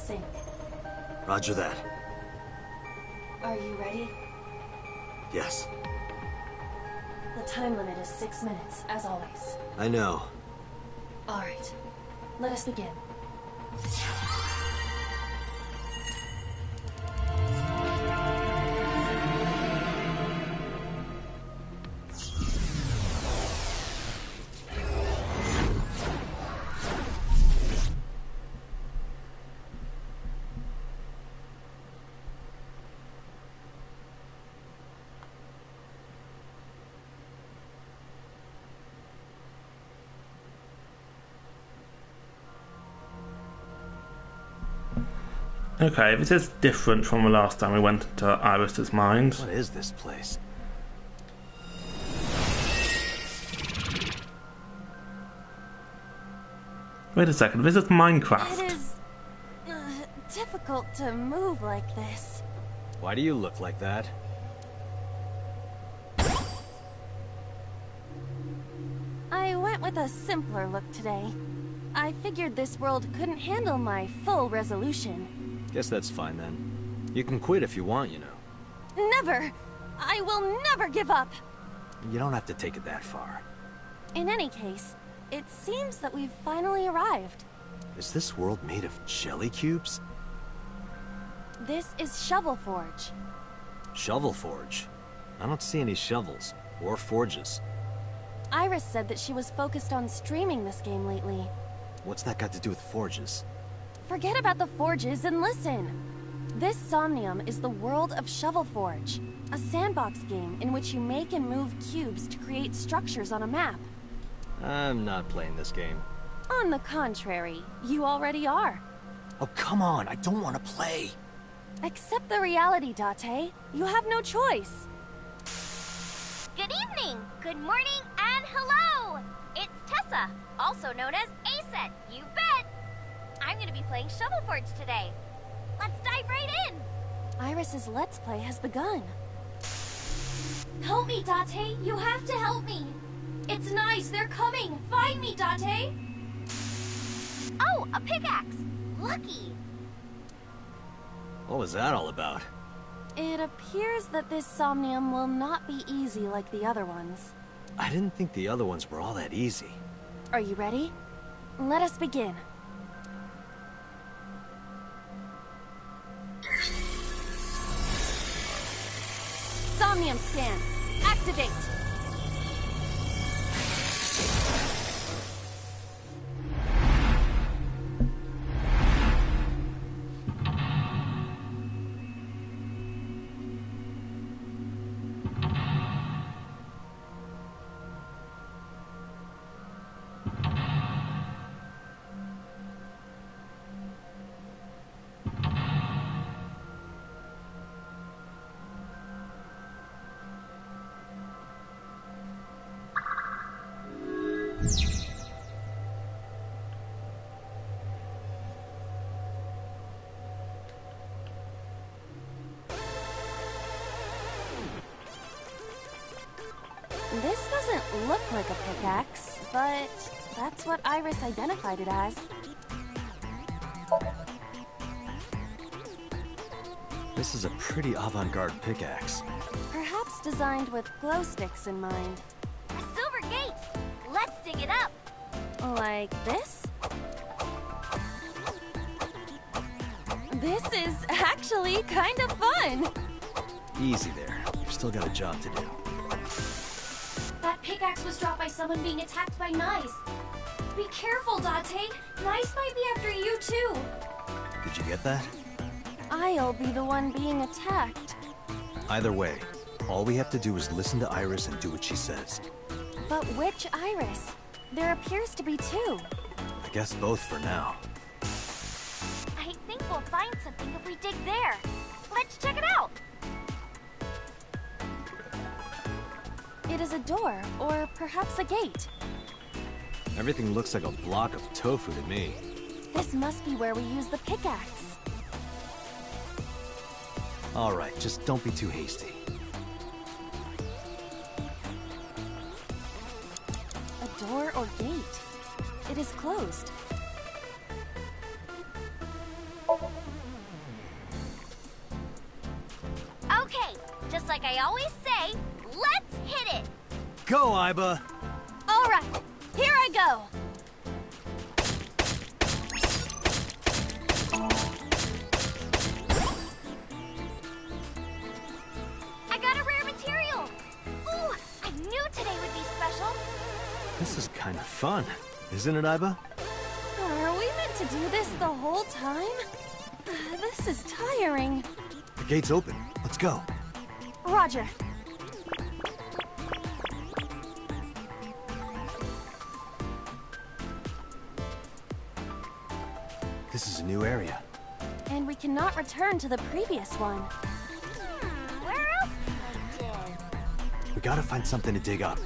sync. Roger that. Are you ready? Yes. The time limit is 6 minutes, as always. I know. Alright. Let us begin. Okay, this is different from the last time we went into Iris's mind. What is this place? Wait a second, this is Minecraft. It is difficult to move like this. Why do you look like that? I went with a simpler look today. I figured this world couldn't handle my full resolution. Guess that's fine then. You can quit if you want, you know. Never! I will never give up! You don't have to take it that far. In any case, it seems that we've finally arrived. Is this world made of jelly cubes? This is Shovel Forge. Shovel Forge? I don't see any shovels, or forges. Iris said that she was focused on streaming this game lately. What's that got to do with forges? Forget about the forges and listen! This Somnium is the world of Shovel Forge, a sandbox game in which you make and move cubes to create structures on a map. I'm not playing this game. On the contrary, you already are. Oh, come on, I don't want to play. Accept the reality, Date. You have no choice. Good evening, good morning, and hello! It's Tessa, also known as Aset, you bet! I'm gonna be playing Shovel Forge today. Let's dive right in! Iris's Let's Play has begun. Help me, Date! You have to help me! It's nice, they're coming! Find me, Date! Oh, a pickaxe! Lucky! What was that all about? It appears that this Somnium will not be easy like the other ones. I didn't think the other ones were all that easy. Are you ready? Let us begin. Somnium scan. Activate. This doesn't look like a pickaxe, but that's what Iris identified it as. This is a pretty avant-garde pickaxe. Perhaps designed with glow sticks in mind. A silver gate! Let's dig it up! Like this? This is actually kind of fun! Easy there. You've still got a job to do. That pickaxe was dropped by someone being attacked by Nice. Be careful, Date. Nice might be after you, too. Did you get that? I'll be the one being attacked. Either way, all we have to do is listen to Iris and do what she says. But which Iris? There appears to be two. I guess both for now. I think we'll find something if we dig there. Let's check it out! It is a door, or perhaps a gate. Everything looks like a block of tofu to me. This must be where we use the pickaxe. Alright, just don't be too hasty. A door or gate. It is closed. just like I always say, let's hit it! Go, Iba! Alright, here I go! I got a rare material! Ooh, I knew today would be special! This is kind of fun, isn't it, Iba? Are we meant to do this the whole time? This is tiring. The gate's open. Let's go. Roger. This is a new area. And we cannot return to the previous one. Where else can I dig? We gotta find something to dig up.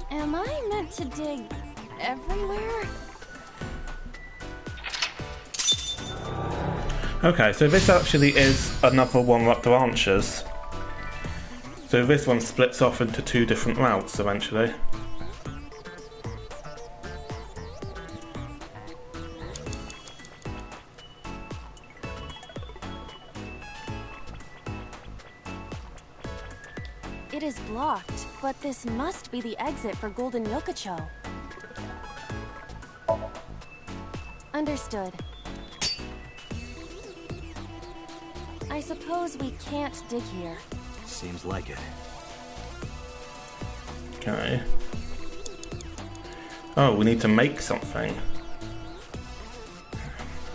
Am I meant to dig everywhere? Okay, so this actually is another one that branches. So this one splits off into two different routes eventually. It is blocked, but this must be the exit for Golden Yokocho. Understood. I suppose we can't dig here. Seems like it. Okay. Oh, we need to make something.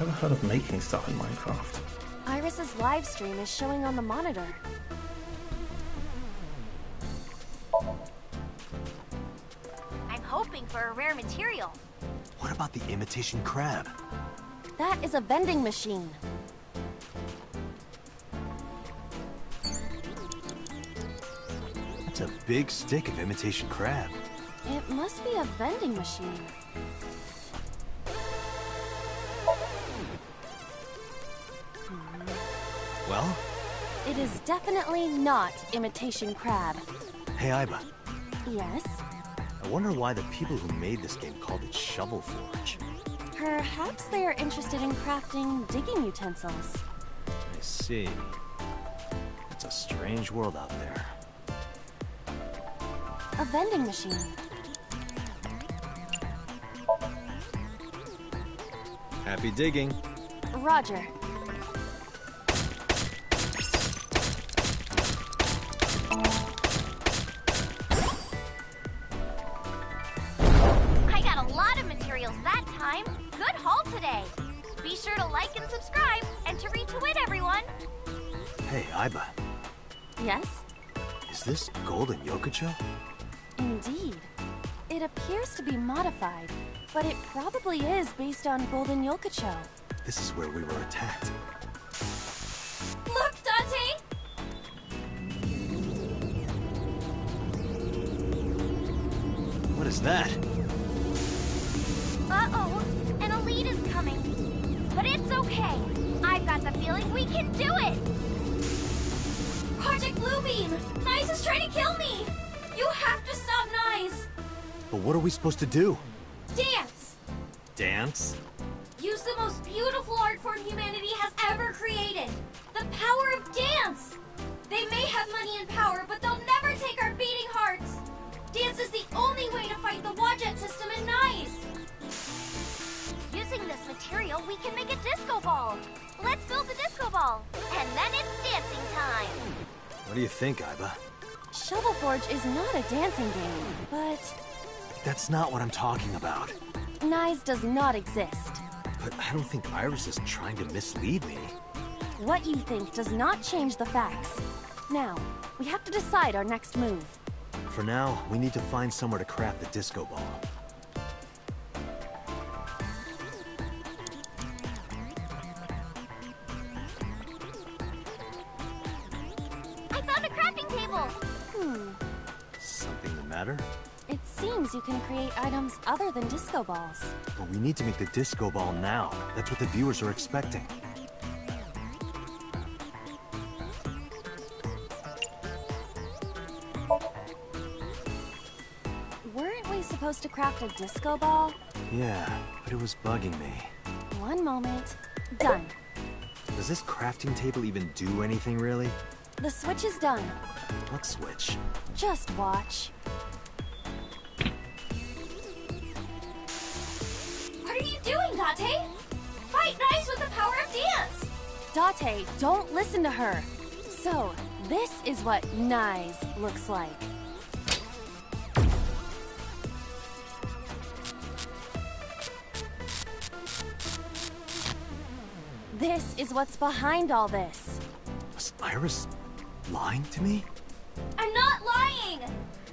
Never heard of making stuff in Minecraft. Iris's live stream is showing on the monitor. I'm hoping for a rare material. What about the imitation crab? That is a vending machine. It's a big stick of imitation crab. It must be a vending machine. Well? It is definitely not imitation crab. Hey, Iba. Yes? I wonder why the people who made this game called it Shovel Forge. Perhaps they are interested in crafting digging utensils. I see. It's a strange world out there. A vending machine. Happy digging. Roger. I got a lot of materials that time. Good haul today. Be sure to like and subscribe, and to retweet everyone. Hey, Iba. Yes? Is this Golden Yokocho? Indeed. It appears to be modified, but it probably is based on Golden Yokocho. This is where we were attacked. Look, Dante! What is that? Uh-oh, an elite is coming. But it's okay. I've got the feeling we can do it! Project Bluebeam! Nyes is trying to kill me! You have to stop Nyes! But what are we supposed to do? Dance! Dance? Use the most beautiful art form humanity has ever created! The power of dance! They may have money and power, but they'll never take our beating hearts! Dance is the only way to fight the Wadjet system and Nyes! Using this material, we can make a disco ball. Let's build the disco ball. And then it's dancing time. What do you think, Iba? Shovel Forge is not a dancing game, but That's not what I'm talking about. Nyes does not exist. But I don't think Iris is trying to mislead me. What you think does not change the facts. Now, we have to decide our next move. For now, we need to find somewhere to craft the disco ball. I found a crafting table! Something the matter? It seems you can create items other than disco balls. But we need to make the disco ball now. That's what the viewers are expecting. Weren't we supposed to craft a disco ball? Yeah, but it was bugging me. One moment. Done. Does this crafting table even do anything, really? The switch is done. What switch? Just watch. What are you doing, Date? Fight nice with the power of dance! Date, don't listen to her. So, this is what nice looks like. This is what's behind all this. Was Iris lying to me? I'm not lying!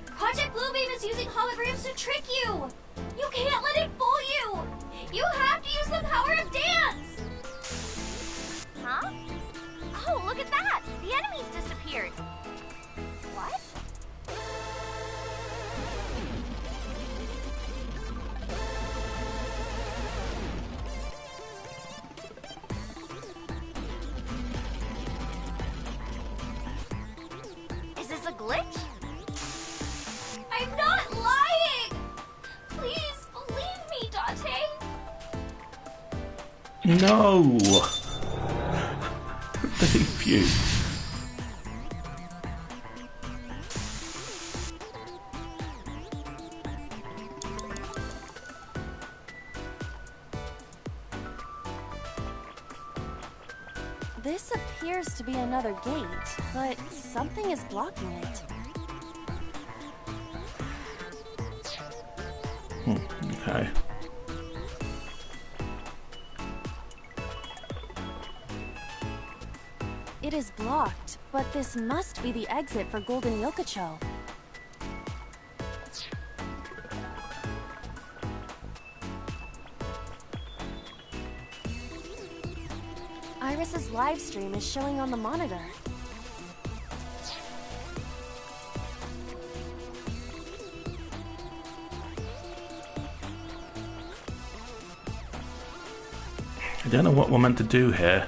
Project Bluebeam is using holograms to trick you! You can't let it fool you! You have to use the power of dance! Huh? Oh, look at that! The enemies disappeared. What? Is this a glitch? I'm not lying! Please, believe me, Date! No! Thank you. This appears to be another gate, but something is blocking it. Okay. It is blocked, but this must be the exit for Golden Yokocho. Iris's live stream is showing on the monitor. I don't know what we're meant to do here.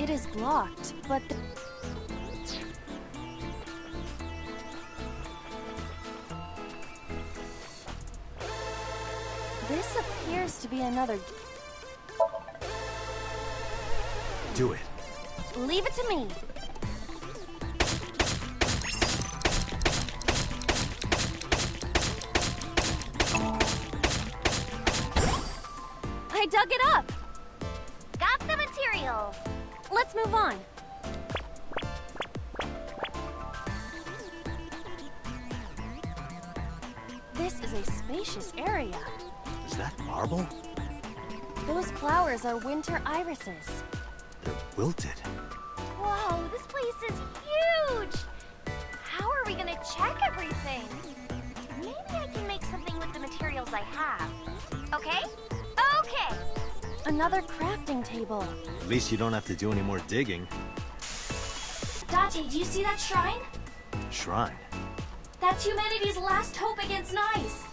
It is blocked, but this appears to be another. Do it. Leave it to me. I dug it up. Got the material. Let's move on. This is a spacious area. Is that marble? Those flowers are winter irises. They're wilted. Whoa, this place is huge! How are we gonna check everything? Maybe I can make something with the materials I have. Okay? Okay! Another crafting table. At least you don't have to do any more digging. Date, do you see that shrine? Shrine? That's humanity's last hope against Nice.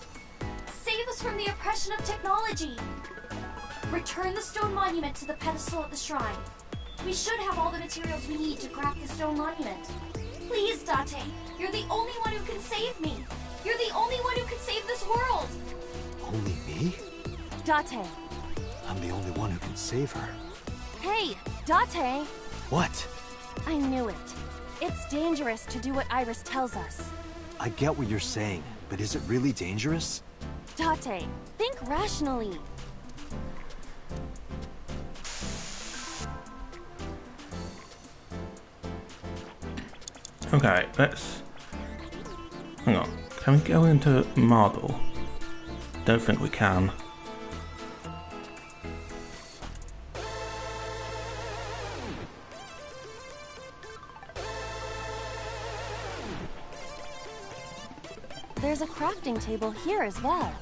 Save us from the oppression of technology. Return the stone monument to the pedestal at the shrine. We should have all the materials we need to craft the stone monument. Please, Date, you're the only one who can save me. You're the only one who can save this world. Only me? Date. I'm the only one who can save her. Hey, Date. What? I knew it. It's dangerous to do what Iris tells us. I get what you're saying, but is it really dangerous? Date, think rationally. Okay, let's... Hang on. Can we go into marble? Don't think we can. There's a crafting table here as well.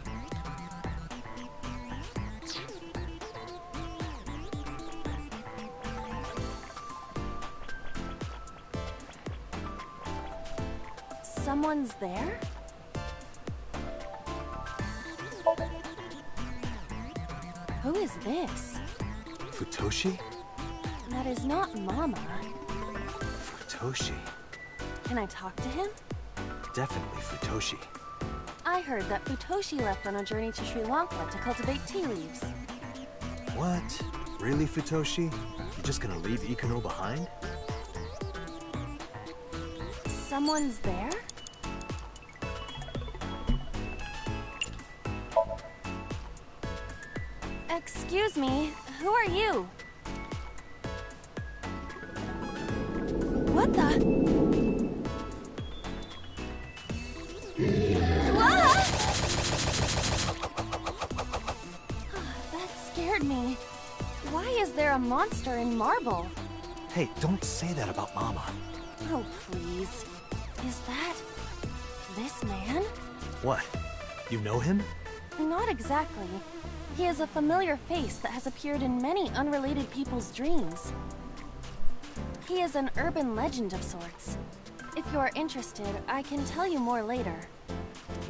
Someone's there? Who is this? Futoshi? That is not Mama. Futoshi. Can I talk to him? Definitely Futoshi. I heard that Futoshi left on a journey to Sri Lanka to cultivate tea leaves. What? Really, Futoshi? You're just gonna leave Ikuno behind? Someone's there? Excuse me, who are you? What the? Ah! That scared me. Why is there a monster in marble? Hey, don't say that about Mama. Oh, please. Is that... this man? What? You know him? Not exactly. He is a familiar face that has appeared in many unrelated people's dreams. He is an urban legend of sorts. If you are interested, I can tell you more later.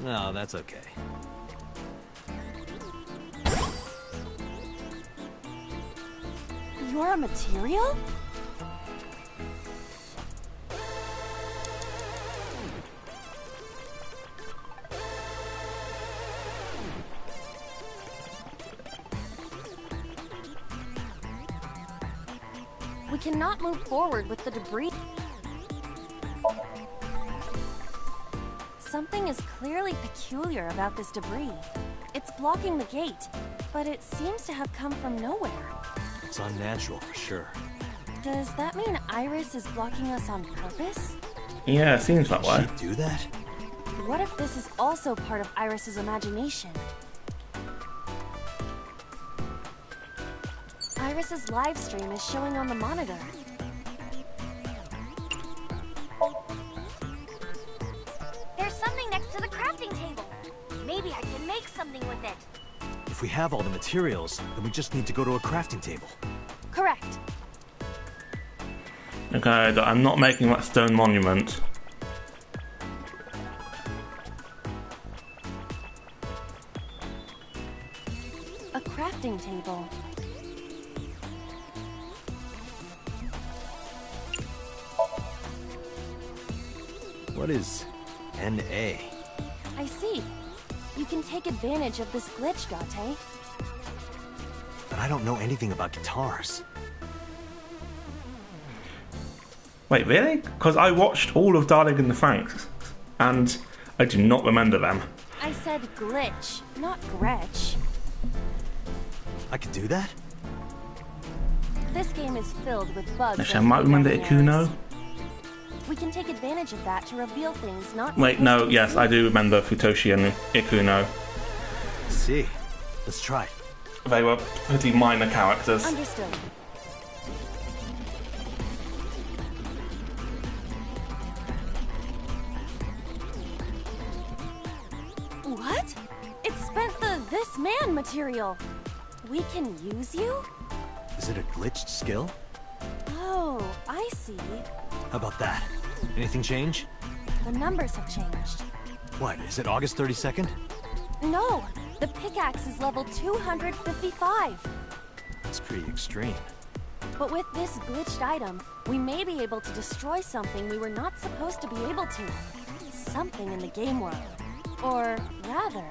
No, that's okay. You're a material? We cannot move forward with the debris. Something is clearly peculiar about this debris. It's blocking the gate, but it seems to have come from nowhere. It's unnatural for sure. Does that mean Iris is blocking us on purpose? Yeah, it seems that way. Did she do that? What if this is also part of Iris's imagination? Iris's live stream is showing on the monitor. There's something next to the crafting table. Maybe I can make something with it. If we have all the materials, then we just need to go to a crafting table. Correct. Okay, I'm not making that stone monument. A crafting table. What is NA? I see. You can take advantage of this glitch, Date. But I don't know anything about guitars. Wait, really? Because I watched all of Darling in the Franxx, and I do not remember them. I said glitch, not Gretch. I could do that? This game is filled with bugs. Actually, I might remember Ikuno. We can take advantage of that to reveal things not. Wait, no, yes, I do remember Futoshi and Ikuno. Let's see. Let's try. They were pretty minor characters. Understood. What? It spent the this man material. We can use you? Is it a glitched skill? Oh, I see. How about that? Anything change? The numbers have changed. What, is it August 32nd? No, the pickaxe is level 255. That's pretty extreme. But with this glitched item, we may be able to destroy something we were not supposed to be able to. Something in the game world. Or rather,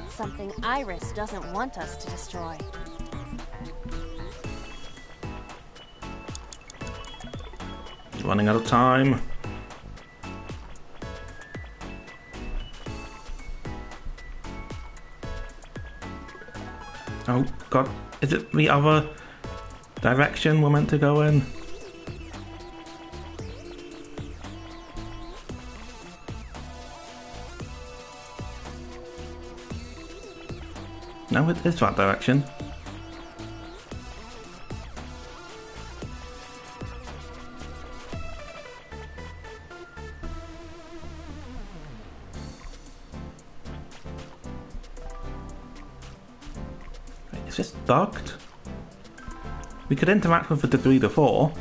something Iris doesn't want us to destroy. Running out of time. Oh god, is it the other direction we're meant to go in? No, it is that direction. Is this bugged? We could interact with the debris before.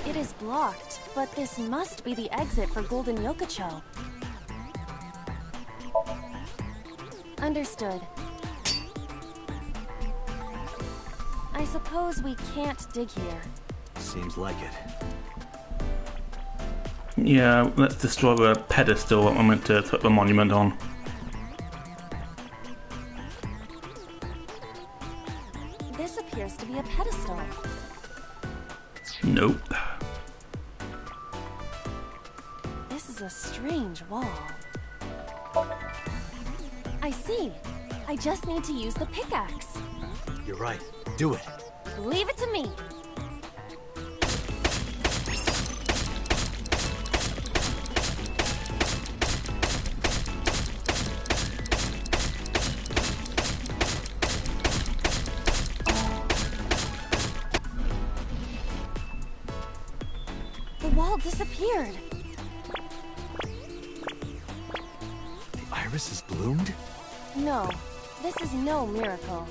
It is blocked, but this must be the exit for Golden Yokocho. Understood. I suppose we can't dig here. Seems like it. Yeah, let's destroy the pedestal that we're meant to put the monument on. This appears to be a pedestal. Nope. This is a strange wall. I see. I just need to use the pickaxe. You're right. Do it. Leave it to me. The wall disappeared. The iris has bloomed? No, this is no miracle.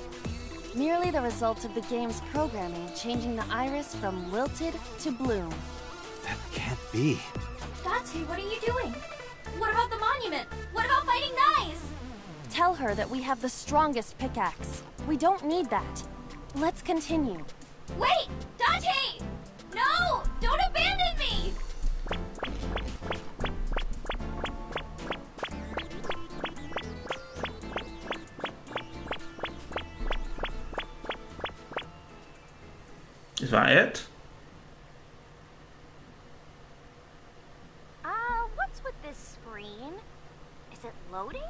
Merely the result of the game's programming changing the iris from wilted to bloom. That can't be. Date, what are you doing? What about the monument? What about fighting Knives? Tell her that we have the strongest pickaxe. We don't need that. Let's continue. Wait! Date! No! Don't abandon me! Is that it? What's with this screen? Is it loading?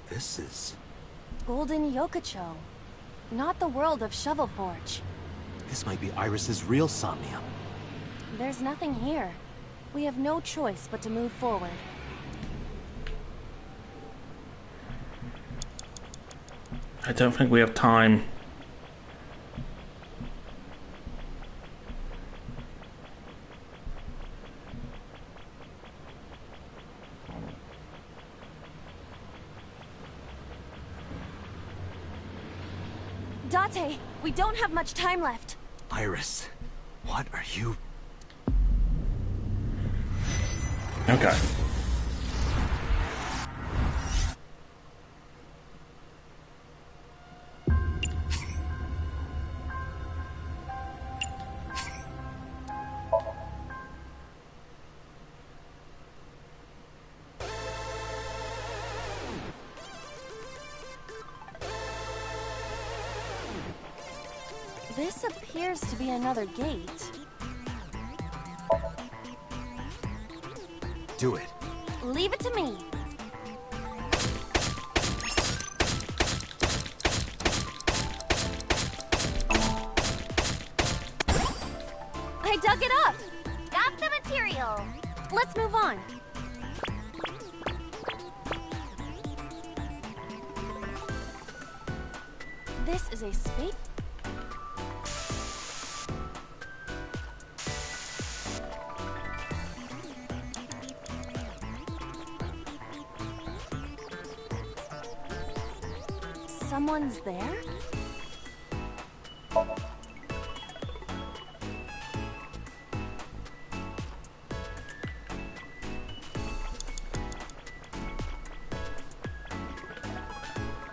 This is... Golden Yokocho. Not the world of Shovelforge. This might be Iris's real Somnium. There's nothing here. We have no choice but to move forward. I don't think we have time. Date, we don't have much time left. Iris, what are you... Okay. This appears to be another gate. Do it. Leave it to me. I dug it up. Got the material. Let's move on. This is a space. Someone's there?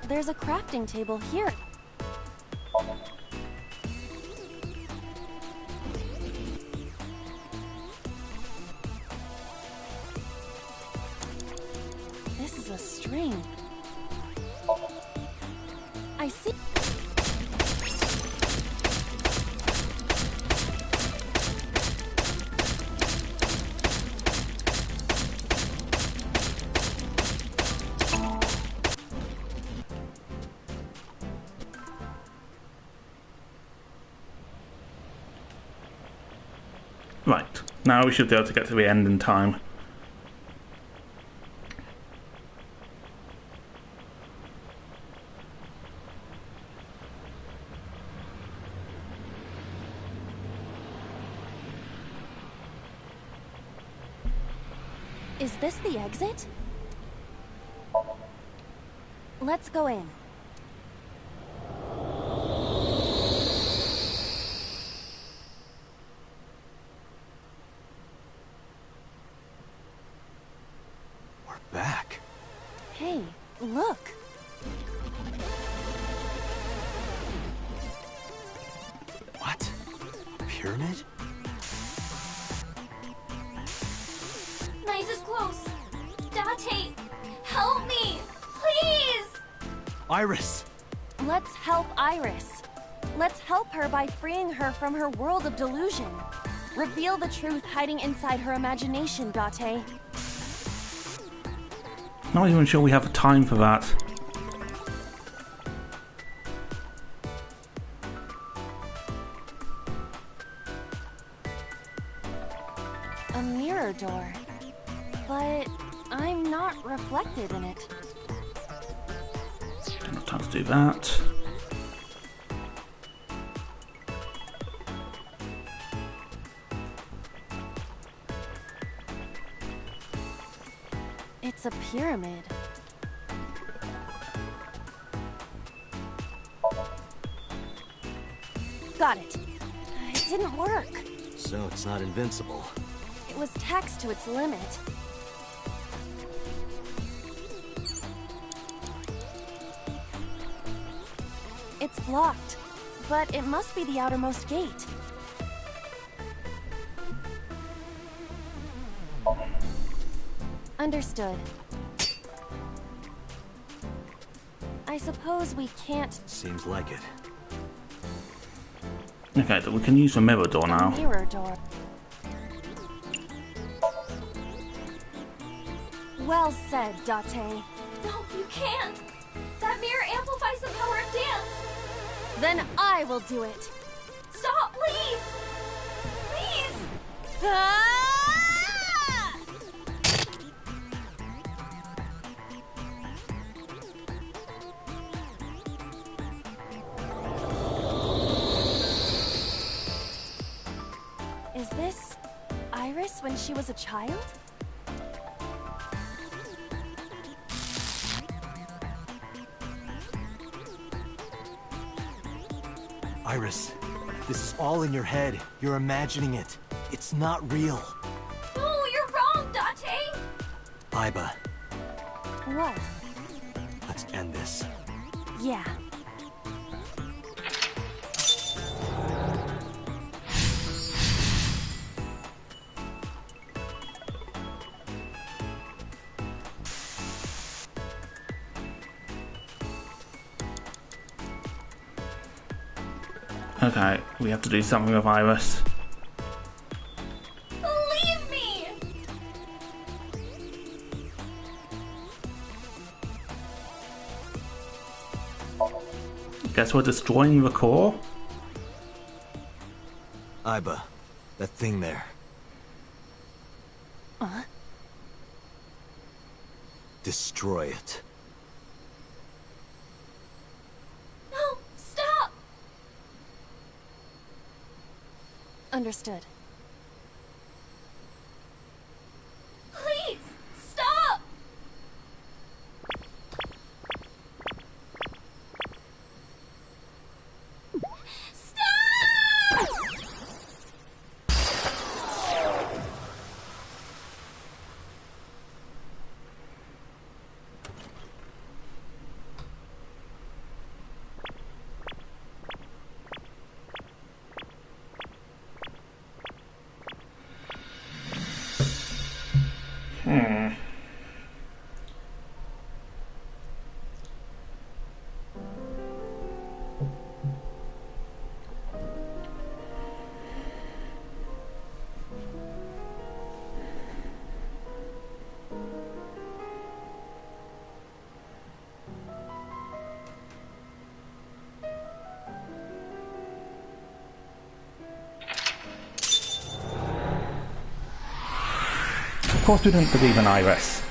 There's a crafting table here. This is a string. I see. Right, now we should be able to get to the end in time. Is this the exit? Let's go in. We're back. Hey, look. What? Pyramid? Nice is close. Date, help me, please! Iris! Let's help Iris. Let's help her by freeing her from her world of delusion. Reveal the truth hiding inside her imagination, Date. Not even sure we have time for that. A mirror door. But I'm not reflected in it. Not time to do that. It's a pyramid. Got it. It didn't work. So it's not invincible. It was taxed to its limit. It's blocked, but it must be the outermost gate. Understood. I suppose we can't... Seems like it. Okay, we can use the mirror door now. Mirror door. Well said, Date. No, you can't! That mirror amplifies the power of dance! Then I will do it. Stop, please! Please! Ah! Is this Iris when she was a child? Iris, this is all in your head. You're imagining it. It's not real. No, you're wrong, Date! Iba, What? let's end this. Yeah. Okay, we have to do something with Iris. Believe me! Guess we're destroying the core? Iba, that thing there. Destroy it. No, stop! Understood. Please, stop! Stop! Of course we didn't believe in Iris.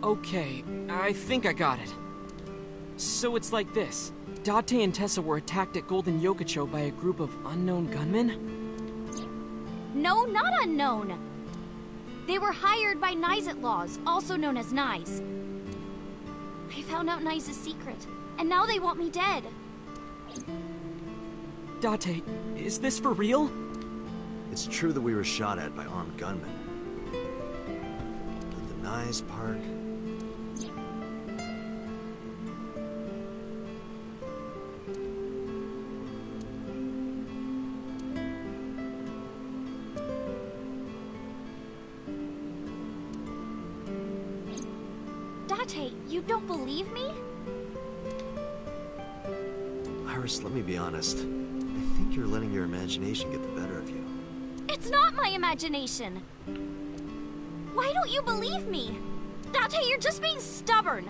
Okay, I think I got it. So it's like this. Date and Tessa were attacked at Golden Yokocho by a group of unknown gunmen? No, not unknown. They were hired by Nyes Outlaws, also known as Nyes. I found out Nyes' secret, and now they want me dead. Date, is this for real? It's true that we were shot at by armed gunmen. But the Nyes part... Date, you don't believe me? Iris, let me be honest. I think you're letting your imagination get the better of you. It's not my imagination! Why don't you believe me? Date, you're just being stubborn.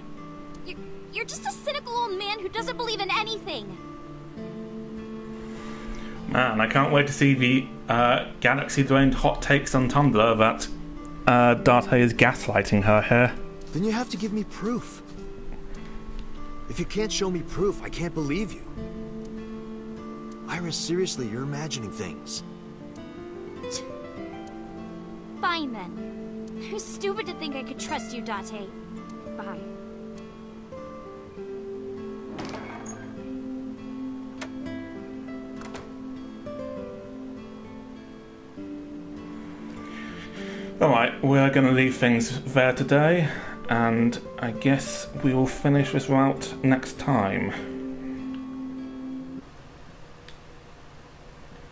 You're just a cynical old man who doesn't believe in anything. Man, I can't wait to see the galaxy-drained hot takes on Tumblr that Date is gaslighting her here. Then you have to give me proof. If you can't show me proof, I can't believe you. Iris, seriously, you're imagining things. Fine then. You're stupid to think I could trust you, Date. Bye. Alright, we're going to leave things there today, and I guess we will finish this route next time.